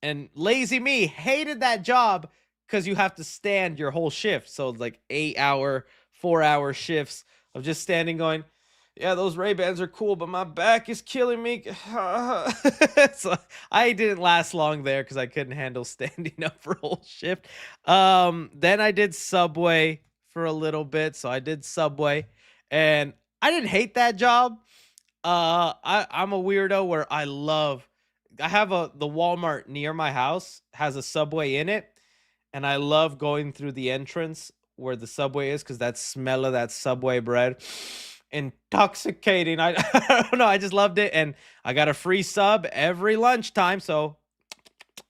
And lazy me hated that job because you have to stand your whole shift. So it's like 8-hour, 4-hour shifts of just standing going, yeah, those Ray-Bans are cool, but my back is killing me. So I didn't last long there because I couldn't handle standing up for a whole shift. Then I did Subway for a little bit. So I did Subway and I didn't hate that job. I'm a weirdo where I have the Walmart near my house has a Subway in it. And I love going through the entrance where the Subway is because that smell of that Subway bread, intoxicating. I don't know. I just loved it. And I got a free sub every lunchtime. So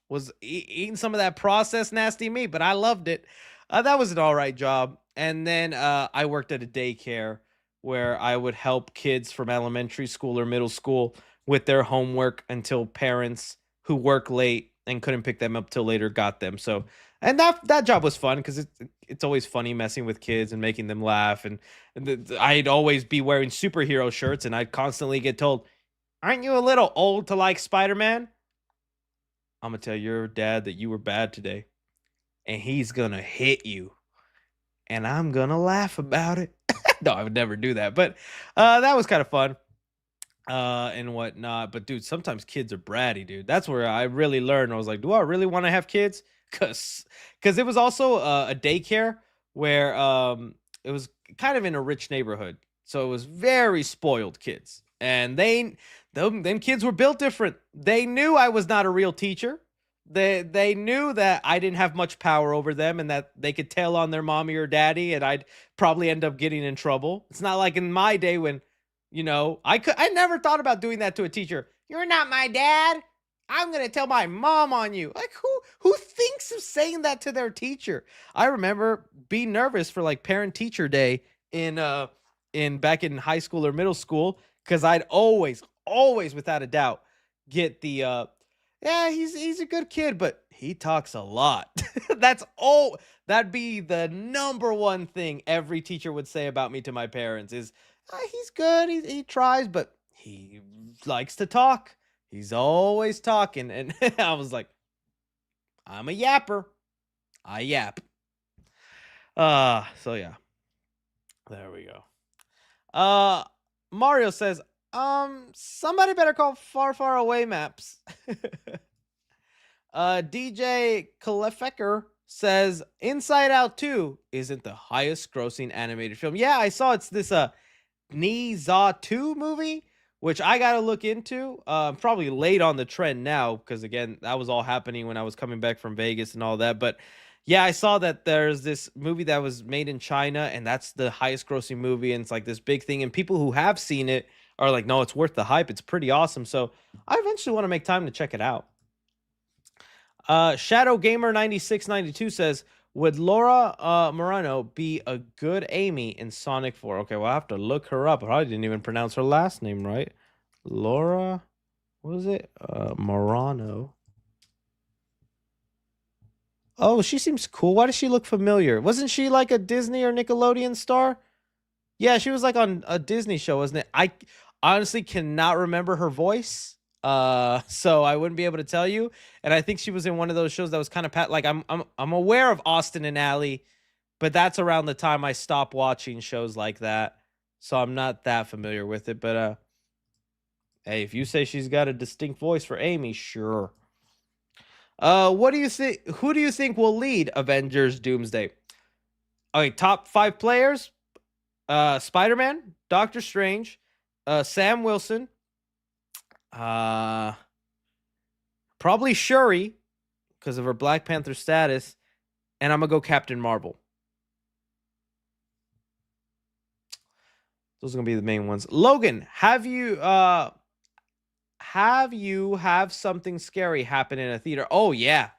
was eating some of that processed nasty meat, but I loved it. That was an all right job. And then I worked at a daycare where I would help kids from elementary school or middle school with their homework until parents who work late and couldn't pick them up till later got them. So, and that job was fun because it's always funny messing with kids and making them laugh. And I'd always be wearing superhero shirts and I'd constantly get told, aren't you a little old to like Spider-Man? I'm going to tell your dad that you were bad today and he's going to hit you and I'm going to laugh about it. No, I would never do that. But that was kind of fun. And whatnot. But dude, sometimes kids are bratty, dude. That's where I really learned. I was like, do I really want to have kids? Cause it was also a daycare where it was kind of in a rich neighborhood. So it was very spoiled kids. And them kids were built different. They knew I was not a real teacher. They knew that I didn't have much power over them and that they could tell on their mommy or daddy and I'd probably end up getting in trouble. It's not like in my day when, you know, I never thought about doing that to a teacher. You're not my dad. I'm going to tell my mom on you. Like who thinks of saying that to their teacher? I remember being nervous for like parent teacher day in back in high school or middle school. Cause I'd always without a doubt get the Yeah, he's a good kid, but he talks a lot. That'd be the number one thing every teacher would say about me to my parents is he's good, he tries, but he likes to talk. He's always talking, and I was like, I'm a yapper. I yap. So yeah. There we go. Mario says, somebody better call Far Far Away Maps. DJ Kalefecker says Inside Out 2 isn't the highest grossing animated film. Yeah, I saw it's this Ni Za 2 movie, which I got to look into. Probably late on the trend now because again, that was all happening when I was coming back from Vegas and all that, but yeah, I saw that there's this movie that was made in China and that's the highest grossing movie and it's like this big thing and people who have seen it are like, "No, it's worth the hype. It's pretty awesome." So, I eventually want to make time to check it out. Shadow Gamer 9692 says, "Would Laura Morano be a good Amy in Sonic 4?" Okay, well, I have to look her up. I probably didn't even pronounce her last name right. Laura, what was it? Morano. Oh, she seems cool. Why does she look familiar? Wasn't she like a Disney or Nickelodeon star? Yeah, she was like on a Disney show, wasn't it? I honestly cannot remember her voice. So I wouldn't be able to tell you. And I think she was in one of those shows that was kind of like I'm aware of Austin and Ally, but that's around the time I stopped watching shows like that. So I'm not that familiar with it, but hey, if you say she's got a distinct voice for Amy, sure. What do you think? Who do you think will lead Avengers Doomsday? Okay, top 5 players: Spider-Man, Doctor Strange, Sam Wilson, probably Shuri because of her Black Panther status, and I'm gonna go Captain Marvel. Those are gonna be the main ones. Logan, have you have something scary happen in a theater? Oh yeah.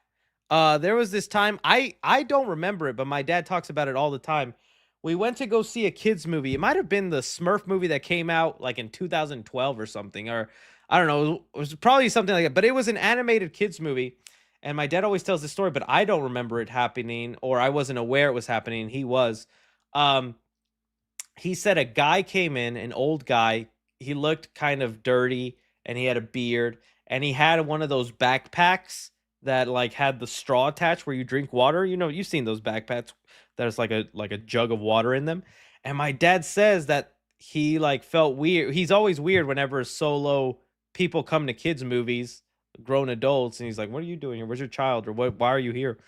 There was this time I don't remember it, but my dad talks about it all the time. We went to go see a kids movie. It might have been the Smurf movie that came out like in 2012 or something, or I don't know. It was probably something like that, but it was an animated kids movie. And my dad always tells the story, but I don't remember it happening, or I wasn't aware it was happening. He was. He said a guy came in, an old guy. He looked kind of dirty and he had a beard and he had one of those backpacks that like had the straw attached where you drink water. You know, you've seen those backpacks. There's like a jug of water in them. And my dad says that he like felt weird. He's always weird whenever solo people come to kids movies, grown adults, and he's like, "What are you doing here? Where's your child? Or why are you here?"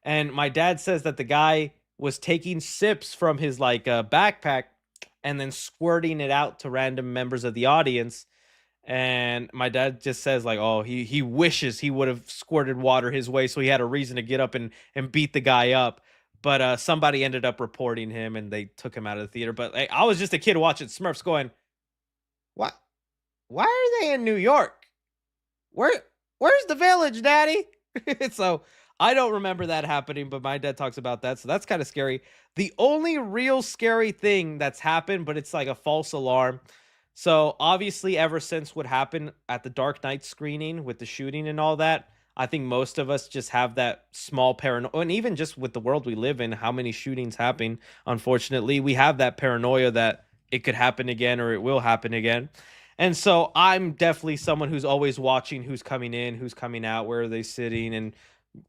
And my dad says that the guy was taking sips from his like backpack and then squirting it out to random members of the audience. And my dad just says like, "Oh, he wishes he would have squirted water his way so he had a reason to get up and beat the guy up." But somebody ended up reporting him and they took him out of the theater. But like, I was just a kid watching Smurfs going, "What? Why are they in New York? Where's the village, Daddy?" So I don't remember that happening, but my dad talks about that. So that's kind of scary. The only real scary thing that's happened, but it's like a false alarm. So obviously, ever since what happened at the Dark Knight screening with the shooting and all that, I think most of us just have that small paranoia. And even just with the world we live in, how many shootings happen, unfortunately, we have that paranoia that it could happen again or it will happen again. And so I'm definitely someone who's always watching who's coming in, who's coming out, where are they sitting, and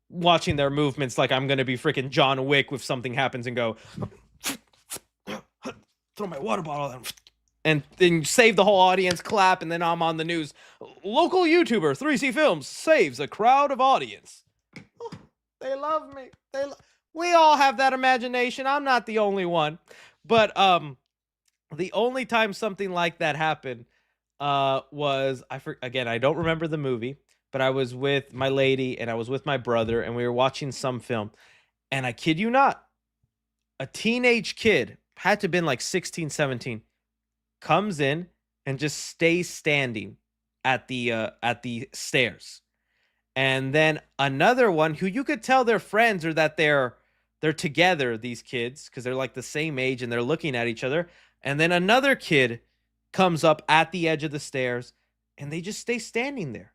watching their movements like I'm going to be freaking John Wick if something happens and go, throw my water bottle at him. And then save the whole audience, clap, and then I'm on the news. Local YouTuber 3C Films saves a crowd of audience. Oh, they love me. We all have that imagination. I'm not the only one. But the only time something like that happened was again, I don't remember the movie, but I was with my lady and I was with my brother and we were watching some film. And I kid you not, a teenage kid, had to have been like 16, 17, comes in and just stays standing at the stairs. And then another one who you could tell they're friends or that they're together, these kids, because they're like the same age and they're looking at each other. And then another kid comes up at the edge of the stairs and they just stay standing there.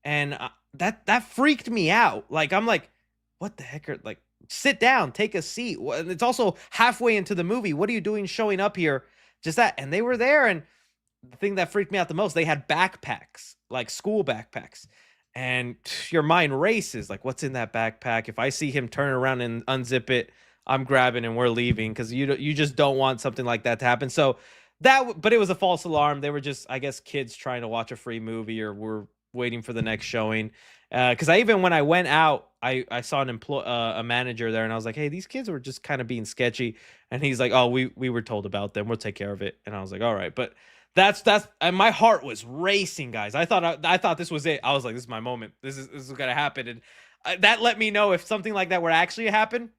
and that freaked me out. Like, I'm like, what the heck are, like, sit down, take a seat. And it's also halfway into the movie. What are you doing showing up here? Just that. And they were there, and the thing that freaked me out the most, they had backpacks, like school backpacks. And your mind races, like, what's in that backpack? If I see him turn around and unzip it, I'm grabbing and we're leaving, because you just don't want something like that to happen. So but it was a false alarm. They were just, I guess, kids trying to watch a free movie, or were waiting for the next showing. Because when I went out, I saw a manager there, and I was like, hey, these kids were just kind of being sketchy. And he's like, oh, we were told about them. We'll take care of it. And I was like, all right. But that's and my heart was racing, guys. I thought this was it. I was like, this is my moment. This is gonna happen. And that let me know, if something like that were actually to happen,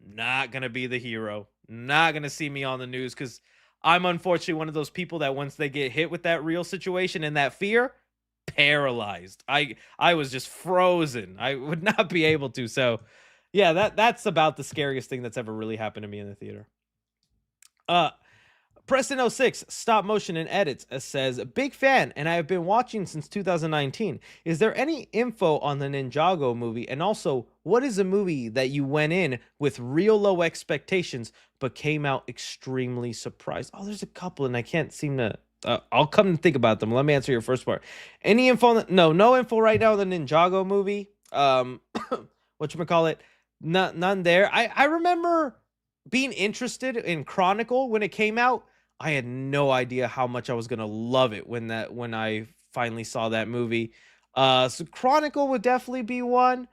not gonna be the hero. Not gonna see me on the news, because I'm unfortunately one of those people that once they get hit with that real situation and that fear, paralyzed. I was just frozen. I would not be able to. So yeah, that's about the scariest thing that's ever really happened to me in the theater. Preston06, stop motion and edits, says, big fan, and I have been watching since 2019. Is there any info on the Ninjago movie? And also, what is a movie that you went in with real low expectations but came out extremely surprised? Oh, there's a couple, and I can't seem to... I'll come and think about them. Let me answer your first part. Any info? No info right now on the Ninjago movie. Whatchamacallit? None there. I remember being interested in Chronicle when it came out. I had no idea how much I was gonna love it when I finally saw that movie. So Chronicle would definitely be one.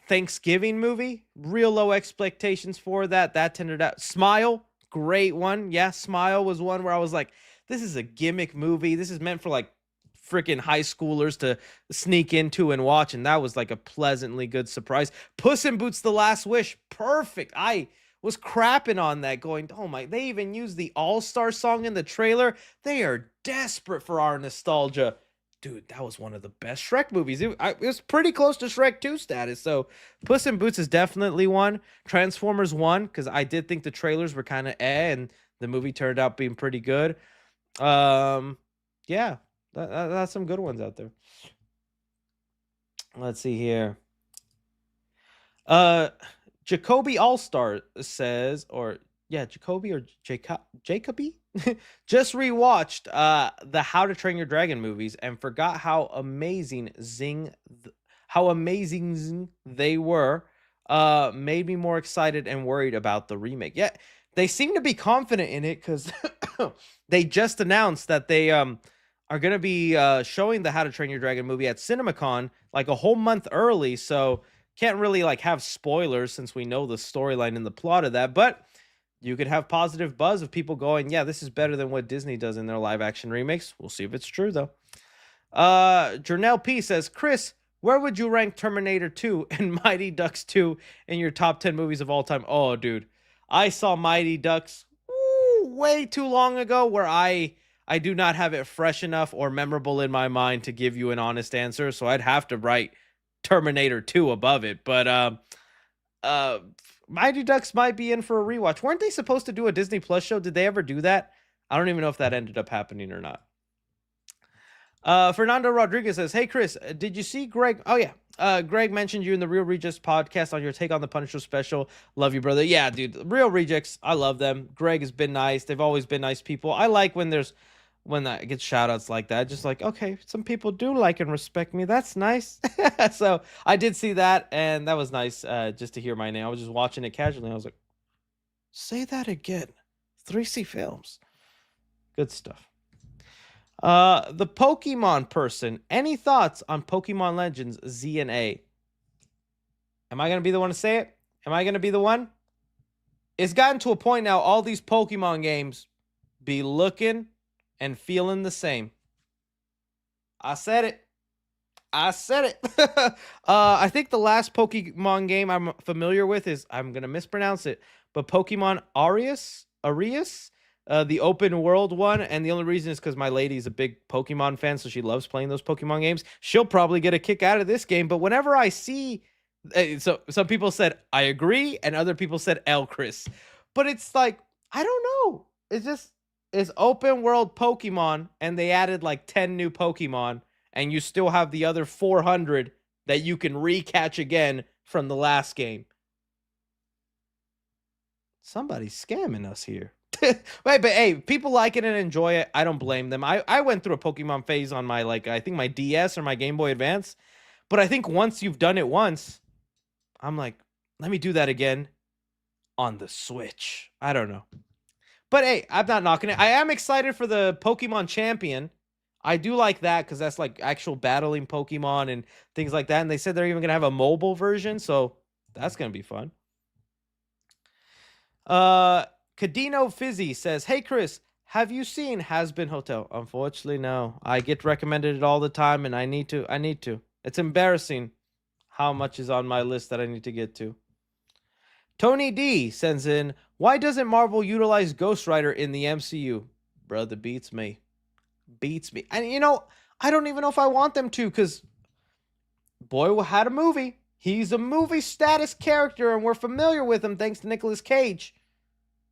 Thanksgiving movie, real low expectations for that. That turned out. Smile, great one. Yeah, Smile was one where I was like, this is a gimmick movie. This is meant for like freaking high schoolers to sneak into and watch, and that was like a pleasantly good surprise. Puss in Boots: The Last Wish, perfect. I was crapping on that, going, oh my, they even used the All-Star song in the trailer. They are desperate for our nostalgia. Dude, that was one of the best Shrek movies. It was pretty close to Shrek 2 status. So Puss in Boots is definitely one. Transformers 1, because I did think the trailers were kind of and the movie turned out being pretty good. Yeah, that's some good ones out there. Let's see here. Jacoby All-Star says, Jacoby or Jacoby just rewatched the How to Train Your Dragon movies and forgot how amazing they were. Made me more excited and worried about the remake. Yeah, they seem to be confident in it, because they just announced that they are going to be showing the How to Train Your Dragon movie at CinemaCon like a whole month early. So can't really like have spoilers since we know the storyline and the plot of that, but you could have positive buzz of people going, yeah, this is better than what Disney does in their live action remakes. We'll see if it's true though. Jernell P says, Chris, where would you rank Terminator 2 and Mighty Ducks 2 in your top 10 movies of all time? Oh, dude, I saw Mighty Ducks way too long ago, where I do not have it fresh enough or memorable in my mind to give you an honest answer. So I'd have to write Terminator 2 above it. But Mighty Ducks might be in for a rewatch. Weren't they supposed to do a Disney Plus show? Did they ever do that? I don't even know if that ended up happening or not. Fernando Rodriguez says, hey, Chris, did you see Greg? Oh, yeah. Greg mentioned you in the Real Rejects podcast on your take on the Punisher special. Love you, brother. Yeah, dude. Real Rejects, I love them. Greg has been nice. They've always been nice people. I like when I get shout outs like that. Just like, okay, some people do like and respect me. That's nice. So I did see that, and that was nice just to hear my name. I was just watching it casually. I was like, say that again. 3C Films. Good stuff. The Pokemon person. Any thoughts on Pokemon Legends Z and A? Am I going to be the one to say it? Am I going to be the one? It's gotten to a point now, all these Pokemon games be looking and feeling the same. I said it. I think the last Pokemon game I'm familiar with is, I'm going to mispronounce it, but Pokemon Arius, the open world one. And the only reason is because my lady's a big Pokemon fan, so she loves playing those Pokemon games. She'll probably get a kick out of this game. But whenever I see, so some people said, I agree, and other people said, Chris. But it's like, I don't know. It's open world Pokemon, and they added like 10 new Pokemon, and you still have the other 400 that you can recatch again from the last game. Somebody's scamming us here. Wait, but hey, people like it and enjoy it. I don't blame them. I went through a Pokemon phase on my, I think my DS or my Game Boy Advance. But I think once you've done it once, I'm like, let me do that again on the Switch. I don't know. But hey, I'm not knocking it. I am excited for the Pokemon Champion. I do like that because that's like actual battling Pokemon and things like that. And they said they're even going to have a mobile version. So that's going to be fun. Cadino Fizzy says, hey, Chris, have you seen Has Been Hotel? Unfortunately, no. I get recommended it all the time, and I need to. It's embarrassing how much is on my list that I need to get to. Tony D sends in, why doesn't Marvel utilize Ghost Rider in the MCU? Brother, beats me. And, I don't even know if I want them to, because boy had a movie. He's a movie status character, and we're familiar with him thanks to Nicolas Cage.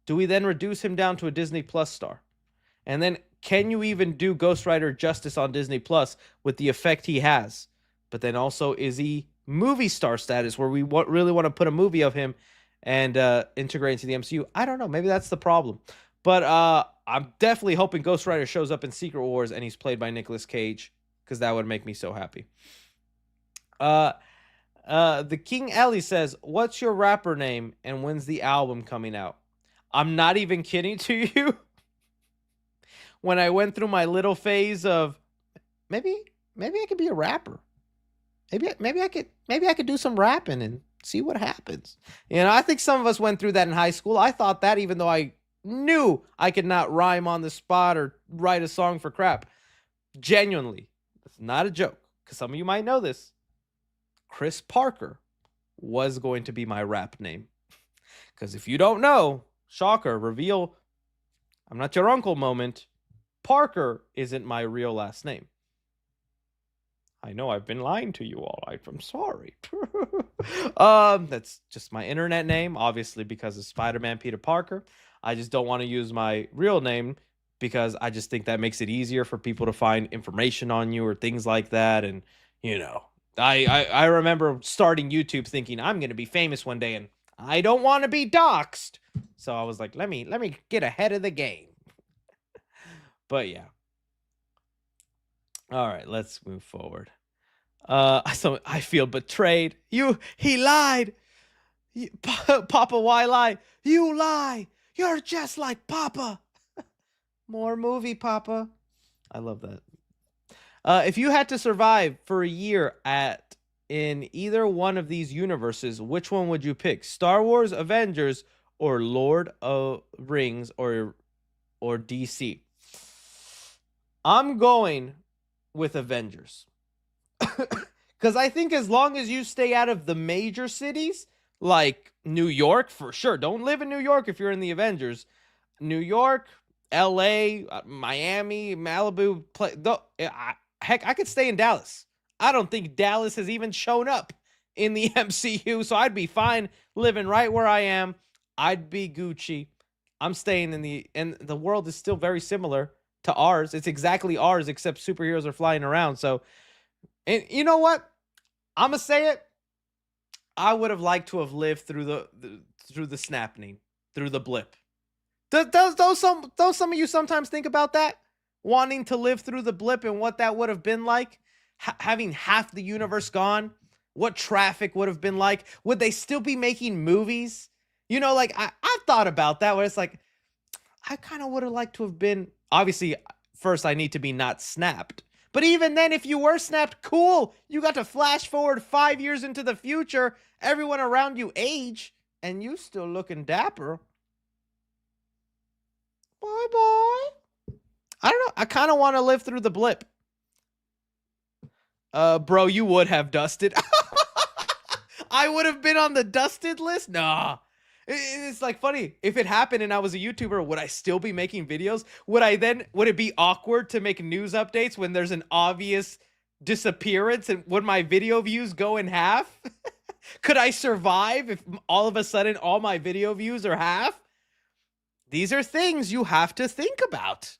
Do we then reduce him down to a Disney Plus star? And then, can you even do Ghost Rider justice on Disney Plus with the effect he has? But then also, is he movie star status where we really want to put a movie of him and integrate into the MCU? I don't know. Maybe that's the problem. But I'm definitely hoping Ghost Rider shows up in Secret Wars and he's played by Nicolas Cage, because that would make me so happy. The King Ellie says, what's your rapper name and when's the album coming out? I'm not even kidding to you. When I went through my little phase of maybe I could be a rapper. Maybe I could do some rapping and see what happens. I think some of us went through that in high school. I thought that, even though I knew I could not rhyme on the spot or write a song for crap. Genuinely, it's not a joke, because some of you might know this. Chris Parker was going to be my rap name. Because if you don't know, shocker, reveal, I'm not your uncle moment, Parker isn't my real last name. I know I've been lying to you all. I'm sorry. That's just my internet name, obviously, because of Spider-Man Peter Parker. I just don't want to use my real name because I just think that makes it easier for people to find information on you or things like that. And, I remember starting YouTube thinking I'm going to be famous one day and I don't want to be doxxed. So I was like, let me get ahead of the game. But yeah. All right, let's move forward. So I feel betrayed. He lied. Papa, why lie? You lie. You're just like Papa. More movie, Papa. I love that. If you had to survive for a year in either one of these universes, which one would you pick? Star Wars, Avengers, or Lord of Rings, or DC? I'm going with Avengers. Because I think as long as you stay out of the major cities, like New York, for sure. Don't live in New York if you're in the Avengers. New York, LA, Miami, Malibu. Heck, I could stay in Dallas. I don't think Dallas has even shown up in the MCU, so I'd be fine living right where I am. I'd be Gucci. I'm staying and the world is still very similar to ours. It's exactly ours, except superheroes are flying around. So, and you know what? I'm gonna say it. I would have liked to have lived through the snapping, through the blip. Don't some of you sometimes think about that? Wanting to live through the blip and what that would have been like? Having half the universe gone? What traffic would have been like? Would they still be making movies? I've thought about that, where it's like, I kind of would have liked to have been, obviously, first I need to be not snapped. But even then, if you were snapped, cool. You got to flash forward 5 years into the future. Everyone around you age, and you still looking dapper. Bye-bye. I don't know. I kind of want to live through the blip. Bro, you would have dusted. I would have been on the dusted list? Nah. It's like funny. If it happened and I was a YouTuber, would I still be making videos? Would it be awkward to make news updates when there's an obvious disappearance? And would my video views go in half? Could I survive if all of a sudden all my video views are half? These are things you have to think about.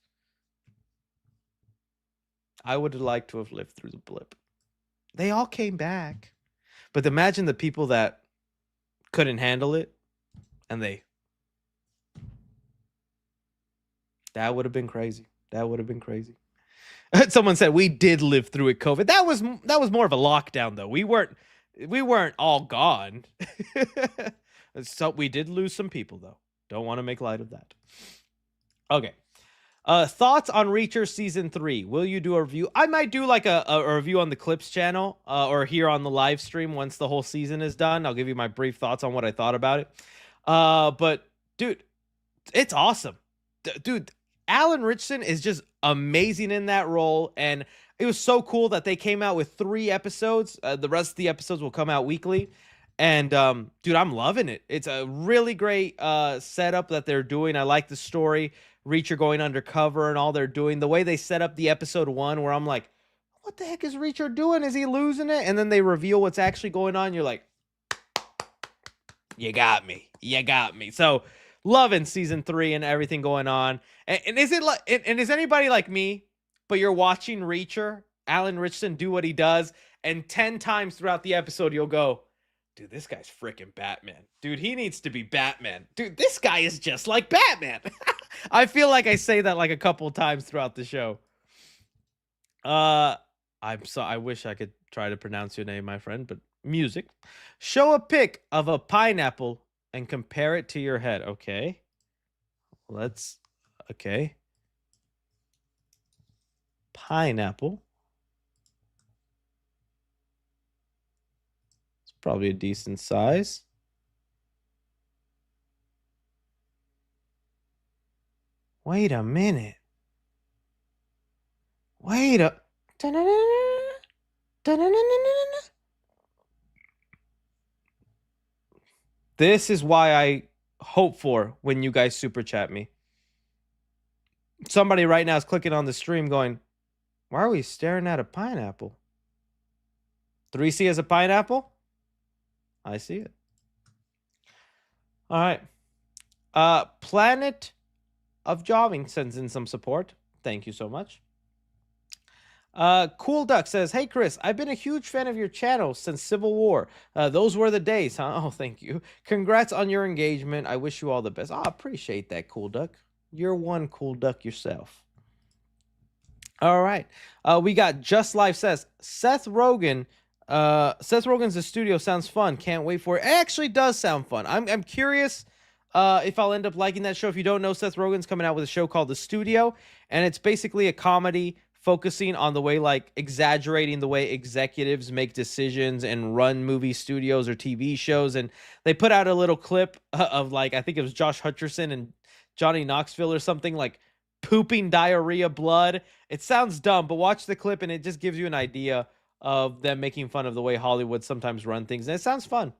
I would have liked to have lived through the blip. They all came back. But imagine the people that couldn't handle it and that would have been crazy. That would have been crazy. Someone said we did live through it, COVID. That was more of a lockdown though. We weren't all gone. So we did lose some people though. Don't want to make light of that. Okay. Thoughts on Reacher season 3? Will you do a review? I might do like a review on the Clips channel or here on the live stream once the whole season is done. I'll give you my brief thoughts on what I thought about it. But dude, it's awesome. Dude, Alan Ritchson is just amazing in that role, and it was so cool that they came out with 3 episodes. The rest of the episodes will come out weekly. And dude, I'm loving it. It's a really great setup that they're doing. I like the story. Reacher going undercover and all they're doing. The way they set up the episode 1 where I'm like, what the heck is Reacher doing? Is he losing it? And then they reveal what's actually going on. You're like, you got me. You got me. So loving season 3 and everything going on. And is it like, and is anybody like me, but you're watching Reacher, Alan Ritchson do what he does, and 10 times throughout the episode, you'll go, dude, this guy's freaking Batman. Dude, he needs to be Batman. Dude, this guy is just like Batman. I feel like I say that like a couple times throughout the show. I wish I could try to pronounce your name, my friend, but music. Show a pic of a pineapple and compare it to your head. Okay. Okay. Pineapple. It's probably a decent size. Wait a minute. This is why I hope for when you guys super chat me. Somebody right now is clicking on the stream going, why are we staring at a pineapple? 3C as a pineapple? I see it. All right. Planet of Jobbing sends in some support. Thank you so much. Cool Duck says, hey, Chris, I've been a huge fan of your channel since Civil War. Those were the days, huh? Oh, thank you. Congrats on your engagement. I wish you all the best. I appreciate that, Cool Duck. You're one cool duck yourself. All right. We got Just Life says, Seth Rogen's The Studio sounds fun. Can't wait for it. It actually does sound fun. I'm curious if I'll end up liking that show. If you don't know, Seth Rogen's coming out with a show called The Studio, and it's basically a comedy focusing on the way, like, exaggerating the way executives make decisions and run movie studios or TV shows. And they put out a little clip of, like, I think it was Josh Hutcherson and Johnny Knoxville or something, like pooping diarrhea blood. It sounds dumb, but watch the clip and it just gives you an idea of them making fun of the way Hollywood sometimes run things. And it sounds fun.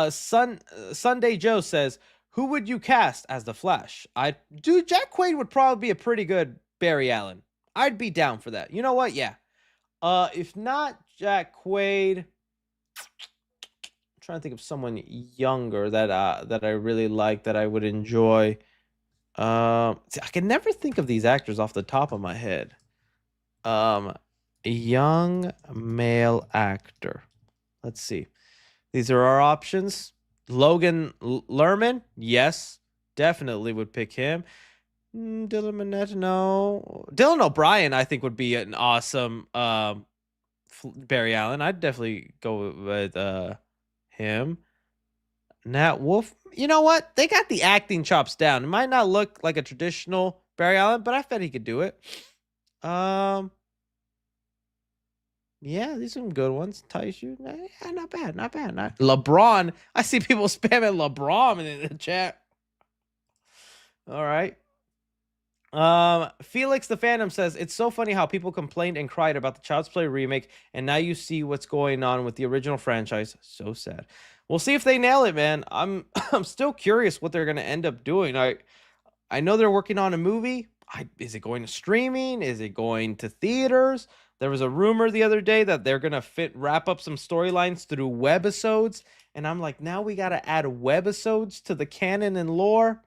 Sunday Joe says, who would you cast as the Flash? Jack Quaid would probably be a pretty good Barry Allen. I'd be down for that. You know what? Yeah. If not Jack Quaid, trying to think of someone younger that I really like that I would enjoy. See, I can never think of these actors off the top of my head. A young male actor. Let's see. These are our options. Logan Lerman, yes, definitely would pick him. Dylan Minnette, no. Dylan O'Brien, I think, would be an awesome Barry Allen. I'd definitely go with him. Nat Wolff, you know what? They got the acting chops down. It might not look like a traditional Barry Allen, but I bet he could do it. Yeah, these are some good ones. Taishu, yeah, not bad. LeBron, I see people spamming LeBron in the chat. All right. Felix the Phantom says, it's so funny how people complained and cried about the Child's Play remake, and now you see what's going on with the original franchise. So sad. We'll see if they nail it, man. I'm still curious what they're gonna end up doing. I know they're working on a movie. Is it going to streaming? Is it going to theaters? There was a rumor the other day that they're gonna wrap up some storylines through webisodes, and I'm like, now we gotta add webisodes to the canon and lore.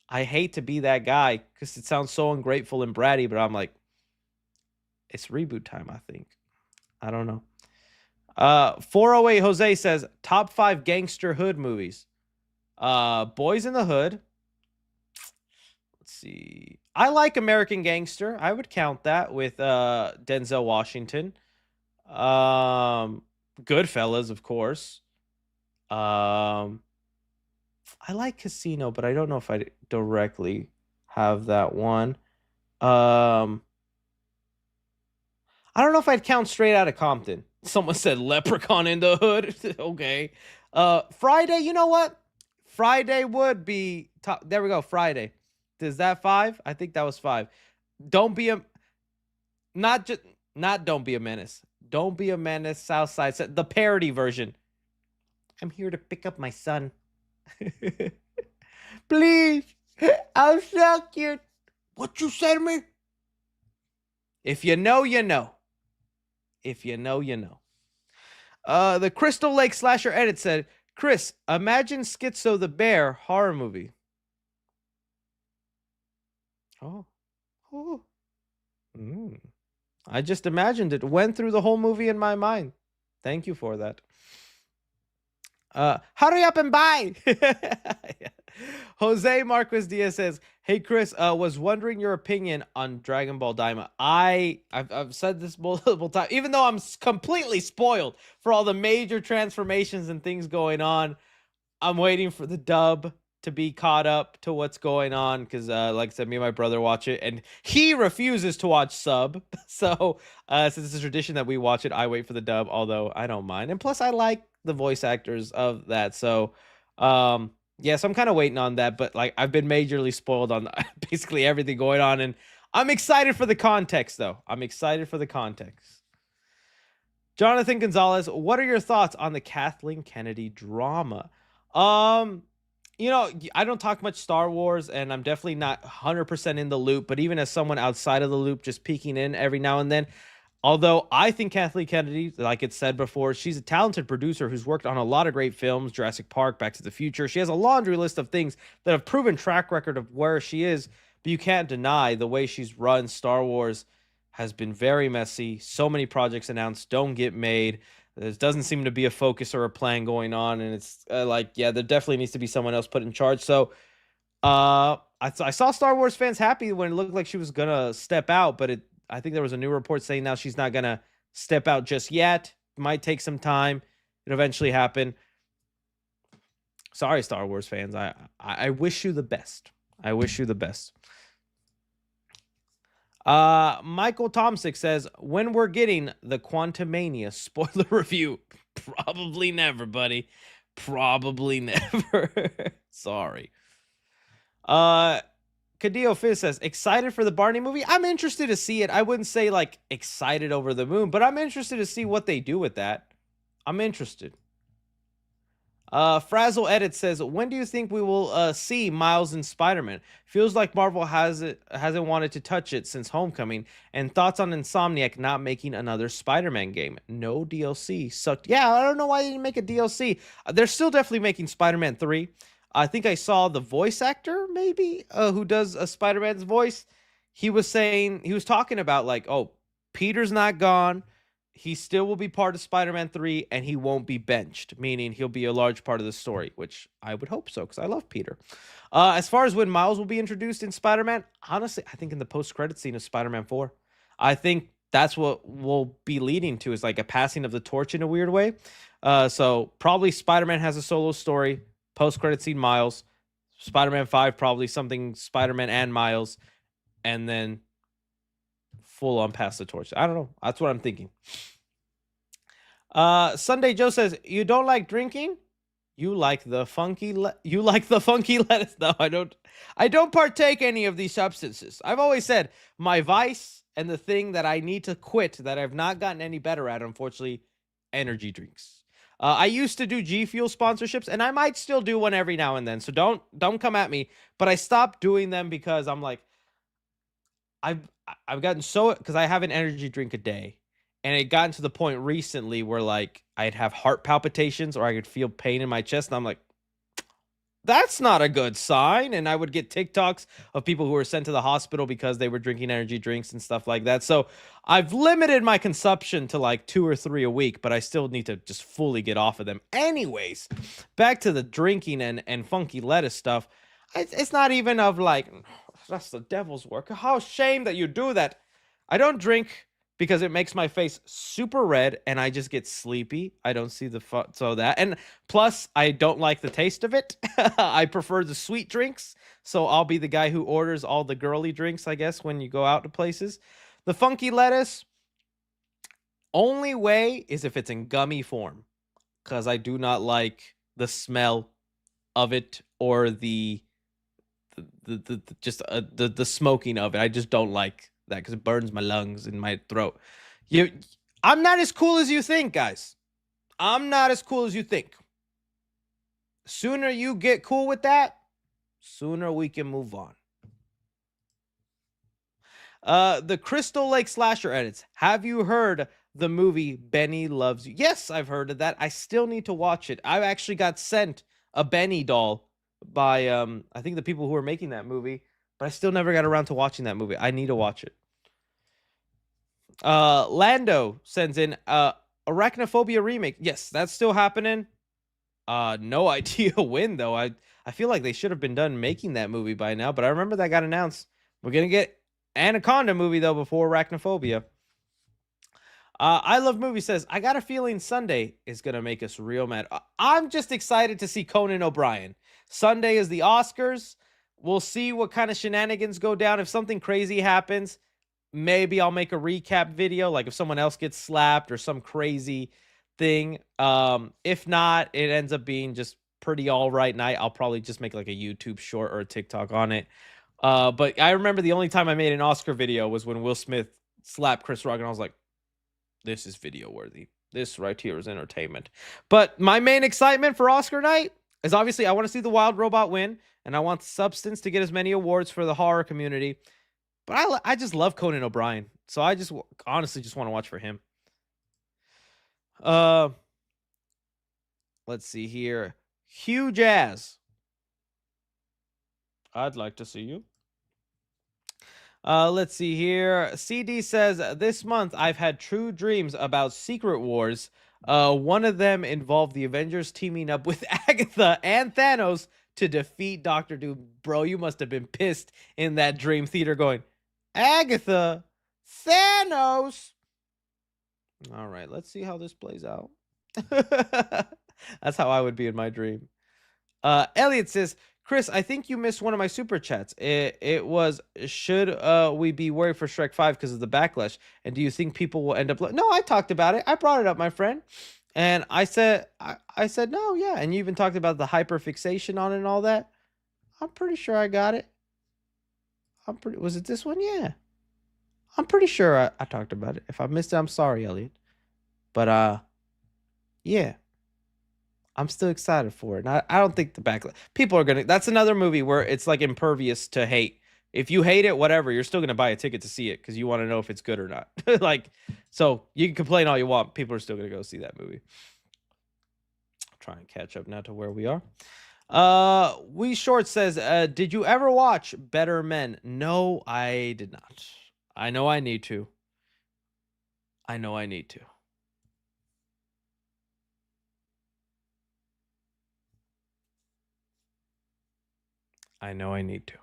I hate to be that guy because it sounds so ungrateful and bratty, but I'm like, It's reboot time, I think. I don't know. 408 Jose says top 5 gangster hood movies. Boys in the Hood. Let's see. I like American Gangster. I would count that with Denzel Washington. Goodfellas, of course. I like Casino, but I don't know if I directly have that one. I don't know if I'd count Straight Outta Compton. Someone said Leprechaun in the Hood. Okay. Friday, you know what? Friday would be top. There we go. Friday. Is that 5? I think that was 5. Don't be a not Don't Be a Menace. Don't Be a Menace. Southside. The parody version. I'm here to pick up my son. Please. I'm so cute. What you say to me? If you know, you know. If you know, you know. The Crystal Lake Slasher Edit said, Chris, imagine Schizo the Bear horror movie. Oh. I just imagined it. Went through the whole movie in my mind. Thank you for that. Hurry up and buy. Jose Marquez Diaz says, hey Chris, was wondering your opinion on Dragon Ball Daima. I've said this multiple times, even though I'm completely spoiled for all the major transformations and things going on. I'm waiting for the dub to be caught up to what's going on, because like I said, me and my brother watch it and he refuses to watch sub. So since it's a tradition that we watch it, I wait for the dub, although I don't mind, and plus I like the voice actors of that. So yeah, so I'm kind of waiting on that, but like I've been majorly spoiled on basically everything going on, and I'm excited for the context though. I'm excited for the context. Jonathan Gonzalez, what are your thoughts on the Kathleen Kennedy drama? You know, I don't talk much Star Wars, and I'm definitely not 100% in the loop, but even as someone outside of the loop, just peeking in every now and then, although I think Kathleen Kennedy, like it said before, she's a talented producer who's worked on a lot of great films, Jurassic Park, Back to the Future. She has a laundry list of things that have proven track record of where she is, but you can't deny the way she's run Star Wars has been very messy. So many projects announced don't get made. There doesn't seem to be a focus or a plan going on, and it's like, yeah, there definitely needs to be someone else put in charge. So I saw Star Wars fans happy when it looked like she was going to step out, but I think there was a new report saying now she's not going to step out just yet. It might take some time. It'll eventually happen. Sorry, Star Wars fans. I wish you the best. I wish you the best. Michael Tomsick says, when we're getting the Quantumania spoiler review? Probably never, buddy. Probably never. Sorry. Cadillo Fizz says, excited for the Barney movie? I'm interested to see it. I wouldn't say like excited over the moon, but I'm interested to see what they do with that. I'm interested. Frazzle Edit says, when do you think we will see Miles and Spider-Man? Feels like Marvel hasn't wanted to touch it since Homecoming. And thoughts on Insomniac not making another Spider-Man game? No DLC. Sucked. Yeah, I don't know why they didn't make a DLC. They're still definitely making Spider-Man 3. I think I saw the voice actor, maybe, who does a Spider-Man's voice. He was talking about like, oh, Peter's not gone. He still will be part of Spider-Man 3, and he won't be benched, meaning he'll be a large part of the story, which I would hope so, because I love Peter. As far as when Miles will be introduced in Spider-Man, honestly, I think in the post-credit scene of Spider-Man 4. I think that's what we'll be leading to, is like a passing of the torch in a weird way. So probably Spider-Man has a solo story, post-credit scene Miles, Spider-Man 5, probably something Spider-Man and Miles, and then full on pass the torch. I don't know. That's what I'm thinking. Sunday Joe says, you don't like drinking? You like the funky lettuce? No, I don't partake any of these substances. I've always said my vice and the thing that I need to quit that I've not gotten any better at, unfortunately, energy drinks. I used to do G Fuel sponsorships, and I might still do one every now and then. So don't come at me. But I stopped doing them because I'm like, I've gotten so, because I have an energy drink a day, and it gotten to the point recently where like I'd have heart palpitations or I could feel pain in my chest, and I'm like, That's not a good sign. And I would get TikToks of people who were sent to the hospital because they were drinking energy drinks and stuff like that. So I've limited my consumption to like 2 or 3 a week, but I still need to just fully get off of them. Anyways, back to the drinking and funky lettuce stuff. It's not even of like, that's the devil's work. How shame that you do that. I don't drink because it makes my face super red and I just get sleepy. I don't see the fun. So that, and plus I don't like the taste of it. I prefer the sweet drinks. So I'll be the guy who orders all the girly drinks, I guess, when you go out to places. The funky lettuce, only way is if it's in gummy form, because I do not like the smell of it or the smoking of it. I just don't like that because it burns my lungs and my throat. I'm not as cool as you think, guys. I'm not as cool as you think. Sooner you get cool with that, sooner we can move on. The Crystal Lake Slasher edits. Have you heard the movie Benny Loves You? Yes, I've heard of that. I still need to watch it. I actually got sent a Benny doll by I think the people who are making that movie, but I still never got around to watching that movie. I need to watch it. Lando sends in Arachnophobia remake. Yes, that's still happening. No idea when though. I feel like they should have been done making that movie by now, but I remember that got announced. We're gonna get Anaconda movie though before Arachnophobia. I Love Movie says, I got a feeling Sunday is gonna make us real mad. I'm just excited to see Conan O'Brien. Sunday is the Oscars. We'll see what kind of shenanigans go down. If something crazy happens, maybe I'll make a recap video, like if someone else gets slapped or some crazy thing. If not, it ends up being just pretty all right night. I'll probably just make like a YouTube short or a TikTok on it. But I remember the only time I made an Oscar video was when Will Smith slapped Chris Rock, and I was like, this is video worthy. This right here is entertainment. But my main excitement for Oscar night is obviously I want to see The Wild Robot win, and I want Substance to get as many awards for the horror community. But I just love Conan O'Brien, so I just honestly just want to watch for him. Let's see here. Hugh Jazz. I'd like to see you. Let's see here. CD says, this month I've had true dreams about Secret Wars. One of them involved the Avengers teaming up with Agatha and Thanos to defeat Doctor Doom. Bro, you must have been pissed in that dream theater going, Agatha, Thanos. All right, let's see how this plays out. That's how I would be in my dream. Elliot says, Chris, I think you missed one of my super chats. It was, should we be worried for Shrek 5 because of the backlash? And do you think people will end up... No, I talked about it. I brought it up, my friend. And I said, I said, no, yeah. And you even talked about the hyperfixation on it and all that. I'm pretty sure I got it. Was it this one? Yeah. I'm pretty sure I talked about it. If I missed it, I'm sorry, Elliot. But, yeah. I'm still excited for it. And I don't think the backlash... People are going to... That's another movie where it's like impervious to hate. If you hate it, whatever, you're still going to buy a ticket to see it because you want to know if it's good or not. Like, so you can complain all you want. People are still going to go see that movie. I'll try and catch up now to where we are. We Short says, did you ever watch Better Men? No, I did not. I know I need to. I know I need to. I know I need to.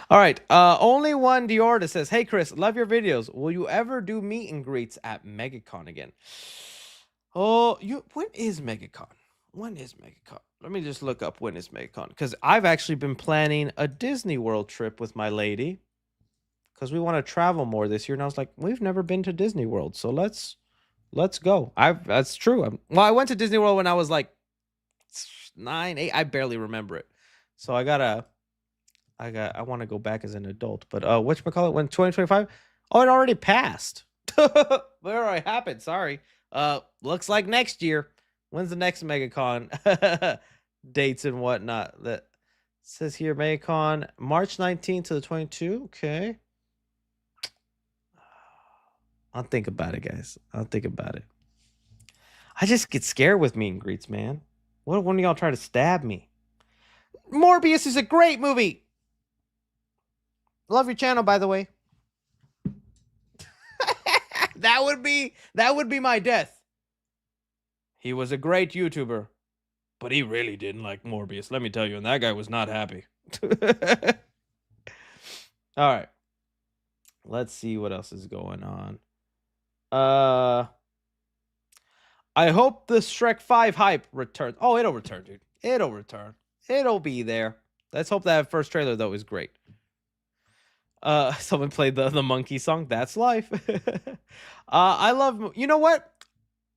All right. Only one Diorda says, hey, Chris, love your videos. Will you ever do meet and greets at MegaCon again? Oh, when is MegaCon? When is MegaCon? Let me just look up when is MegaCon. Because I've actually been planning a Disney World trip with my lady. Because we want to travel more this year. And I was like, we've never been to Disney World. So let's go. That's true. Well, I went to Disney World when I was like 9, 8. I barely remember it. So I want to go back as an adult. But whatchamacallit, when 2025? Oh, it already passed. It already happened. Sorry. Looks like next year. When's the next MegaCon? Dates and whatnot. That says here, MegaCon, March 19th to the 22nd. Okay. I'll think about it, guys. I'll think about it. I just get scared with meet and greets, man. What one of y'all try to stab me? Morbius is a great movie. Love your channel, by the way. That would be my death. He was a great YouTuber, but he really didn't like Morbius, let me tell you, and that guy was not happy. All right. Let's see what else is going on. I hope the Shrek 5 hype returns. Oh, it'll return, dude. It'll return. It'll be there. Let's hope that first trailer, though, is great. Someone played the monkey song. That's life. I love... You know what?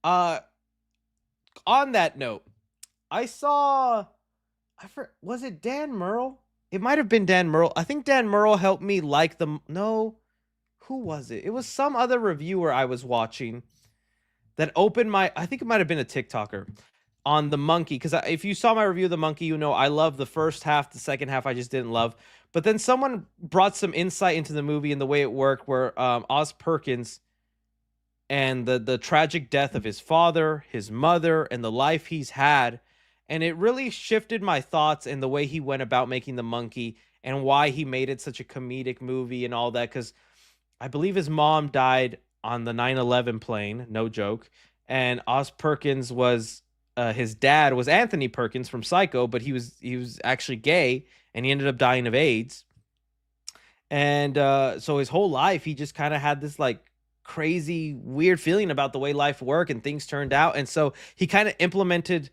On that note, I saw... was it Dan Murrell? It might have been Dan Murrell. I think Dan Murrell helped me like the... No. Who was it? It was some other reviewer I was watching that opened my... I think it might have been a TikToker on the monkey. Because if you saw my review of the monkey, you know I love the first half. The second half I just didn't love. But then someone brought some insight into the movie and the way it worked, where Oz Perkins and the tragic death of his father, his mother, and the life he's had. And it really shifted my thoughts and the way he went about making the monkey and why he made it such a comedic movie and all that. Because I believe his mom died on the 9/11 plane, no joke. And Oz Perkins was his dad was Anthony Perkins from Psycho, but he was actually gay and he ended up dying of AIDS. And so his whole life he just kind of had this like crazy weird feeling about the way life worked and things turned out. And so he kind of implemented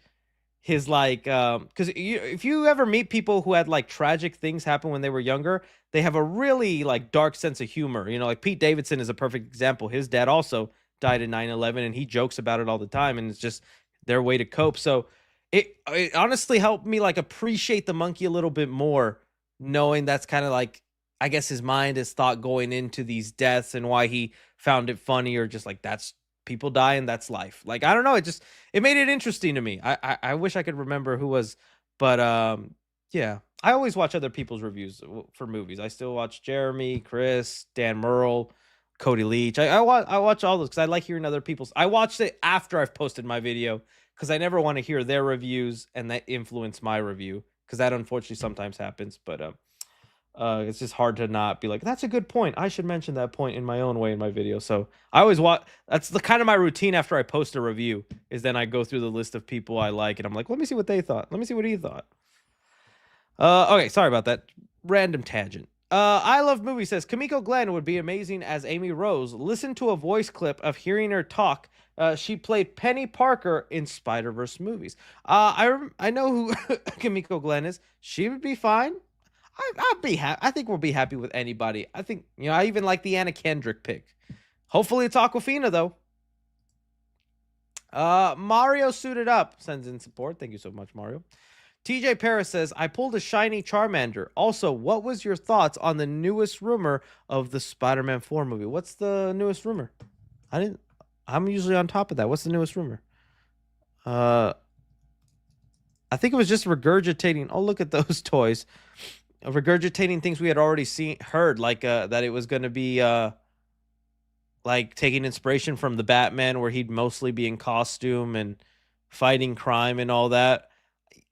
his like because if you ever meet people who had like tragic things happen when they were younger, they have a really like dark sense of humor. You know, like Pete Davidson is a perfect example. His dad also died in 9/11 and he jokes about it all the time, and it's just their way to cope. So it honestly helped me like appreciate the monkey a little bit more, knowing that's kind of like, I guess his mind is thought going into these deaths and why he found it funny, or just like that's people die and that's life. Like, I don't know. It made it interesting to me. I wish I could remember who was, but yeah, I always watch other people's reviews for movies. I still watch Jeremy, Chris, Dan Murrell, Cody Leach. I watch all those because I like hearing other people's. I watched it after I've posted my video because I never want to hear their reviews and that influence my review, because that unfortunately sometimes happens. But it's just hard to not be like, that's a good point, I should mention that point in my own way in my video. So I always watch. That's the kind of my routine after I post a review, is then I go through the list of people I like and I'm like, let me see what they thought, let me see what he thought. Okay, sorry about that random tangent. I Love Movie says Kimiko Glenn would be amazing as Amy Rose. Listen to a voice clip of hearing her talk. She played Penny Parker in Spider-Verse movies. I know who Kimiko Glenn is. She would be fine. I'd be happy. I think we'll be happy with anybody. I think, you know, I even like the Anna Kendrick pick. Hopefully it's Awkwafina, though. Mario Suited Up sends in support. Thank you so much, Mario. TJ Paris says, I pulled a shiny Charmander. Also, what was your thoughts on the newest rumor of the Spider-Man 4 movie? What's the newest rumor? I'm usually on top of that. What's the newest rumor? I think it was just regurgitating. Oh, look at those toys. Regurgitating things we had already heard, like that it was going to be like taking inspiration from the Batman, where he'd mostly be in costume and fighting crime and all that.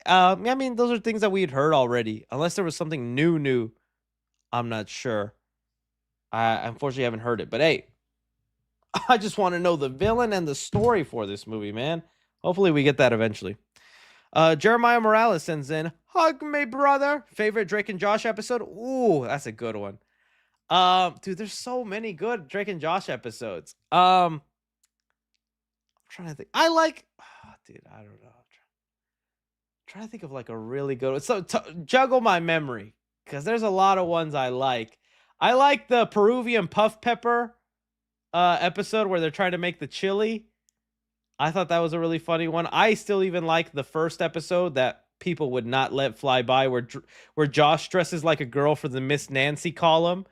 I mean, those are things that we had heard already. Unless there was something new, I'm not sure. I unfortunately haven't heard it. But hey, I just want to know the villain and the story for this movie, man. Hopefully we get that eventually. Jeremiah Morales sends in, hug me, brother. Favorite Drake and Josh episode? Ooh, that's a good one. Dude, there's so many good Drake and Josh episodes. I'm trying to think. I don't know. I'm trying to think of like a really good one. So juggle my memory, because there's a lot of ones I like. I like the Peruvian puff pepper episode where they're trying to make the chili. I thought that was a really funny one. I still even like the first episode that people would not let fly by, where Josh dresses like a girl for the Miss Nancy column,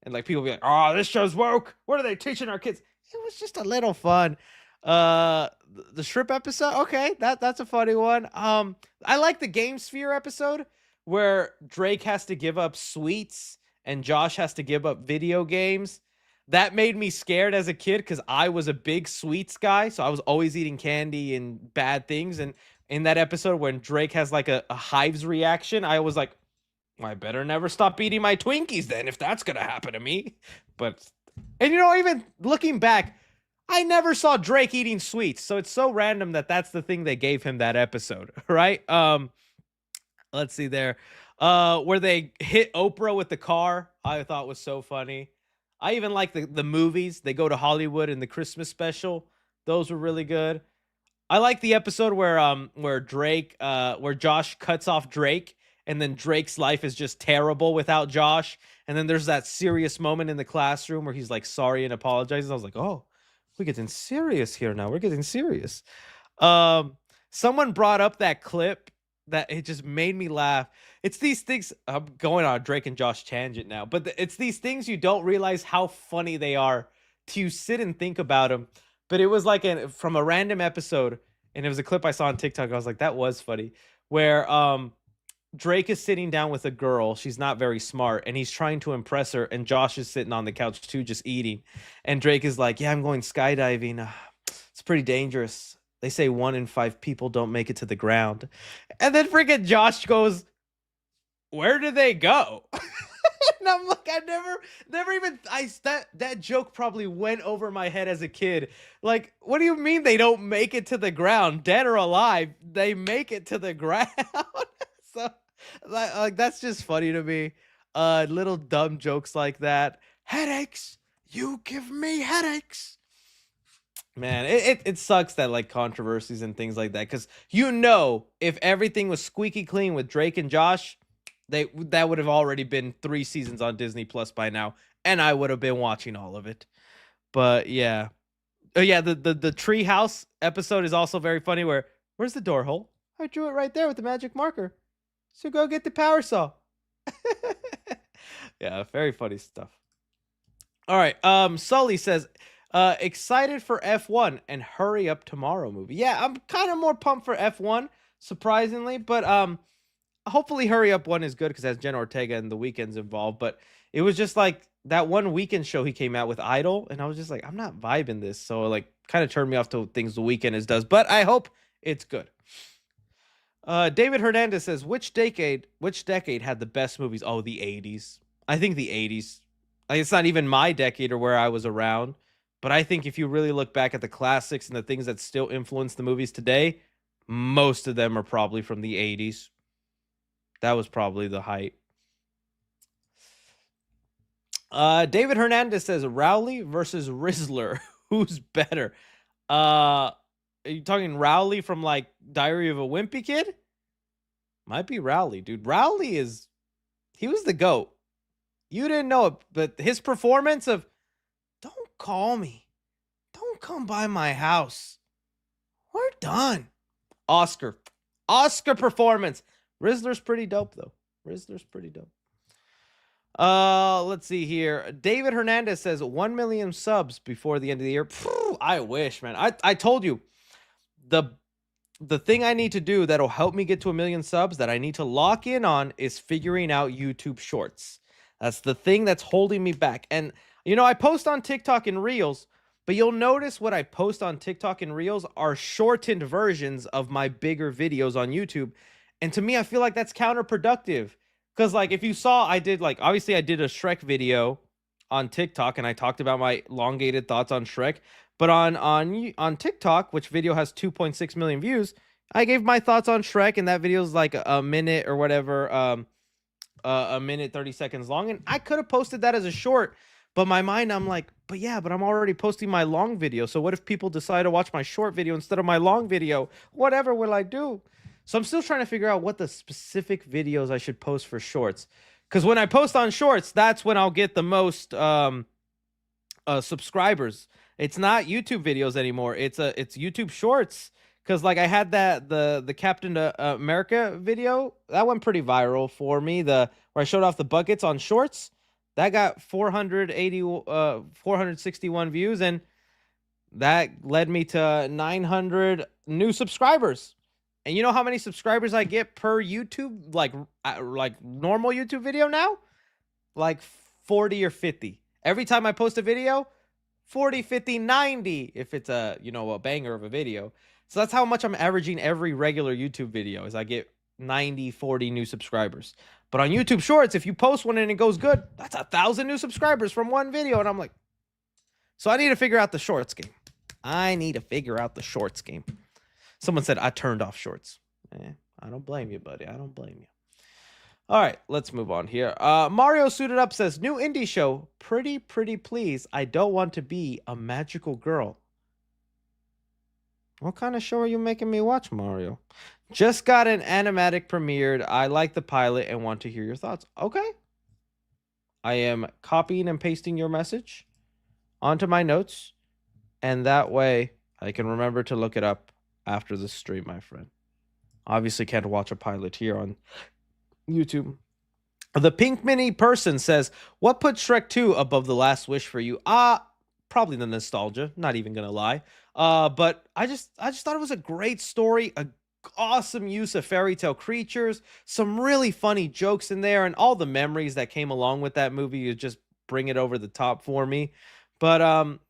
and like people be like, "Oh, this show's woke. What are they teaching our kids?" It was just a little fun. The shrimp episode, okay, that's a funny one. I like the Game Sphere episode where Drake has to give up sweets and Josh has to give up video games. That made me scared as a kid because I was a big sweets guy, so I was always eating candy and bad things. And in that episode when Drake has like a hives reaction, I was like, I better never stop eating my Twinkies then if that's gonna happen to me. But, and you know, even looking back, I never saw Drake eating sweets, so it's so random that that's the thing they gave him that episode, right? Let's see there. Where they hit Oprah with the car, I thought was so funny. I even like the movies. They go to Hollywood in the Christmas special. Those were really good. I like the episode where Drake where Josh cuts off Drake, and then Drake's life is just terrible without Josh. And then there's that serious moment in the classroom where he's like sorry and apologizes. I was like, oh, we're getting serious here now. We're getting serious. Someone brought up that clip that it just made me laugh. It's these things. I'm going on a Drake and Josh tangent now, but it's these things you don't realize how funny they are till you sit and think about them. But it was like from a random episode, and it was a clip I saw on TikTok. I was like, that was funny. Where Drake is sitting down with a girl. She's not very smart, and he's trying to impress her. And Josh is sitting on the couch too, just eating. And Drake is like, yeah, I'm going skydiving. It's pretty dangerous. They say 1 in 5 people don't make it to the ground. And then freaking Josh goes, where do they go? And I'm like, I never even, that joke probably went over my head as a kid. Like, what do you mean they don't make it to the ground? Dead or alive, they make it to the ground. So, like, that's just funny to me. Little dumb jokes like that. Headaches. You give me headaches. Man, it sucks that like controversies and things like that, because you know, if everything was squeaky clean with Drake and Josh, that would have already been 3 seasons on Disney Plus by now, and I would have been watching all of it. But yeah, oh yeah, the tree house episode is also very funny. Where's the door hole? I drew it right there with the magic marker. So go get the power saw. Yeah, very funny stuff. All right, Sully says, excited for F1 and Hurry Up Tomorrow movie. Yeah, I'm kind of more pumped for F1, surprisingly, but hopefully Hurry Up 1 is good because it has Jenna Ortega and The Weeknd's involved. But it was just like that one Weeknd show he came out with, Idol, and I was just like, I'm not vibing this. So like kind of turned me off to things The Weeknd does, but I hope it's good. David Hernandez says, which decade had the best movies? Oh, the 80s. I think the 80s. Like, it's not even my decade or where I was around, but I think if you really look back at the classics and the things that still influence the movies today, most of them are probably from the 80s. That was probably the height. David Hernandez says, Rowley versus Rizzler. Who's better? Are you talking Rowley from like Diary of a Wimpy Kid? Might be Rowley, dude. Rowley he was the GOAT. You didn't know it, but his performance of don't call me. Don't come by my house. We're done. Oscar performance. Rizzler's pretty dope though. Rizzler's pretty dope. Let's see here. David Hernandez says 1 million subs before the end of the year. Phew, I wish, man. I told you the thing I need to do that'll help me get to 1 million subs that I need to lock in on is figuring out YouTube Shorts. That's the thing that's holding me back. And you know, I post on TikTok and Reels, but you'll notice what I post on TikTok and Reels are shortened versions of my bigger videos on YouTube. And to me, I feel like that's counterproductive. Because like if you saw, obviously I did a Shrek video on TikTok and I talked about my elongated thoughts on Shrek. But on TikTok, which video has 2.6 million views, I gave my thoughts on Shrek, and that video is like a minute or whatever, a minute 30 seconds long. And I could have posted that as a short, but my mind, I'm like, but I'm already posting my long video. So what if people decide to watch my short video instead of my long video? Whatever will I do? So I'm still trying to figure out what the specific videos I should post for shorts. Because when I post on shorts, that's when I'll get the most subscribers. It's not YouTube videos anymore. It's YouTube Shorts. Because like I had the Captain America video that went pretty viral for me. Where I showed off the buckets on Shorts, that got 461 views, and that led me to 900 new subscribers. And you know how many subscribers I get per YouTube, like normal YouTube video now? Like 40 or 50. Every time I post a video, 40, 50, 90 if it's a banger of a video. So that's how much I'm averaging every regular YouTube video is I get 90, 40 new subscribers. But on YouTube Shorts, if you post one and it goes good, that's 1,000 new subscribers from one video. And I'm like, so I need to figure out the Shorts game. I need to figure out the Shorts game. Someone said I turned off Shorts. I don't blame you, buddy. I don't blame you. All right, let's move on here. Mario Suited Up says, new indie show, Pretty Please. I don't want to be a magical girl. What kind of show are you making me watch, Mario? Just got an animatic premiered. I like the pilot and want to hear your thoughts. Okay. I am copying and pasting your message onto my notes. And that way I can remember to look it up after the stream, my friend. Obviously can't watch a pilot here on YouTube. The Pink Mini person says, what put Shrek 2 above The Last Wish for you? Probably the nostalgia, not even gonna lie. But I just thought it was a great story, a awesome use of fairy tale creatures, some really funny jokes in there, and all the memories that came along with that movie you just bring it over the top for me. But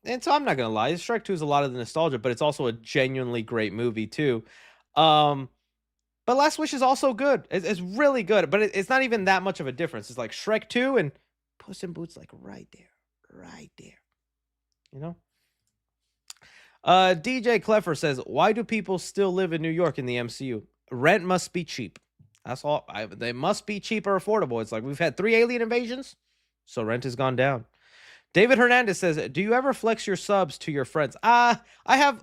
and so I'm not gonna lie, Shrek 2 is a lot of the nostalgia, but it's also a genuinely great movie too. But Last Wish is also good. It's really good, but it's not even that much of a difference. It's like Shrek 2 and Puss in Boots, like right there. You know? DJ Cleffer says, why do people still live in New York in the MCU? Rent must be cheap. That's all. They must be cheap or affordable. It's like we've had 3 alien invasions, so rent has gone down. David Hernandez says, do you ever flex your subs to your friends? I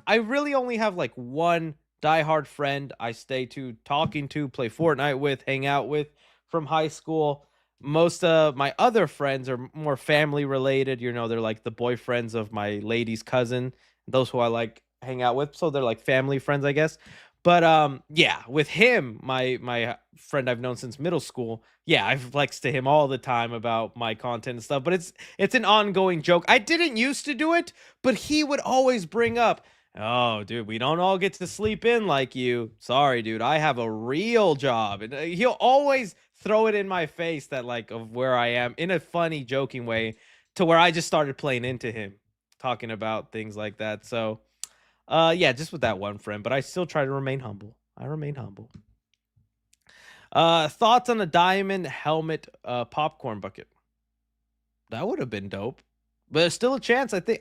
really only have like one diehard friend I stay talking to, play Fortnite with, hang out with from high school. Most of my other friends are more family related. You know, they're like the boyfriends of my lady's cousin, those who I like hang out with. So they're like family friends, I guess. But yeah, with him, my friend I've known since middle school, yeah, I flex to him all the time about my content and stuff. But it's an ongoing joke. I didn't used to do it, but he would always bring up, oh, dude, we don't all get to sleep in like you. Sorry, dude, I have a real job. And he'll always throw it in my face that like of where I am in a funny, joking way to where I just started playing into him, talking about things like that. So, yeah, just with that one friend, but I still try to remain humble. I remain humble. Thoughts on a diamond helmet popcorn bucket? That would have been dope, but there's still a chance. I think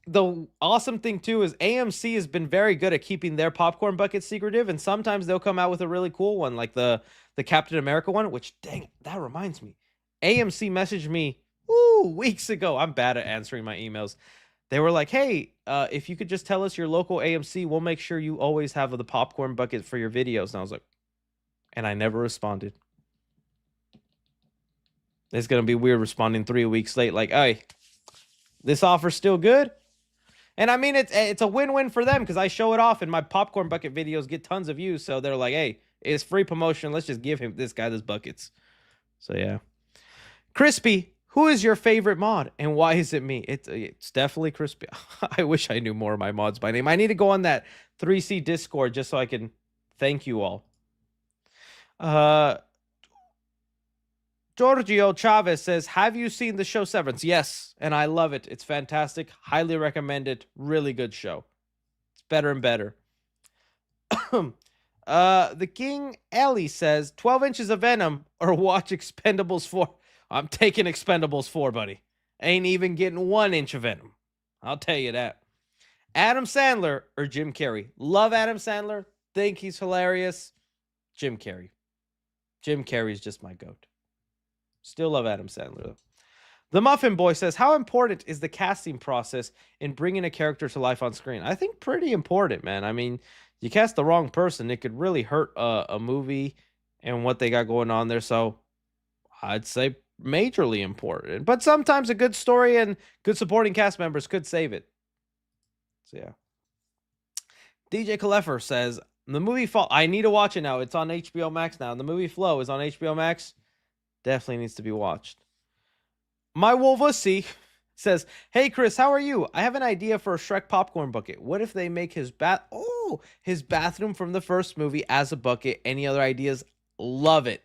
the awesome thing too is AMC has been very good at keeping their popcorn bucket secretive, and sometimes they'll come out with a really cool one, like the Captain America one. Which, dang, that reminds me, AMC messaged me weeks ago. I'm bad at answering my emails. They were like, hey, if you could just tell us your local AMC, we'll make sure you always have the popcorn bucket for your videos. And I was like, and I never responded. It's going to be weird responding 3 weeks late. Like, hey, this offer's still good. And I mean, it's a win-win for them because I show it off and my popcorn bucket videos get tons of views. So they're like, hey, it's free promotion. Let's just give this guy those buckets. So, yeah. Crispy, who is your favorite mod and why is it me? It's definitely Crispy. I wish I knew more of my mods by name. I need to go on that 3C Discord just so I can thank you all. Giorgio Chavez says, have you seen the show Severance? Yes, and I love it. It's fantastic. Highly recommend it. Really good show. It's better and better. The King Ellie says, 12 inches of Venom or watch Expendables 4. I'm taking Expendables 4, buddy. Ain't even getting 1 inch of Venom. I'll tell you that. Adam Sandler or Jim Carrey? Love Adam Sandler. Think he's hilarious. Jim Carrey. Jim Carrey's just my goat. Still love Adam Sandler, though. The Muffin Boy says, how important is the casting process in bringing a character to life on screen? I think pretty important, man. I mean, you cast the wrong person, it could really hurt a movie and what they got going on there. So I'd say majorly important. But sometimes a good story and good supporting cast members could save it. So, yeah. DJ Cleffer says, the movie Fall, I need to watch it now. It's on HBO Max now. The movie Flow is on HBO Max. Definitely needs to be watched. My Wolvussy says, hey, Chris, how are you? I have an idea for a Shrek popcorn bucket. What if they make his bathroom from the first movie as a bucket? Any other ideas? Love it.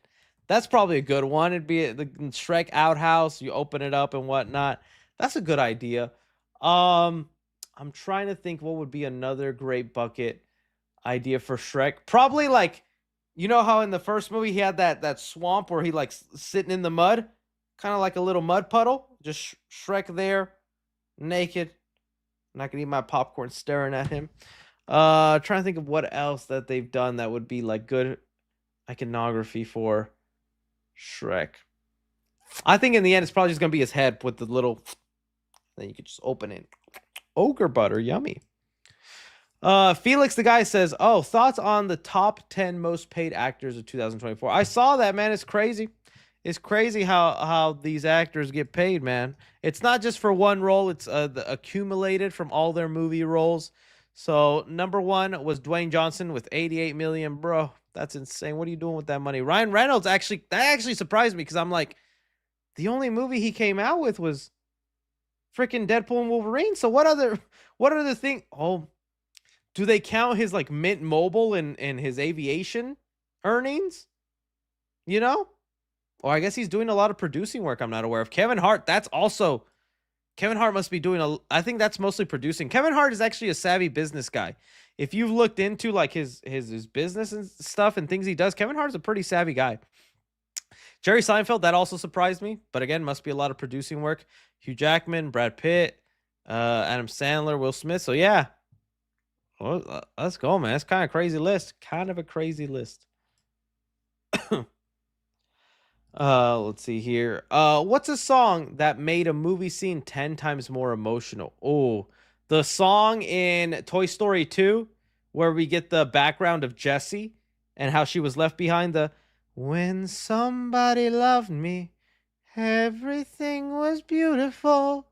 That's probably a good one. It'd be the Shrek outhouse. You open it up and whatnot. That's a good idea. I'm trying to think what would be another great bucket. idea for Shrek. Probably like, you know how in the first movie he had that swamp where he like sitting in the mud, kind of like a little mud puddle. Just Shrek there, naked. I'm not gonna eat my popcorn staring at him. Trying to think of what else that they've done that would be like good iconography for Shrek. I think in the end it's probably just gonna be his head with the little. Then you could just open it. Ogre butter, yummy. Felix the guy says, "Oh, thoughts on the top 10 most paid actors of 2024?" I saw that, man. It's crazy. It's crazy how these actors get paid, man. It's not just for one role. It's accumulated from all their movie roles. So number 1 was Dwayne Johnson with 88 million, bro. That's insane. What are you doing with that money? Ryan Reynolds that actually surprised me because I'm like, the only movie he came out with was freaking Deadpool and Wolverine. So what other thing? Oh, do they count his like Mint Mobile and his aviation earnings? You know? Or I guess he's doing a lot of producing work I'm not aware of. Kevin Hart must be doing I think that's mostly producing. Kevin Hart is actually a savvy business guy. If you've looked into like his business and stuff and things he does, Kevin Hart's a pretty savvy guy. Jerry Seinfeld, that also surprised me, but again, must be a lot of producing work. Hugh Jackman, Brad Pitt, Adam Sandler, Will Smith. So yeah, well, let's go, man. It's kind of crazy list. Kind of a crazy list. Let's see here. What's a song that made a movie scene 10 times more emotional? Oh, the song in Toy Story 2 where we get the background of Jessie and how she was left behind. The when somebody loved me, everything was beautiful.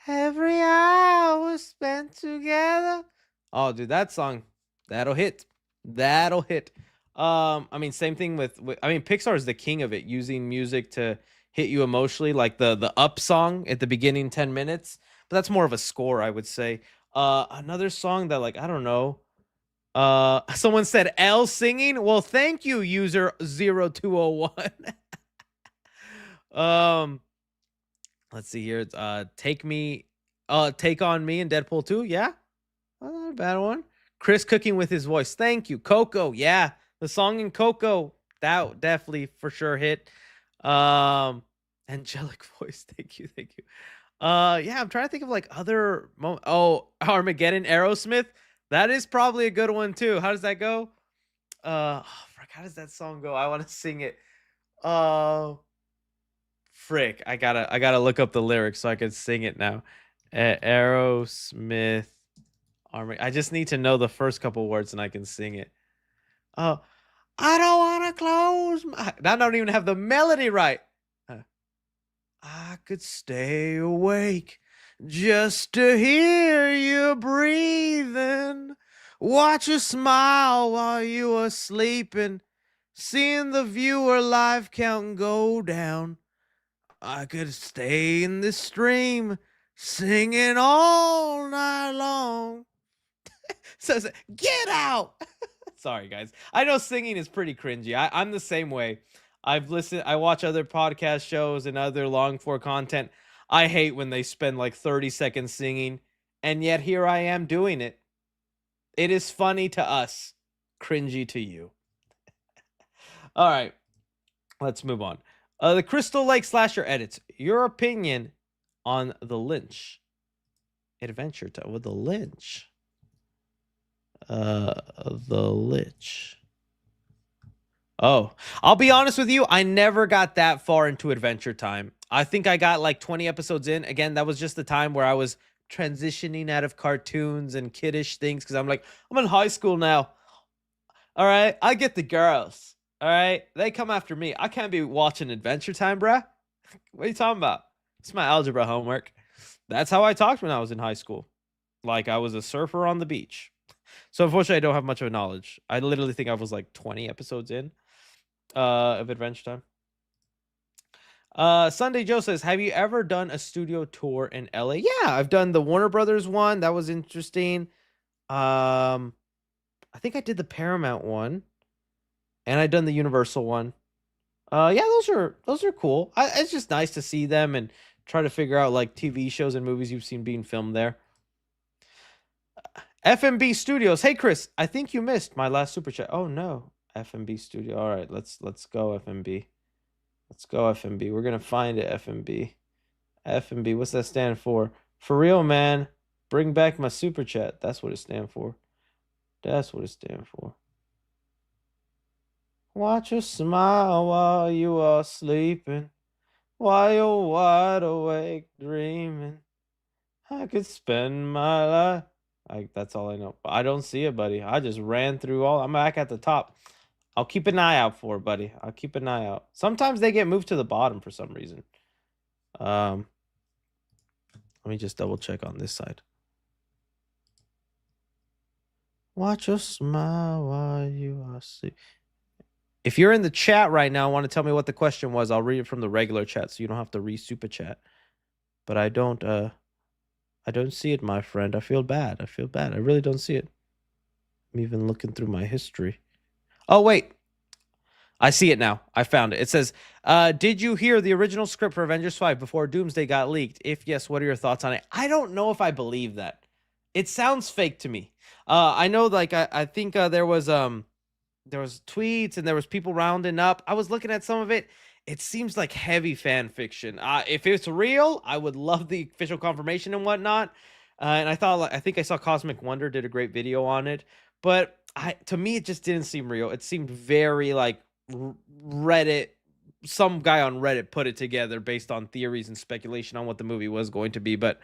Every hour spent together. Oh, dude, that song, that'll hit. That'll hit. I mean, same thing with Pixar is the king of it, using music to hit you emotionally, like the Up song at the beginning 10 minutes. But that's more of a score, I would say. Another song that, like, I don't know. Someone said L singing. Well, thank you, user 0201. Let's see here. It's Take On Me and Deadpool 2. Yeah. Not a bad one. Chris cooking with his voice. Thank you. Coco. Yeah. The song in Coco, that definitely for sure hit. Angelic voice. Thank you. Yeah, I'm trying to think of like other moments. Oh, Armageddon, Aerosmith. That is probably a good one too. How does that go? How does that song go? I want to sing it. Frick. I gotta look up the lyrics so I can sing it now. Aerosmith. I just need to know the first couple words and I can sing it. Oh, I don't want to close my... I don't even have the melody right. I could stay awake just to hear you breathing. Watch you smile while you are sleeping. Seeing the viewer life count go down. I could stay in this stream singing all night long. Says, get out. Sorry, guys. I know singing is pretty cringy. I'm the same way. I watch other podcast shows and other long form content. I hate when they spend like 30 seconds singing, and yet here I am doing it. It is funny to us, cringy to you. All right, let's move on. The Crystal Lake Slasher edits. Your opinion on the Lynch Adventure Time with the Lynch. The Lich. Oh, I'll be honest with you. I never got that far into Adventure Time. I think I got like 20 episodes in. Again, that was just the time where I was transitioning out of cartoons and kiddish things because I'm like, I'm in high school now. All right, I get the girls. All right, they come after me. I can't be watching Adventure Time, bruh. What are you talking about? It's my algebra homework. That's how I talked when I was in high school. Like I was a surfer on the beach. So unfortunately, I don't have much of a knowledge. I literally think I was like 20 episodes in of Adventure Time. Sunday Joe says, have you ever done a studio tour in LA? Yeah, I've done the Warner Brothers one. That was interesting. I think I did the Paramount one. And I done the Universal one. Yeah, those are cool. It's just nice to see them and try to figure out like TV shows and movies you've seen being filmed there. FMB Studios. Hey Chris, I think you missed my last super chat. Oh no, FMB Studio. All right, let's go FMB. Let's go FMB. We're gonna find it FMB. FMB. What's that stand for? For real, man. Bring back my super chat. That's what it stands for. That's what it stands for. Watch you smile while you are sleeping, while you're wide awake dreaming. I could spend my life. That's all I know. I don't see it, buddy. I just ran through all. I'm back at the top. I'll keep an eye out for it, buddy. I'll keep an eye out. Sometimes they get moved to the bottom for some reason. Let me just double check on this side. Watch your smile while you are sleeping. If you're in the chat right now, want to tell me what the question was, I'll read it from the regular chat so you don't have to re-super chat. But I don't see it, my friend. I feel bad. I feel bad. I really don't see it. I'm even looking through my history. Oh, wait. I see it now. I found it. It says, did you hear the original script for Avengers 5 before Doomsday got leaked? If yes, what are your thoughts on it? I don't know if I believe that. It sounds fake to me. I know, like, I think there was tweets and there was people rounding up. I was looking at some of it. It seems like heavy fan fiction. If it's real, I would love the official confirmation and whatnot. And I think I saw Cosmic Wonder did a great video on it. But to me, it just didn't seem real. It seemed very like Reddit. Some guy on Reddit put it together based on theories and speculation on what the movie was going to be. But,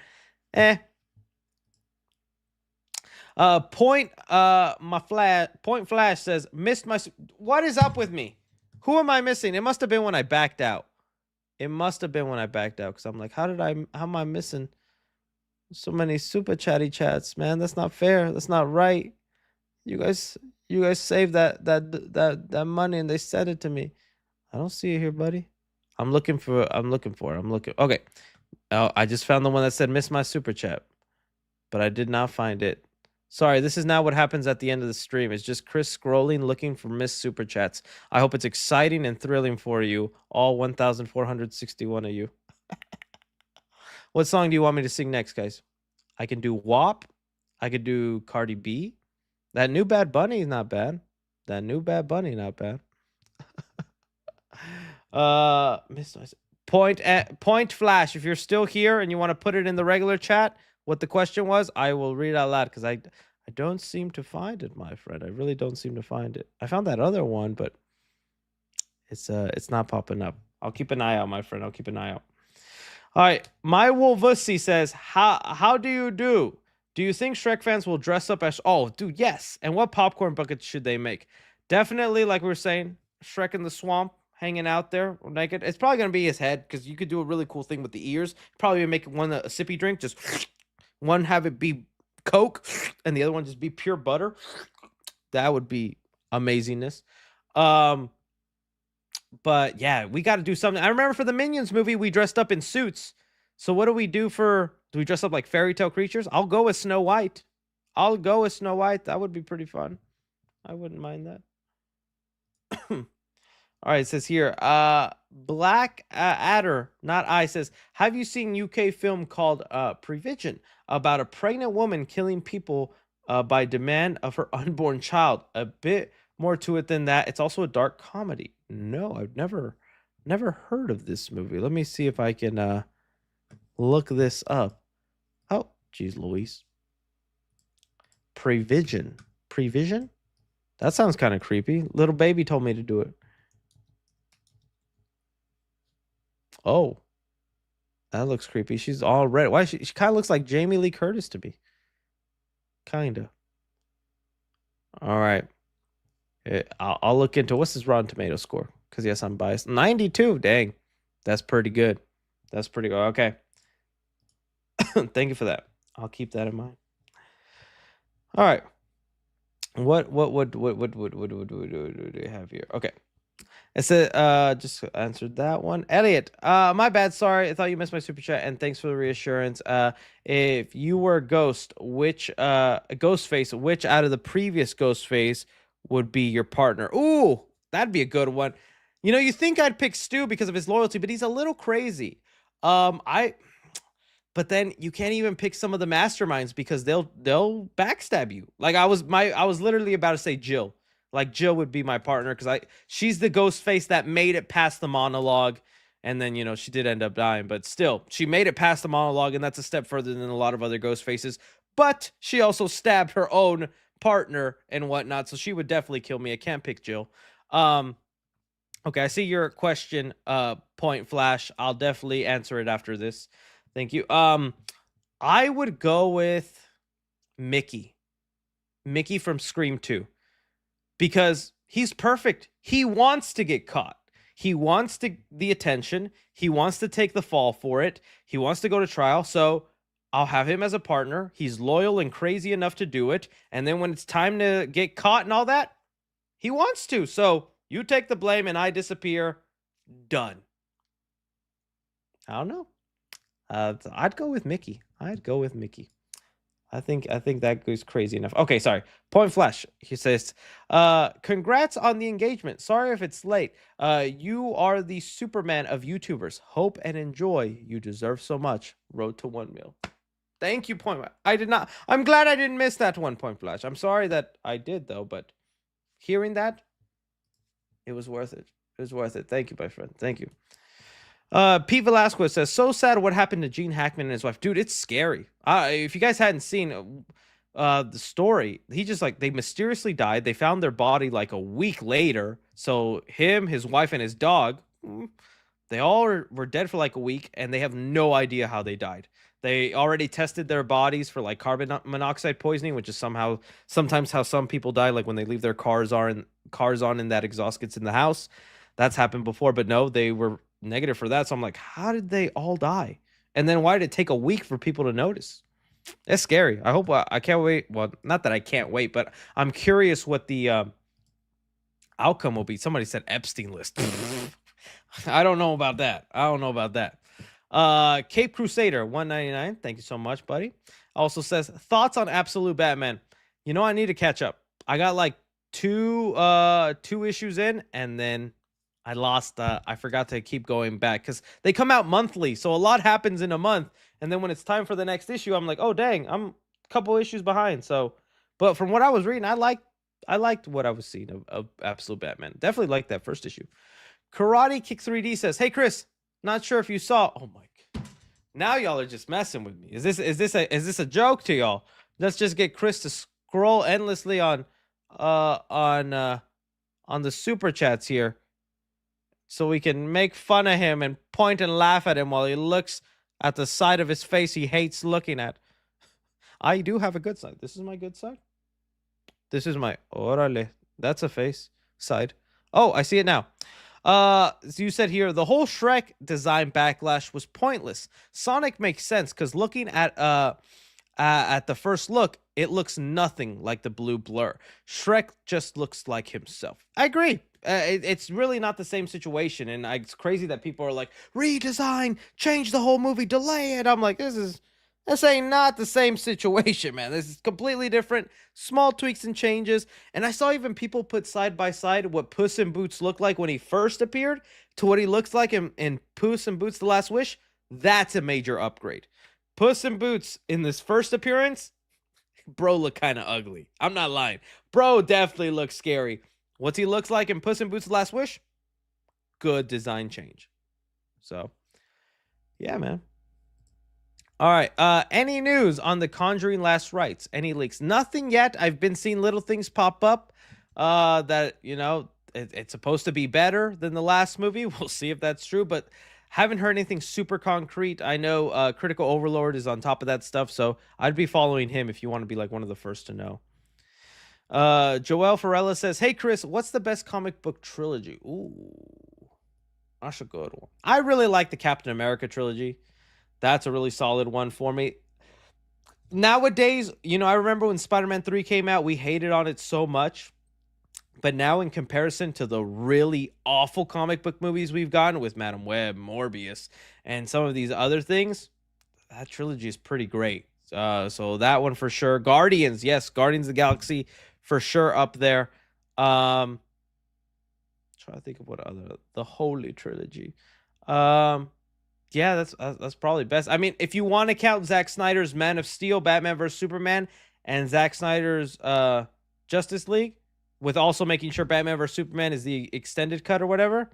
Point Flash says, missed my. What is up with me? Who am I missing? It must have been when I backed out. It must have been when I backed out because I'm like, how am I missing so many super chatty chats, man? That's not fair. That's not right. You guys saved that money and they sent it to me. I don't see it here, buddy. I'm looking for it. Okay. Oh, I just found the one that said miss my super chat, but I did not find it. Sorry, this is now what happens at the end of the stream. It's just Chris scrolling, looking for missed super chats. I hope it's exciting and thrilling for you, all 1,461 of you. What song do you want me to sing next, guys? I can do WAP. I could do Cardi B. That new Bad Bunny is not bad. Point Flash, if you're still here and you want to put it in the regular chat, what the question was, I will read it out loud because I don't seem to find it, my friend. I really don't seem to find it. I found that other one, but it's not popping up. I'll keep an eye out, my friend. I'll keep an eye out. All right, my Wolvussy says, how do you do? Do you think Shrek fans will dress up as? Oh, dude, yes. And what popcorn buckets should they make? Definitely, like we were saying, Shrek in the swamp, hanging out there naked. It's probably gonna be his head because you could do a really cool thing with the ears. Probably make one a sippy drink, just. One have it be Coke and the other one just be pure butter. That would be amazingness. But yeah, we got to do something. I remember for the Minions movie, we dressed up in suits. So what do we do do we dress up like fairy tale creatures? I'll go with Snow White. That would be pretty fun. I wouldn't mind that. All right, it says here, Black Adder, not I, says, have you seen UK film called Prevision about a pregnant woman killing people by demand of her unborn child? A bit more to it than that. It's also a dark comedy. No, I've never heard of this movie. Let me see if I can look this up. Oh, geez, Louise. Prevision? That sounds kind of creepy. Little baby told me to do it. Oh, that looks creepy. She's all red. Why? She kind of looks like Jamie Lee Curtis to me. Kinda. All right. I'll look into what's his Rotten Tomato score because yes, I'm biased. 92. Dang, that's pretty good. Okay. Thank you for that. I'll keep that in mind. All right. What do we have here? Okay. It said, just answered that one. Elliot, my bad. Sorry. I thought you missed my super chat. And thanks for the reassurance. If you were Ghostface, which out of the previous Ghostface would be your partner? Ooh, that'd be a good one. You know, you think I'd pick Stu because of his loyalty, but he's a little crazy. The but then you can't even pick some of the masterminds because they'll backstab you. Like I was literally about to say Jill. Like Jill would be my partner because she's the ghost face that made it past the monologue, and then she did end up dying, but still she made it past the monologue, and that's a step further than a lot of other ghost faces. But she also stabbed her own partner and whatnot, so she would definitely kill me. I can't pick Jill. Okay, I see your question, Point Flash. I'll definitely answer it after this. Thank you. I would go with Mickey. Mickey from Scream 2. Because he's perfect. He wants to get caught. He wants the attention. He wants to take the fall for it. He wants to go to trial. So I'll have him as a partner. He's loyal and crazy enough to do it. And then when it's time to get caught and all that, he wants to. So you take the blame and I disappear. Done. I don't know. I'd go with Mickey. I think that goes crazy enough. Okay, sorry. Point Flash. He says, congrats on the engagement. Sorry if it's late. You are the Superman of YouTubers. Hope and enjoy. You deserve so much. Road to 1 mil. Thank you, Point Flash. I did not. I'm glad I didn't miss that one, Point Flash. I'm sorry that I did, though, but hearing that, it was worth it. It was worth it. Thank you, my friend. Thank you. Pete Velasquez says, so sad what happened to Gene Hackman and his wife. Dude, it's scary. If you guys hadn't seen the story, he just they mysteriously died. They found their body like a week later. So him, his wife, and his dog, they all were dead for like a week, and they have no idea how they died. They already tested their bodies for like carbon monoxide poisoning, which is sometimes how some people die, like when they leave their cars on and that exhaust gets in the house. That's happened before, but no, they were negative for that. So I'm like, how did they all die? And then why did it take a week for people to notice? It's scary. I hope I can't wait. Well, not that I can't wait, but I'm curious what the outcome will be. Somebody said Epstein list. I don't know about that. Cape Crusader 199. Thank you so much, buddy. Also says, thoughts on Absolute Batman. I need to catch up. I got like two issues in, and then I lost. I forgot to keep going back because they come out monthly, so a lot happens in a month. And then when it's time for the next issue, I'm like, oh dang, I'm a couple issues behind. So, but from what I was reading, I liked what I was seeing of Absolute Batman. Definitely liked that first issue. Karate Kick 3D says, hey Chris, not sure if you saw. Oh my god, now y'all are just messing with me. Is this a joke to y'all? Let's just get Chris to scroll endlessly on the super chats here, so we can make fun of him and point and laugh at him while he looks at the side of his face he hates looking at. I do have a good side. This is my good side. This is my orale. That's a face side. Oh, I see it now. So you said here, the whole Shrek design backlash was pointless. Sonic makes sense because looking at the first look, it looks nothing like the blue blur. Shrek just looks like himself. I agree. It's really not the same situation, and it's crazy that people are like, redesign, change the whole movie, delay it. I'm like, this ain't not the same situation, man. This is completely different. Small tweaks and changes. And I saw even people put side by side what Puss in Boots looked like when he first appeared to what he looks like in Puss in Boots: The Last Wish. That's a major upgrade. Puss in Boots in this first appearance, bro looked kind of ugly. I'm not lying. Bro definitely looks scary. What's he looks like in Puss in Boots: The Last Wish? Good design change. So, yeah, man. All right. Any news on The Conjuring Last Rites? Any leaks? Nothing yet. I've been seeing little things pop up that, it's supposed to be better than the last movie. We'll see if that's true, but haven't heard anything super concrete. I know Critical Overlord is on top of that stuff, so I'd be following him if you want to be like one of the first to know. Joel Farella says, hey Chris, what's the best comic book trilogy? Ooh, that's a good one. I really like the Captain America trilogy. That's a really solid one for me. Nowadays, I remember when Spider-Man 3 came out, we hated on it so much. But now in comparison to the really awful comic book movies we've gotten with Madam Web, Morbius, and some of these other things, that trilogy is pretty great. So that one for sure. Guardians, yes, Guardians of the Galaxy for sure up there. Try to think of what other, the Holy Trilogy. Yeah, that's probably best. I mean, if you want to count Zack Snyder's Man of Steel, Batman vs Superman, and Zack Snyder's Justice League, with also making sure Batman vs Superman is the extended cut or whatever.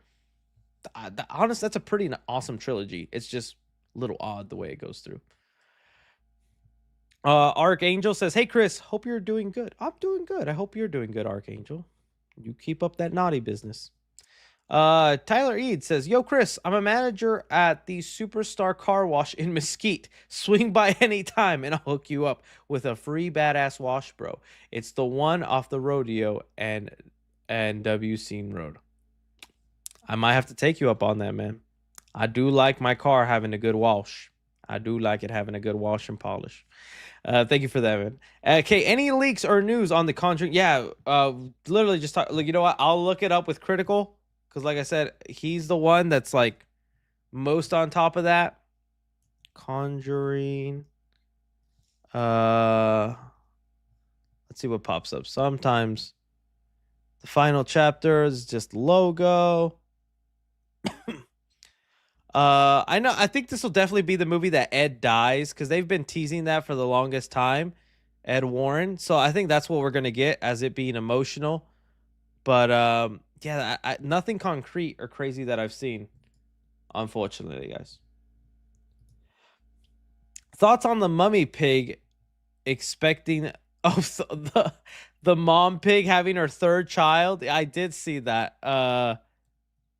Honest, that's a pretty awesome trilogy. It's just a little odd the way it goes through. Archangel says, "Hey Chris, hope you're doing good." I'm doing good. I hope you're doing good, Archangel. You keep up that naughty business. Tyler Ead says, "Yo, Chris, I'm a manager at the Superstar Car Wash in Mesquite. Swing by anytime and I'll hook you up with a free badass wash, bro. It's the one off the rodeo and W Scene Road." I might have to take you up on that, man. I do like my car having a good wash. I do like it having a good wash and polish. Thank you for that, man. Okay, any leaks or news on The Conjuring? Yeah, literally just talk. Like, you know what? I'll look it up with Critical. Because like I said, he's the one that's like most on top of that. Conjuring. Let's see what pops up. Sometimes the final chapter is just logo. I think this will definitely be the movie that Ed dies, because they've been teasing that for the longest time. Ed Warren. So I think that's what we're gonna get, as it being emotional. But yeah, nothing concrete or crazy that I've seen, unfortunately, guys. Thoughts on the mummy pig expecting the mom pig having her third child? I did see that.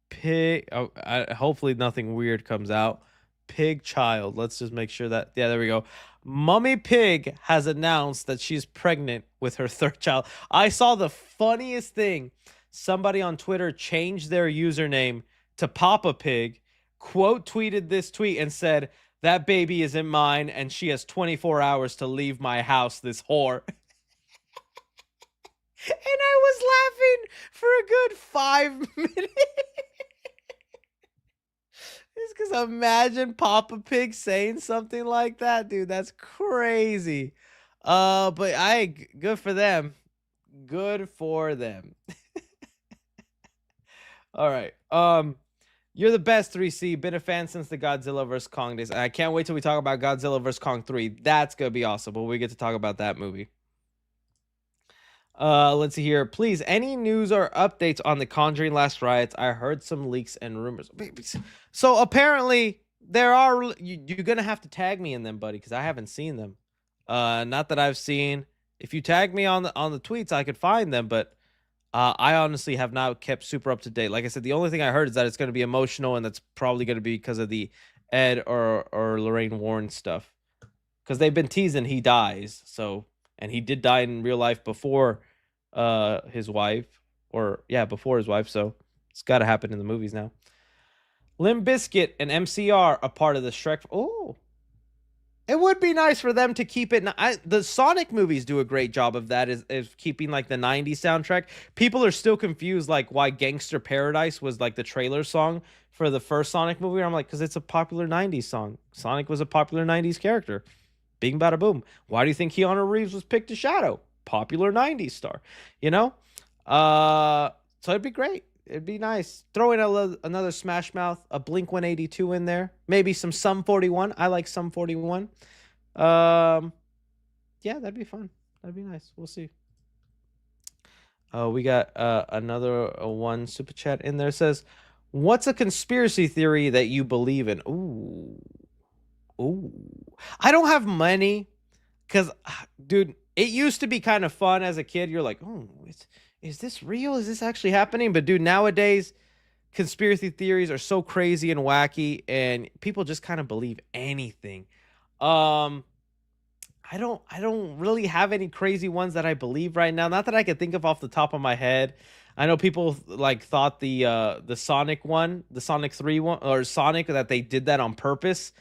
Pig. Hopefully nothing weird comes out. Pig child. Let's just make sure that. Yeah, there we go. Mummy Pig has announced that she's pregnant with her third child. I saw the funniest thing. Somebody on Twitter changed their username to Papa Pig, quote tweeted this tweet and said, "That baby isn't mine and she has 24 hours to leave my house, this whore." And I was laughing for a good 5 minutes. It's because imagine Papa Pig saying something like that, dude. That's crazy. But good for them. Good for them. All right. You're the best, 3C. Been a fan since the Godzilla vs. Kong days. I can't wait till we talk about Godzilla vs. Kong 3. That's gonna be awesome. But we get to talk about that movie. Let's see here. Please, any news or updates on the Conjuring Last Riots? I heard some leaks and rumors. So apparently there are. You're gonna have to tag me in them, buddy, because I haven't seen them. Not that I've seen. If you tag me on the tweets, I could find them, but I honestly have not kept super up to date. Like I said, the only thing I heard is that it's going to be emotional, and that's probably going to be because of the Ed or Lorraine Warren stuff. Because they've been teasing he dies, and he did die in real life before his wife, before his wife. So it's got to happen in the movies now. Limp Bizkit and MCR a part of the Shrek. Oh. It would be nice for them to keep it. The Sonic movies do a great job of that, is keeping like the 90s soundtrack. People are still confused like why Gangster Paradise was like the trailer song for the first Sonic movie. I'm like, because it's a popular 90s song. Sonic was a popular 90s character. Bing bada boom. Why do you think Keanu Reeves was picked to Shadow? Popular 90s star. You know? So it'd be great. It'd be nice. Throw in another Smash Mouth, a Blink 182 in there. Maybe some Sum 41. I like Sum 41. Yeah, that'd be fun. That'd be nice. We'll see. We got another one super chat in there. It says, "What's a conspiracy theory that you believe in?" Ooh. I don't have many, because, dude, it used to be kind of fun as a kid. You're like, oh, is this real? Is this actually happening? But dude, nowadays, conspiracy theories are so crazy and wacky, and people just kind of believe anything. I don't really have any crazy ones that I believe right now. Not that I can think of off the top of my head. I know people like thought the Sonic one, the Sonic 3 one, or Sonic, that they did that on purpose.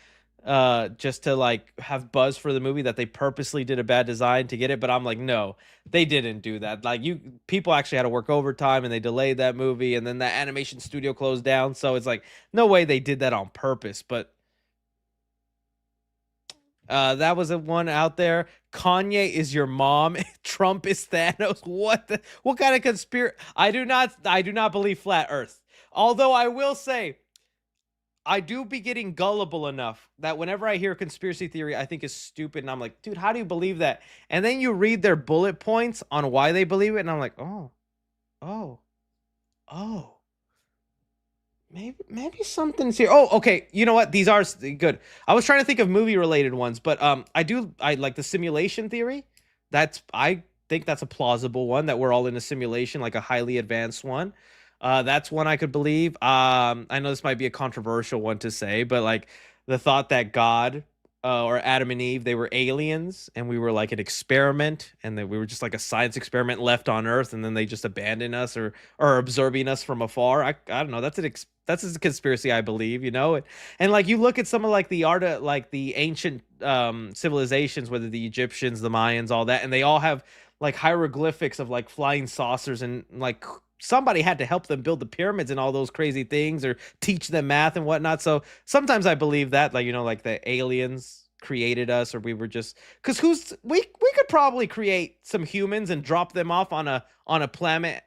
Just to like have buzz for the movie, that they purposely did a bad design to get it. But I'm like, no, they didn't do that. Like, people actually had to work overtime, and they delayed that movie, and then the animation studio closed down. So it's like, no way they did that on purpose. But that was a one out there. Kanye is your mom. Trump is Thanos. What kind of conspiracy? I do not believe flat Earth. Although I will say, I do be getting gullible enough that whenever I hear a conspiracy theory I think is stupid, and I'm like, dude, how do you believe that? And then you read their bullet points on why they believe it, and I'm like, oh, oh, oh. Maybe something's here. Oh, okay. You know what? These are good. I was trying to think of movie related ones, but I like the simulation theory. I think that's a plausible one, that we're all in a simulation, like a highly advanced one. That's one I could believe. I know this might be a controversial one to say, but like the thought that God or Adam and Eve, they were aliens and we were like an experiment, and that we were just like a science experiment left on Earth, and then they just abandoned us or are observing us from afar. I don't know. That's a conspiracy I believe, you know. And like you look at some of like the art of like the ancient civilizations, whether the Egyptians, the Mayans, all that, and they all have like hieroglyphics of like flying saucers, and like somebody had to help them build the pyramids and all those crazy things, or teach them math and whatnot. So sometimes I believe that, like, you know, like the aliens created us, or we were just, because we could probably create some humans and drop them off on a planet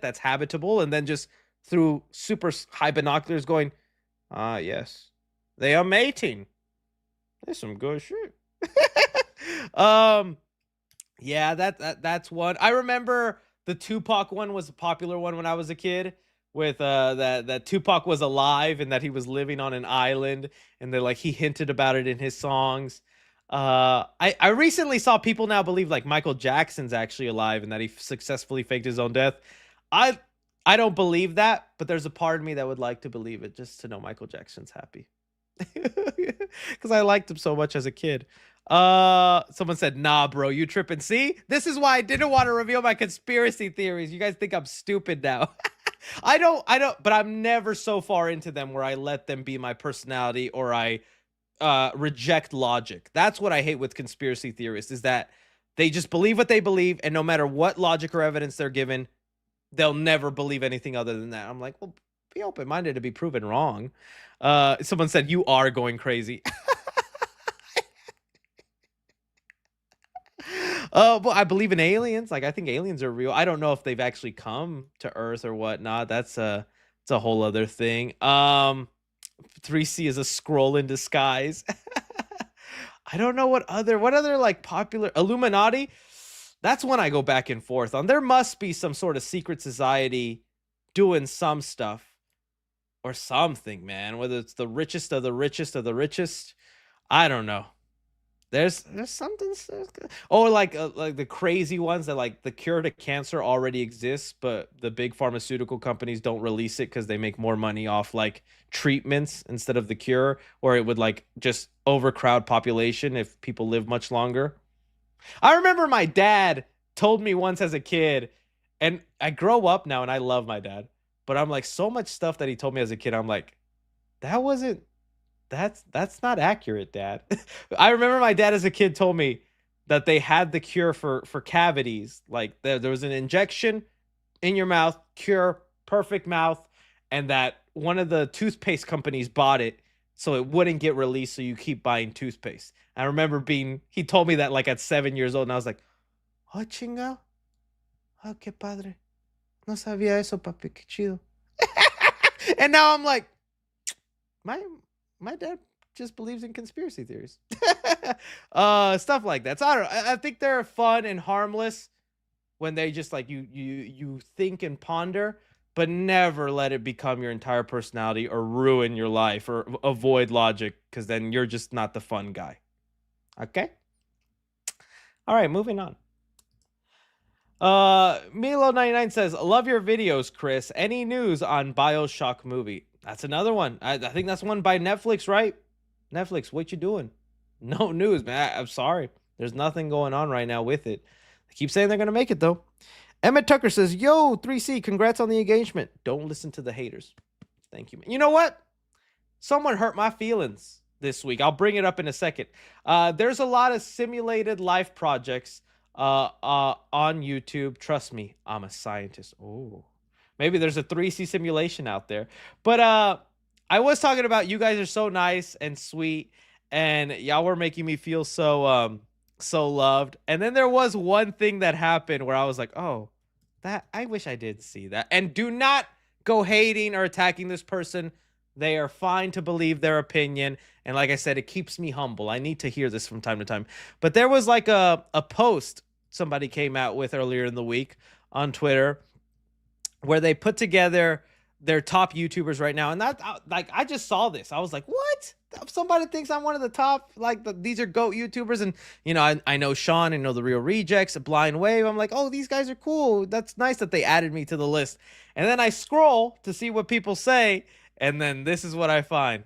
that's habitable, and then just through super high binoculars going, yes, they are mating. There's some good shit. Yeah, that's one. I remember the Tupac one was a popular one when I was a kid, with that Tupac was alive and that he was living on an island, and like he hinted about it in his songs. I recently saw people now believe like Michael Jackson's actually alive and that he successfully faked his own death. I don't believe that, but there's a part of me that would like to believe it, just to know Michael Jackson's happy. Because I liked him so much as a kid. Someone said, nah, bro, you tripping. See, this is why I didn't want to reveal my conspiracy theories. You guys think I'm stupid now. I don't, but I'm never so far into them where I let them be my personality, or I reject logic. That's what I hate with conspiracy theorists, is that they just believe what they believe, and no matter what logic or evidence they're given, they'll never believe anything other than that. I'm like, well, be open-minded to be proven wrong. Someone said, you are going crazy. But I believe in aliens. Like, I think aliens are real. I don't know if they've actually come to Earth or whatnot. It's a whole other thing. 3C is a scroll in disguise. I don't know what other like popular Illuminati. That's one I go back and forth on. There must be some sort of secret society doing some stuff or something, man. Whether it's the richest of the richest of the richest, I don't know. There's something. Or like the crazy ones that like the cure to cancer already exists, but the big pharmaceutical companies don't release it because they make more money off like treatments instead of the cure, or it would like just overcrowd population if people live much longer. I remember my dad told me once as a kid, and I grow up now and I love my dad, but I'm like, so much stuff that he told me as a kid, I'm like, that's not accurate, Dad. I remember my dad as a kid told me that they had the cure for cavities. Like there was an injection in your mouth, cure, perfect mouth, and that one of the toothpaste companies bought it so it wouldn't get released, so you keep buying toothpaste. I remember he told me that like at 7 years old, and I was like, oh, chinga. Oh, qué padre. No sabía eso, papi, qué chido. And now I'm like, my dad just believes in conspiracy theories. Stuff like that. So I don't know. I think they're fun and harmless when they just like you think and ponder, but never let it become your entire personality or ruin your life or avoid logic, because then you're just not the fun guy. Okay? All right, moving on. Milo99 says, love your videos, Chris. Any news on BioShock movie? That's another one. I think that's one by Netflix, right? Netflix, what you doing? No news, man. I'm sorry. There's nothing going on right now with it. They keep saying they're going to make it, though. Emmett Tucker says, yo, 3C, congrats on the engagement. Don't listen to the haters. Thank you, man. You know what? Someone hurt my feelings this week. I'll bring it up in a second. There's a lot of simulated life projects on YouTube. Trust me, I'm a scientist. Oh. Maybe there's a 3C simulation out there. But I was talking about, you guys are so nice and sweet, and y'all were making me feel so loved. And then there was one thing that happened where I was like, oh, that I wish I did see that. And do not go hating or attacking this person. They are fine to believe their opinion. And like I said, it keeps me humble. I need to hear this from time to time. But there was like a post somebody came out with earlier in the week on Twitter where they put together their top YouTubers right now. And that, like, I just saw this. I was like, what? Somebody thinks I'm one of the top, like, these are GOAT YouTubers. And, you know, I know Sean, I know The Real Rejects, Blind Wave. I'm like, oh, these guys are cool. That's nice that they added me to the list. And then I scroll to see what people say. And then this is what I find.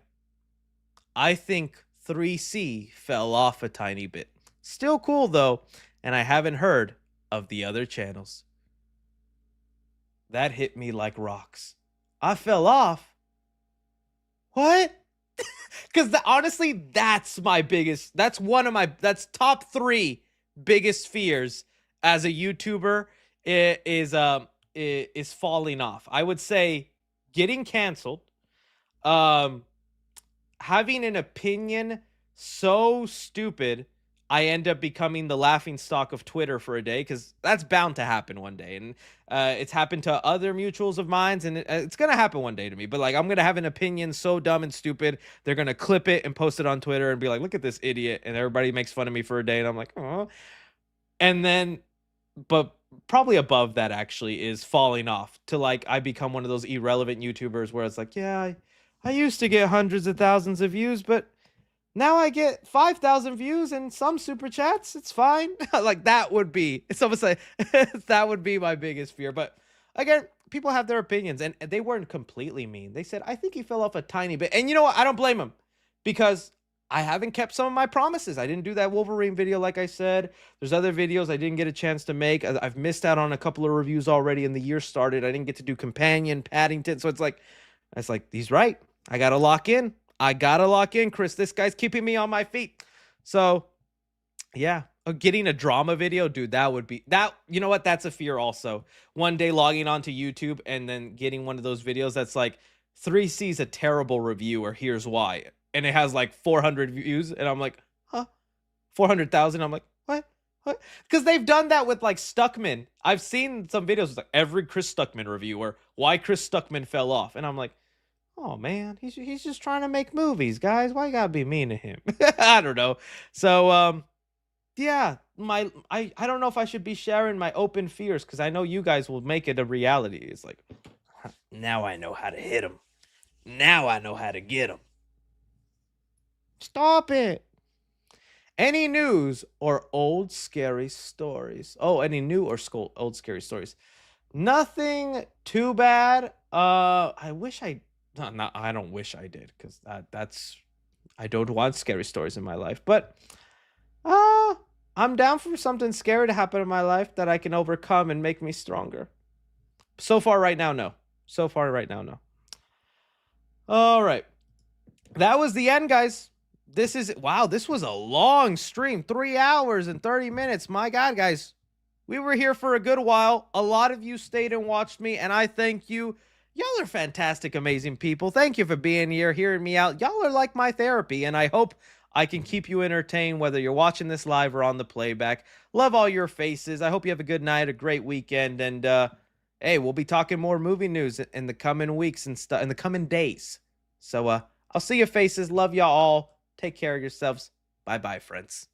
I think 3C fell off a tiny bit. Still cool, though. And I haven't heard of the other channels. That hit me like rocks. I fell off. What? Because honestly, that's that's top 3 biggest fears as a YouTuber is falling off. I would say getting canceled, having an opinion so stupid I end up becoming the laughing stock of Twitter for a day, because that's bound to happen one day. And it's happened to other mutuals of mine, and it's going to happen one day to me. But like, I'm going to have an opinion so dumb and stupid, they're going to clip it and post it on Twitter and be like, look at this idiot. And everybody makes fun of me for a day. And I'm like, oh. And then, but probably above that actually is falling off to like, I become one of those irrelevant YouTubers where it's like, yeah, I used to get hundreds of thousands of views, but now I get 5,000 views and some super chats. It's fine. Like, that would be, it's almost like, that would be my biggest fear. But again, people have their opinions, and they weren't completely mean. They said, I think he fell off a tiny bit. And you know what? I don't blame him, because I haven't kept some of my promises. I didn't do that Wolverine video, like I said. There's other videos I didn't get a chance to make. I've missed out on a couple of reviews already, and the year started. I didn't get to do Companion, Paddington. So it's like, he's right. I got to lock in. Chris. This guy's keeping me on my feet. So, yeah. Getting a drama video, dude, that would be... that. You know what? That's a fear also. One day logging onto YouTube and then getting one of those videos that's like, 3C's a terrible reviewer, here's why. And it has like 400 views. And I'm like, huh? 400,000? I'm like, what? Because they've done that with like Stuckman. I've seen some videos with like every Chris Stuckman review, or why Chris Stuckman fell off. And I'm like, oh man, he's just trying to make movies, guys. Why you gotta be mean to him? I don't know. So yeah, I don't know if I should be sharing my open fears, because I know you guys will make it a reality. It's like, now I know how to hit him. Now I know how to get him. Stop it. Any news or old scary stories? Oh, any new or old scary stories? Nothing too bad. I wish I... No, I don't wish I did, because that's... I don't want scary stories in my life. But I'm down for something scary to happen in my life that I can overcome and make me stronger. So far right now, no. All right. That was the end, guys. Wow, this was a long stream. 3 hours and 30 minutes. My God, guys. We were here for a good while. A lot of you stayed and watched me, and I thank you. Y'all are fantastic, amazing people. Thank you for being here, hearing me out. Y'all are like my therapy, and I hope I can keep you entertained, whether you're watching this live or on the playback. Love all your faces. I hope you have a good night, a great weekend, and hey, we'll be talking more movie news in the coming weeks and stuff, in the coming days. So I'll see your faces. Love y'all all. Take care of yourselves. Bye-bye, friends.